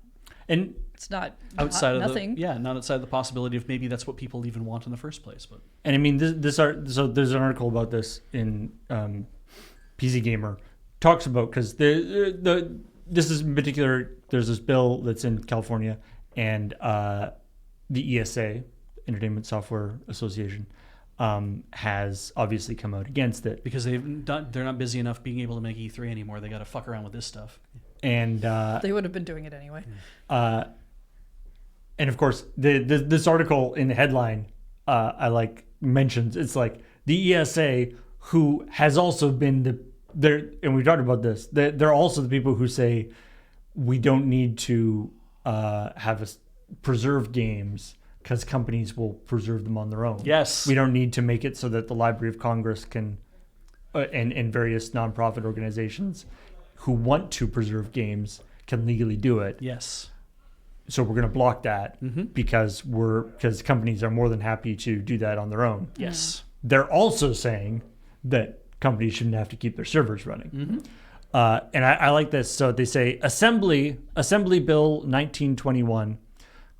And it's not outside of nothing. Not outside of the possibility of maybe that's what people even want in the first place. But I mean, so there's an article about this in PC Gamer, talks about, because this is in particular, there's this bill that's in California, and the ESA, Entertainment Software Association, has obviously come out against it because they're not busy enough being able to make E3 anymore. They got to fuck around with this stuff. And they would have been doing it anyway. And of course, this article in the headline mentions, it's like the ESA, who has also been and we talked about this. They're also the people who say we don't need to preserve games because companies will preserve them on their own. Yes, we don't need to make it so that the Library of Congress can and various nonprofit organizations who want to preserve games can legally do it. Yes. So we're going to block that because companies are more than happy to do that on their own. Yes. They're also saying that companies shouldn't have to keep their servers running. And I like this. So they say Assembly Bill 1921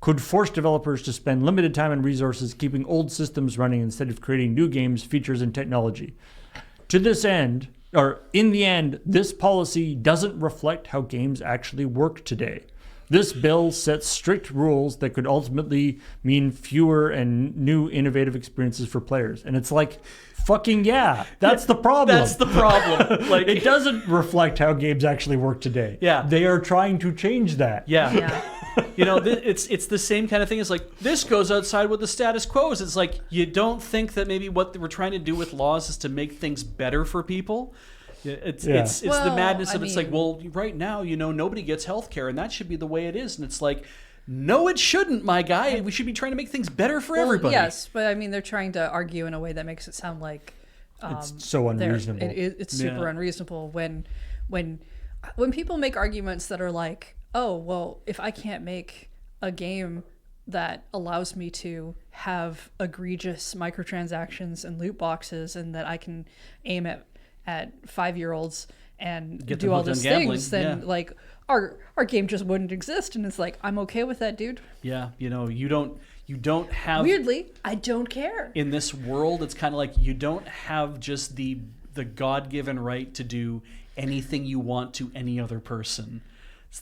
could force developers to spend limited time and resources keeping old systems running instead of creating new games, features, and technology. To this end, or in the end, this policy doesn't reflect how games actually work today. This bill sets strict rules that could ultimately mean fewer and new innovative experiences for players. And it's like, fucking yeah, that's the problem. That's the problem. Like, it doesn't reflect how games actually work today. Yeah. They are trying to change that. Yeah. You know, it's the same kind of thing as like, this goes outside what the status quo is. It's like, you don't think that maybe what we're trying to do with laws is to make things better for people? It's the madness of it's like, well, right now, nobody gets healthcare, and that should be the way it is. And it's like, no, it shouldn't, my guy. We should be trying to make things better for everybody. Yes, but I mean, they're trying to argue in a way that makes it sound like it's so unreasonable. It's super unreasonable when people make arguments that are like, oh, well, if I can't make a game that allows me to have egregious microtransactions and loot boxes, and that I can aim at 5-year-olds and do all these things, then like our game just wouldn't exist. And it's like, I'm okay with that, dude. Yeah, you don't have, weirdly, I don't care. In this world, it's kind of like you don't have just the God-given right to do anything you want to any other person.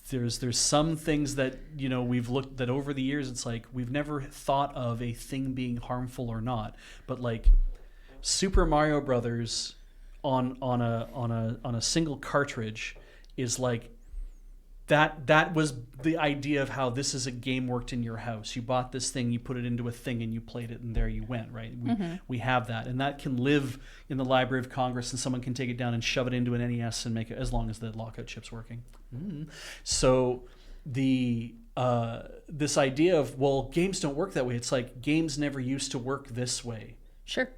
There's some things that we've looked at over the years. It's like we've never thought of a thing being harmful or not, but like Super Mario Brothers on a single cartridge is like that was the idea of how this is a game worked in your house. You bought this thing, you put it into a thing, and you played it, and there you went, right? We have that, and that can live in the Library of Congress, and someone can take it down and shove it into an NES and make it, as long as the lockout chip's working. So the this idea of, well, games don't work that way. It's like games never used to work this way. Sure.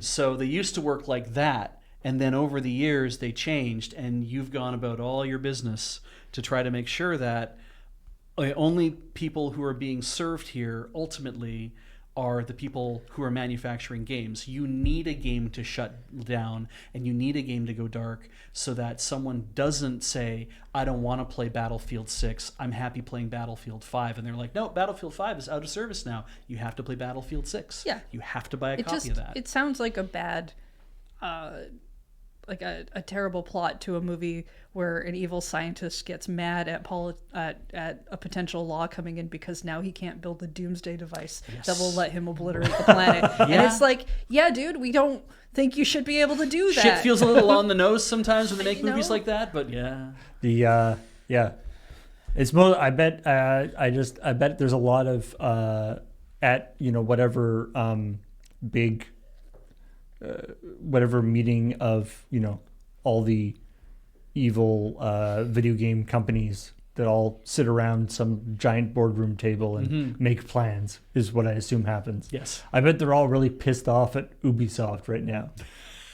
So they used to work like that, and then over the years they changed, and you've gone about all your business to try to make sure that only people who are being served here ultimately are the people who are manufacturing games. You need a game to shut down, and you need a game to go dark so that someone doesn't say, I don't want to play Battlefield 6, I'm happy playing Battlefield 5. And they're like, no, Battlefield 5 is out of service now. You have to play Battlefield 6. Yeah. You have to buy a copy of that. It sounds like a bad... like a terrible plot to a movie where an evil scientist gets mad at a potential law coming in because now he can't build the doomsday device that will let him obliterate the planet. And it's like, yeah, dude, we don't think you should be able to do that. Shit feels a little on the nose sometimes when they make movies like that, but yeah. It's more. I bet there's a lot of at whatever big. Whatever meeting of all the evil video game companies that all sit around some giant boardroom table and make plans is what I assume happens. Yes. I bet they're all really pissed off at Ubisoft right now,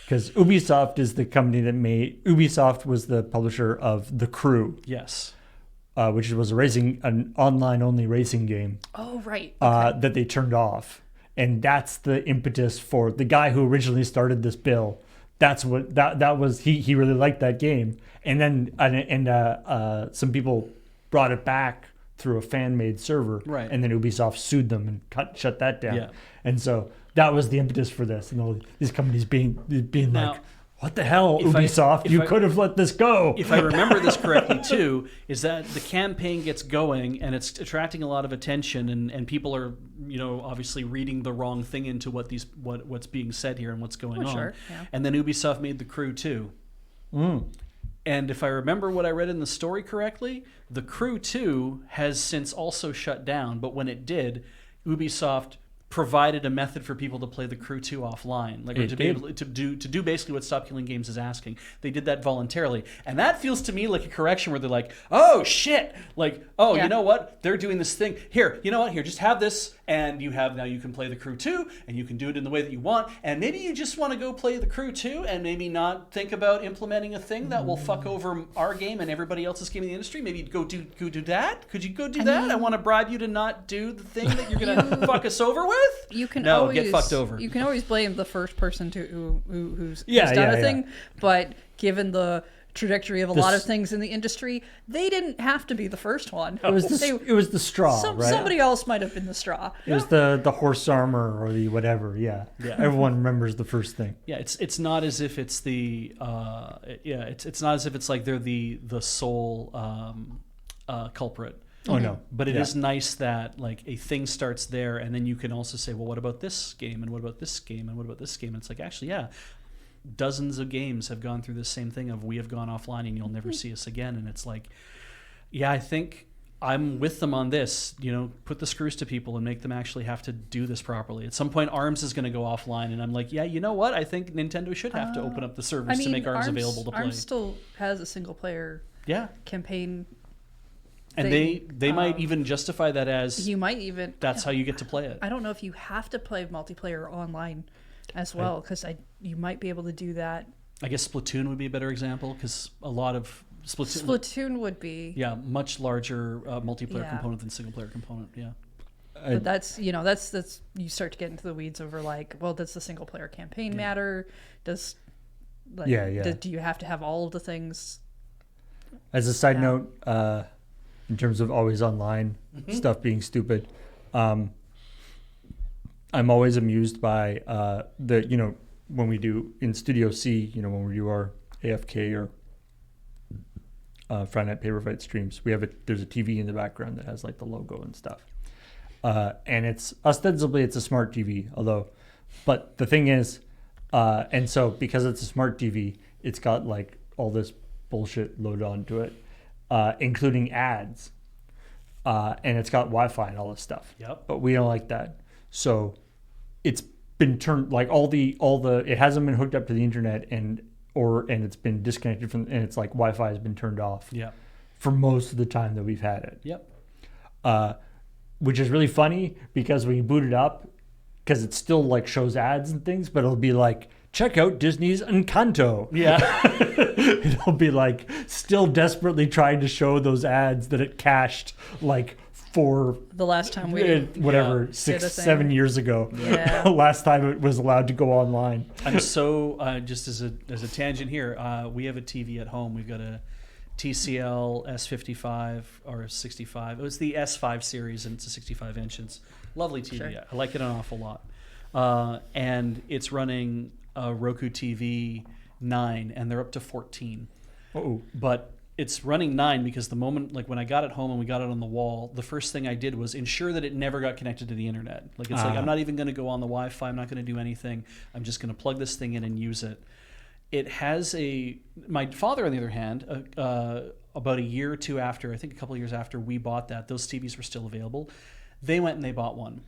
because Ubisoft is the company that Ubisoft was the publisher of The Crew. Yes. Which was an online only racing game. Oh, right. Okay. That they turned off. And that's the impetus for the guy who originally started this bill. That's what that was. He really liked that game, and then some people brought it back through a fan-made server, right? And then Ubisoft sued them and shut that down. Yeah. And so that was the impetus for this, and all these companies being now, like, what the hell, Ubisoft? You could have let this go. If I remember this correctly, too, is that the campaign gets going and it's attracting a lot of attention, and people are, obviously reading the wrong thing into what's being said here and what's going on. Sure, yeah. And then Ubisoft made The Crew 2. And if I remember what I read in the story correctly, The Crew 2 has since also shut down. But when it did, Ubisoft provided a method for people to play The Crew 2 offline, be able to do basically what Stop Killing Games is asking. They did that voluntarily, and that feels to me like a correction where they're like, "Oh shit!" Like, "Oh, you know what? They're doing this thing here. You know what? Here, just have this, and you can play The Crew 2, and you can do it in the way that you want. And maybe you just want to go play The Crew 2, and maybe not think about implementing a thing that will fuck over our game and everybody else's game in the industry. Maybe go do that. Could you go do that? I want to bribe you to not do the thing that you're gonna fuck us over with." You can get fucked over. You can always blame the first person who's done a thing, but given the trajectory of a lot of things in the industry, they didn't have to be the first one. It was the straw, right? Somebody else might have been the straw. It was the horse armor or the whatever. Yeah. Everyone remembers the first thing. Yeah, it's not as if it's the it's not as if it's like they're the sole culprit. Oh no! But it is nice that like a thing starts there, and then you can also say, well, what about this game, and what about this game, and what about this game? And it's like, actually, dozens of games have gone through the same thing of we have gone offline, and you'll never see us again. And it's like, I think I'm with them on this, put the screws to people and make them actually have to do this properly. At some point, ARMS is going to go offline, and I'm like, yeah, you know what? I think Nintendo should have to open up the servers to make ARMS available to play. ARMS still has a single player campaign. And they might even justify that as that's how you get to play it. I don't know if you have to play multiplayer online as well, because you might be able to do that. I guess Splatoon would be a better example, because a lot of Splatoon would be much larger multiplayer component than single player component. But that's you start to get into the weeds over like, well, does the single player campaign matter? Does do you have to have all of the things? As a side note, in terms of always online stuff being stupid, I'm always amused by when we do in Studio C, when we do our AFK or Friday Night Paper Fight streams, there's a TV in the background that has like the logo and stuff, and it's ostensibly it's a smart TV, but the thing is, and so because it's a smart TV, it's got like all this bullshit loaded onto it, including ads, and it's got Wi-Fi and all this stuff. Yep. But we don't like that, so it's been turned like it hasn't been hooked up to the internet and it's been disconnected from, and it's like Wi-Fi has been turned off for most of the time that we've had it. Yep. Which is really funny because when you boot it up, because it still like shows ads and things, but it'll be like, check out Disney's Encanto. Yeah. It'll be like still desperately trying to show those ads that it cached like for the last time 6-7 years ago. Yeah. Last time it was allowed to go online. I'm so just as a tangent here, we have a TV at home. We've got a TCL S55 or 65. It was the S5 series, and it's a 65 inch. It's lovely TV. Sure. I like it an awful lot. And it's running a Roku TV 9, and they're up to 14. Oh, but it's running 9 because the moment, like when I got it home and we got it on the wall, the first thing I did was ensure that it never got connected to the internet. Like it's like, I'm not even going to go on the Wi-Fi. I'm not going to do anything. I'm just going to plug this thing in and use it. It has my father, on the other hand, about a year or two after, I think a couple of years after we bought that, those TVs were still available. They went and they bought one.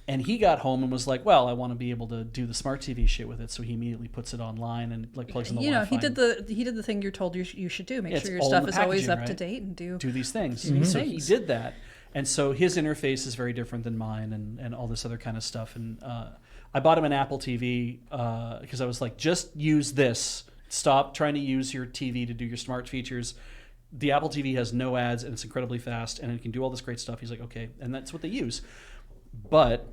And he got home and was like, well, I want to be able to do the smart TV shit with it. So he immediately puts it online and like plugs in the Wi-Fi. He did the thing you're told you should do. Make sure your stuff is always up to date and do these things. Mm-hmm. So he did that. And so his interface is very different than mine and all this other kind of stuff. And I bought him an Apple TV because I was like, just use this. Stop trying to use your TV to do your smart features. The Apple TV has no ads and it's incredibly fast and it can do all this great stuff. He's like, okay. And that's what they use. But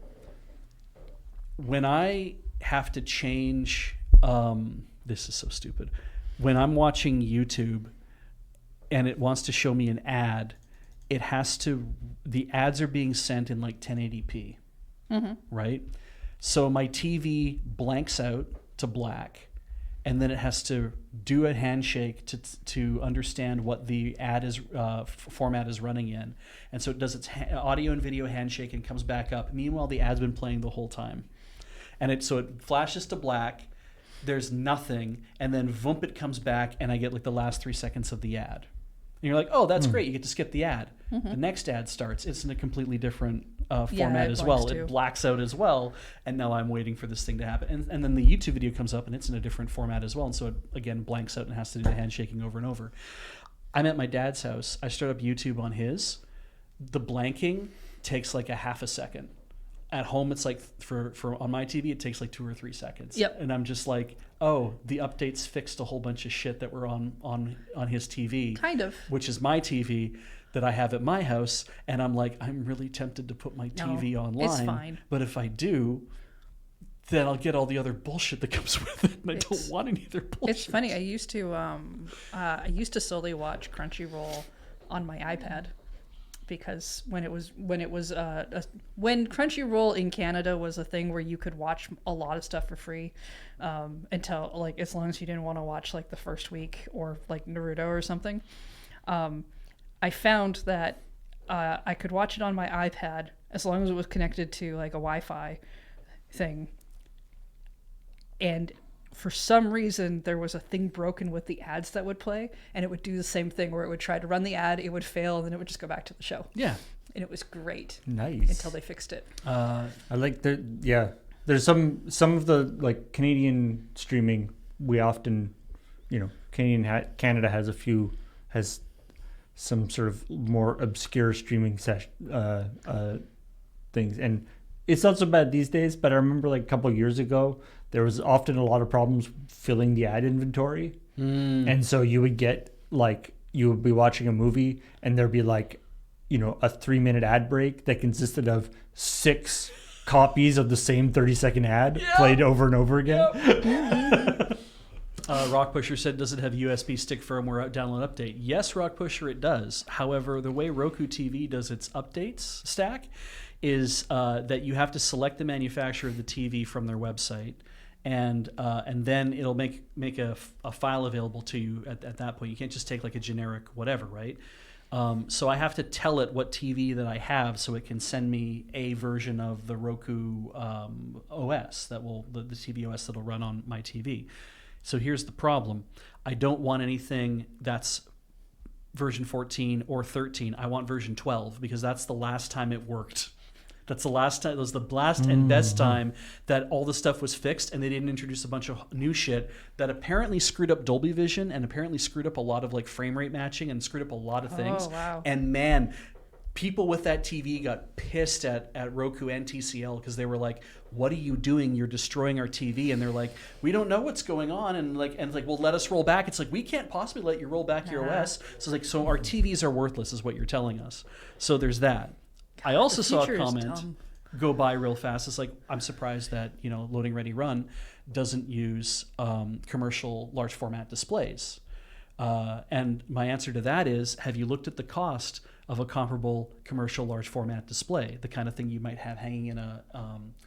when I have to change, this is so stupid. When I'm watching YouTube and it wants to show me an ad, the ads are being sent in like 1080p, right? So my TV blanks out to black, and then it has to do a handshake to understand what the ad is format is running in, and so it does its audio and video handshake and comes back up. Meanwhile, the ad's been playing the whole time, and it flashes to black. There's nothing, and then voomp, it comes back, and I get like the last 3 seconds of the ad. And you're like, oh, that's great. You get to skip the ad. The next ad starts. It's in a completely different format as well. It blacks out as well. And now I'm waiting for this thing to happen. And then the YouTube video comes up and it's in a different format as well. And so it, again, blanks out and has to do the handshaking over and over. I'm at my dad's house. I start up YouTube on his. The blanking takes like a half a second. At home, it's like for on my TV, it takes like 2 or 3 seconds. Yep. And I'm just like, oh, the updates fixed a whole bunch of shit that were on his TV. Kind of. Which is my TV that I have at my house. And I'm like, I'm really tempted to put my TV online. It's fine. But if I do, then I'll get all the other bullshit that comes with it. And I don't want any other bullshit. It's funny. I used to solely watch Crunchyroll on my iPad. Because when Crunchyroll in Canada was a thing where you could watch a lot of stuff for free, until like as long as you didn't want to watch like the first week or like Naruto or something, I found that I could watch it on my iPad as long as it was connected to like a Wi-Fi thing, and for some reason there was a thing broken with the ads that would play, and it would do the same thing where it would try to run the ad, it would fail, and then it would just go back to the show. Yeah. And it was great. Nice. Until they fixed it. I like there's some of the like Canadian streaming, we often, Canada has some sort of more obscure streaming things, and it's not so bad these days, but I remember like a couple of years ago there was often a lot of problems filling the ad inventory. And so you would get like, you would be watching a movie and there'd be like, a 3-minute ad break that consisted of 6 copies of the same 30-second ad played over and over again. Yep. Rockpusher said, does it have USB stick firmware download update? Yes, Rockpusher, it does. However, the way Roku TV does its updates stack is that you have to select the manufacturer of the TV from their website, and then it'll make a file available to you at that point. You can't just take like a generic whatever, right? So I have to tell it what TV that I have so it can send me a version of the Roku OS the TV OS that'll run on my TV. So here's the problem. I don't want anything that's version 14 or 13. I want version 12 because that's the last time it worked. That's the last time. It was the last and best time that all the stuff was fixed, and they didn't introduce a bunch of new shit that apparently screwed up Dolby Vision and apparently screwed up a lot of like frame rate matching and screwed up a lot of things. Oh, wow. And man, people with that TV got pissed at Roku and TCL because they were like, "What are you doing? You're destroying our TV." And they're like, "We don't know what's going on." And well, let us roll back. It's like, we can't possibly let you roll back your OS. So it's like, so our TVs are worthless, is what you're telling us. So there's that. I also saw a comment go by real fast. It's like, I'm surprised that Loading Ready Run doesn't use commercial large format displays. And my answer to that is, have you looked at the cost of a comparable commercial large format display, the kind of thing you might have hanging in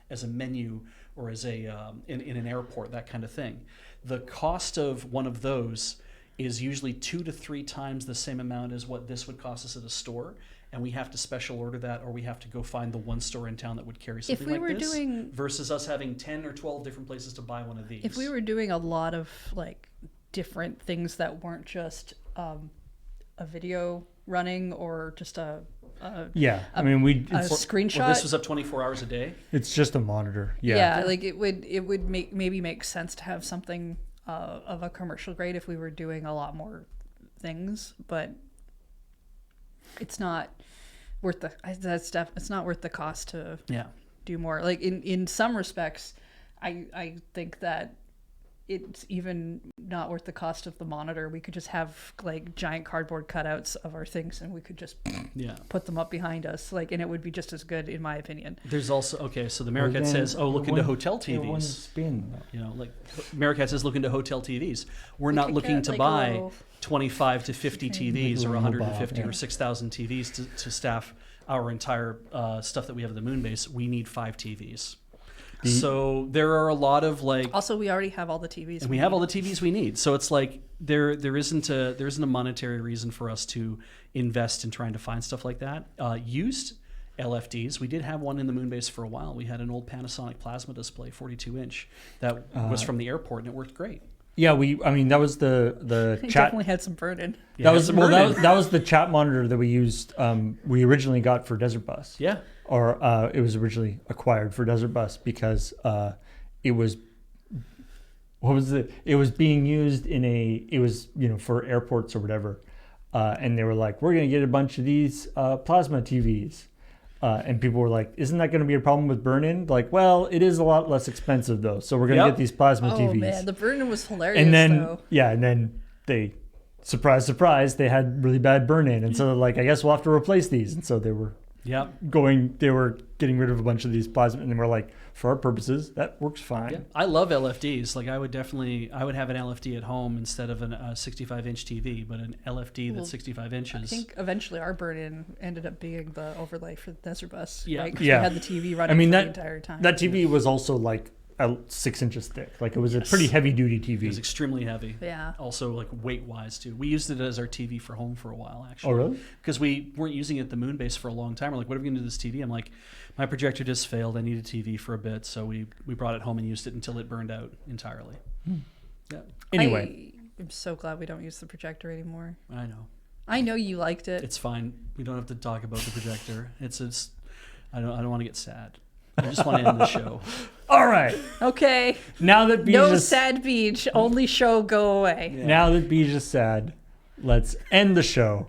as a menu or as in an airport, that kind of thing? The cost of one of those is usually 2 to 3 times the same amount as what this would cost us at a store. And we have to special order that, or we have to go find the one store in town that would carry something like this, versus us having 10 or 12 different places to buy one of these. If we were doing a lot of like different things that weren't just a video running or just a screenshot. Well, this was up 24 hours a day. It's just a monitor. Yeah, like it would make sense to have something of a commercial grade if we were doing a lot more things, but it's not worth it's not worth the cost to do more. Like in some respects, I think that it's even not worth the cost of the monitor. We could just have like giant cardboard cutouts of our things, and we could just put them up behind us, and it would be just as good, in my opinion. There's also so the Americat says, look into hotel TVs. Americat says, look into hotel TVs. We're not looking to buy 25 to 50 TVs or 150 or 6,000 TVs to staff our entire stuff that we have at the moon base. We need 5 TVs. So there are a lot of Also, we already have all the TVs. And we have all the TVs we need. So it's like there isn't a monetary reason for us to invest in trying to find stuff like that. Used LFDs. We did have one in the moon base for a while. We had an old Panasonic plasma display, 42-inch, that was from the airport, and it worked great. Yeah, that was the chat. Definitely had some burn-in. That was the chat monitor that we used. We originally got for Desert Bus. Yeah. Or it was originally acquired for Desert Bus because it was being used for airports or whatever, and they were like, we're gonna get a bunch of these plasma TVs, and people were like, isn't that going to be a problem with burn-in? Like, well, it is a lot less expensive though, so we're gonna get these plasma TVs. Oh man, the burn-in was hilarious. And then and then they, surprise, they had really bad burn-in, and so they're like, I guess we'll have to replace these, and so they were. They were getting rid of a bunch of these plasma, and they were like, for our purposes, that works fine. Yeah. I love LFDs. Like I would have an LFD at home instead of a 65-inch TV, but an LFD that's 65 inches. I think eventually our burn-in ended up being the overlay for the Desert Bus. Yeah. Right? We had the TV running the entire time. That TV was also like 6 inches thick. Like it was a pretty heavy duty TV. It was extremely heavy. Yeah. Also, like weight wise too. We used it as our TV for home for a while, actually. Oh, really? Because we weren't using it at the moon base for a long time. We're like, what are we gonna do with this TV? I'm like, my projector just failed. I need a TV for a bit, so we brought it home and used it until it burned out entirely. Yeah. Anyway, I'm so glad we don't use the projector anymore. I know. I know you liked it. It's fine. We don't have to talk about the projector. It's I don't want to get sad. I just want to end the show. all right. Okay. Now that Beej No is sad beach. Only show go away. Yeah. now that Beej is sad, let's end the show.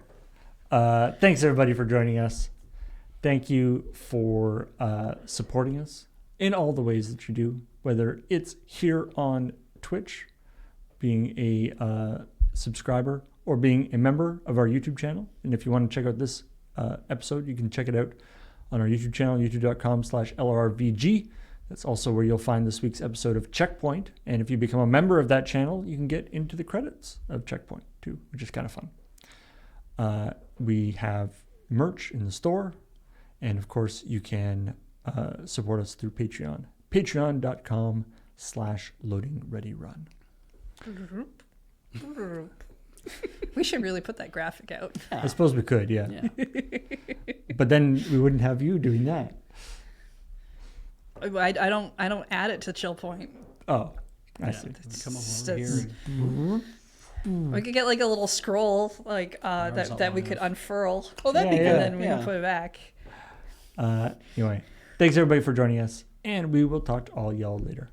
Thanks everybody for joining us. Thank you for supporting us in all the ways that you do, whether it's here on Twitch, being a subscriber, or being a member of our YouTube channel. And if you want to check out this episode, you can check it out on our YouTube channel, youtube.com/LRVG. That's also where you'll find this week's episode of ChillPoint. And if you become a member of that channel, you can get into the credits of ChillPoint too, which is kind of fun. We have merch in the store. And of course, you can support us through Patreon. Patreon.com/loadingreadyrun. We should really put that graphic out. Yeah. I suppose we could, yeah. But then we wouldn't have you doing that. I don't add it to ChillPoint. Oh, I Yeah. see. Come It's- over here. We could get like a little scroll like Arms not that we long could enough. unfurl. Oh, that'd be Yeah, good. And then we Yeah. can put it back. Anyway, thanks everybody for joining us, and we will talk to all y'all later.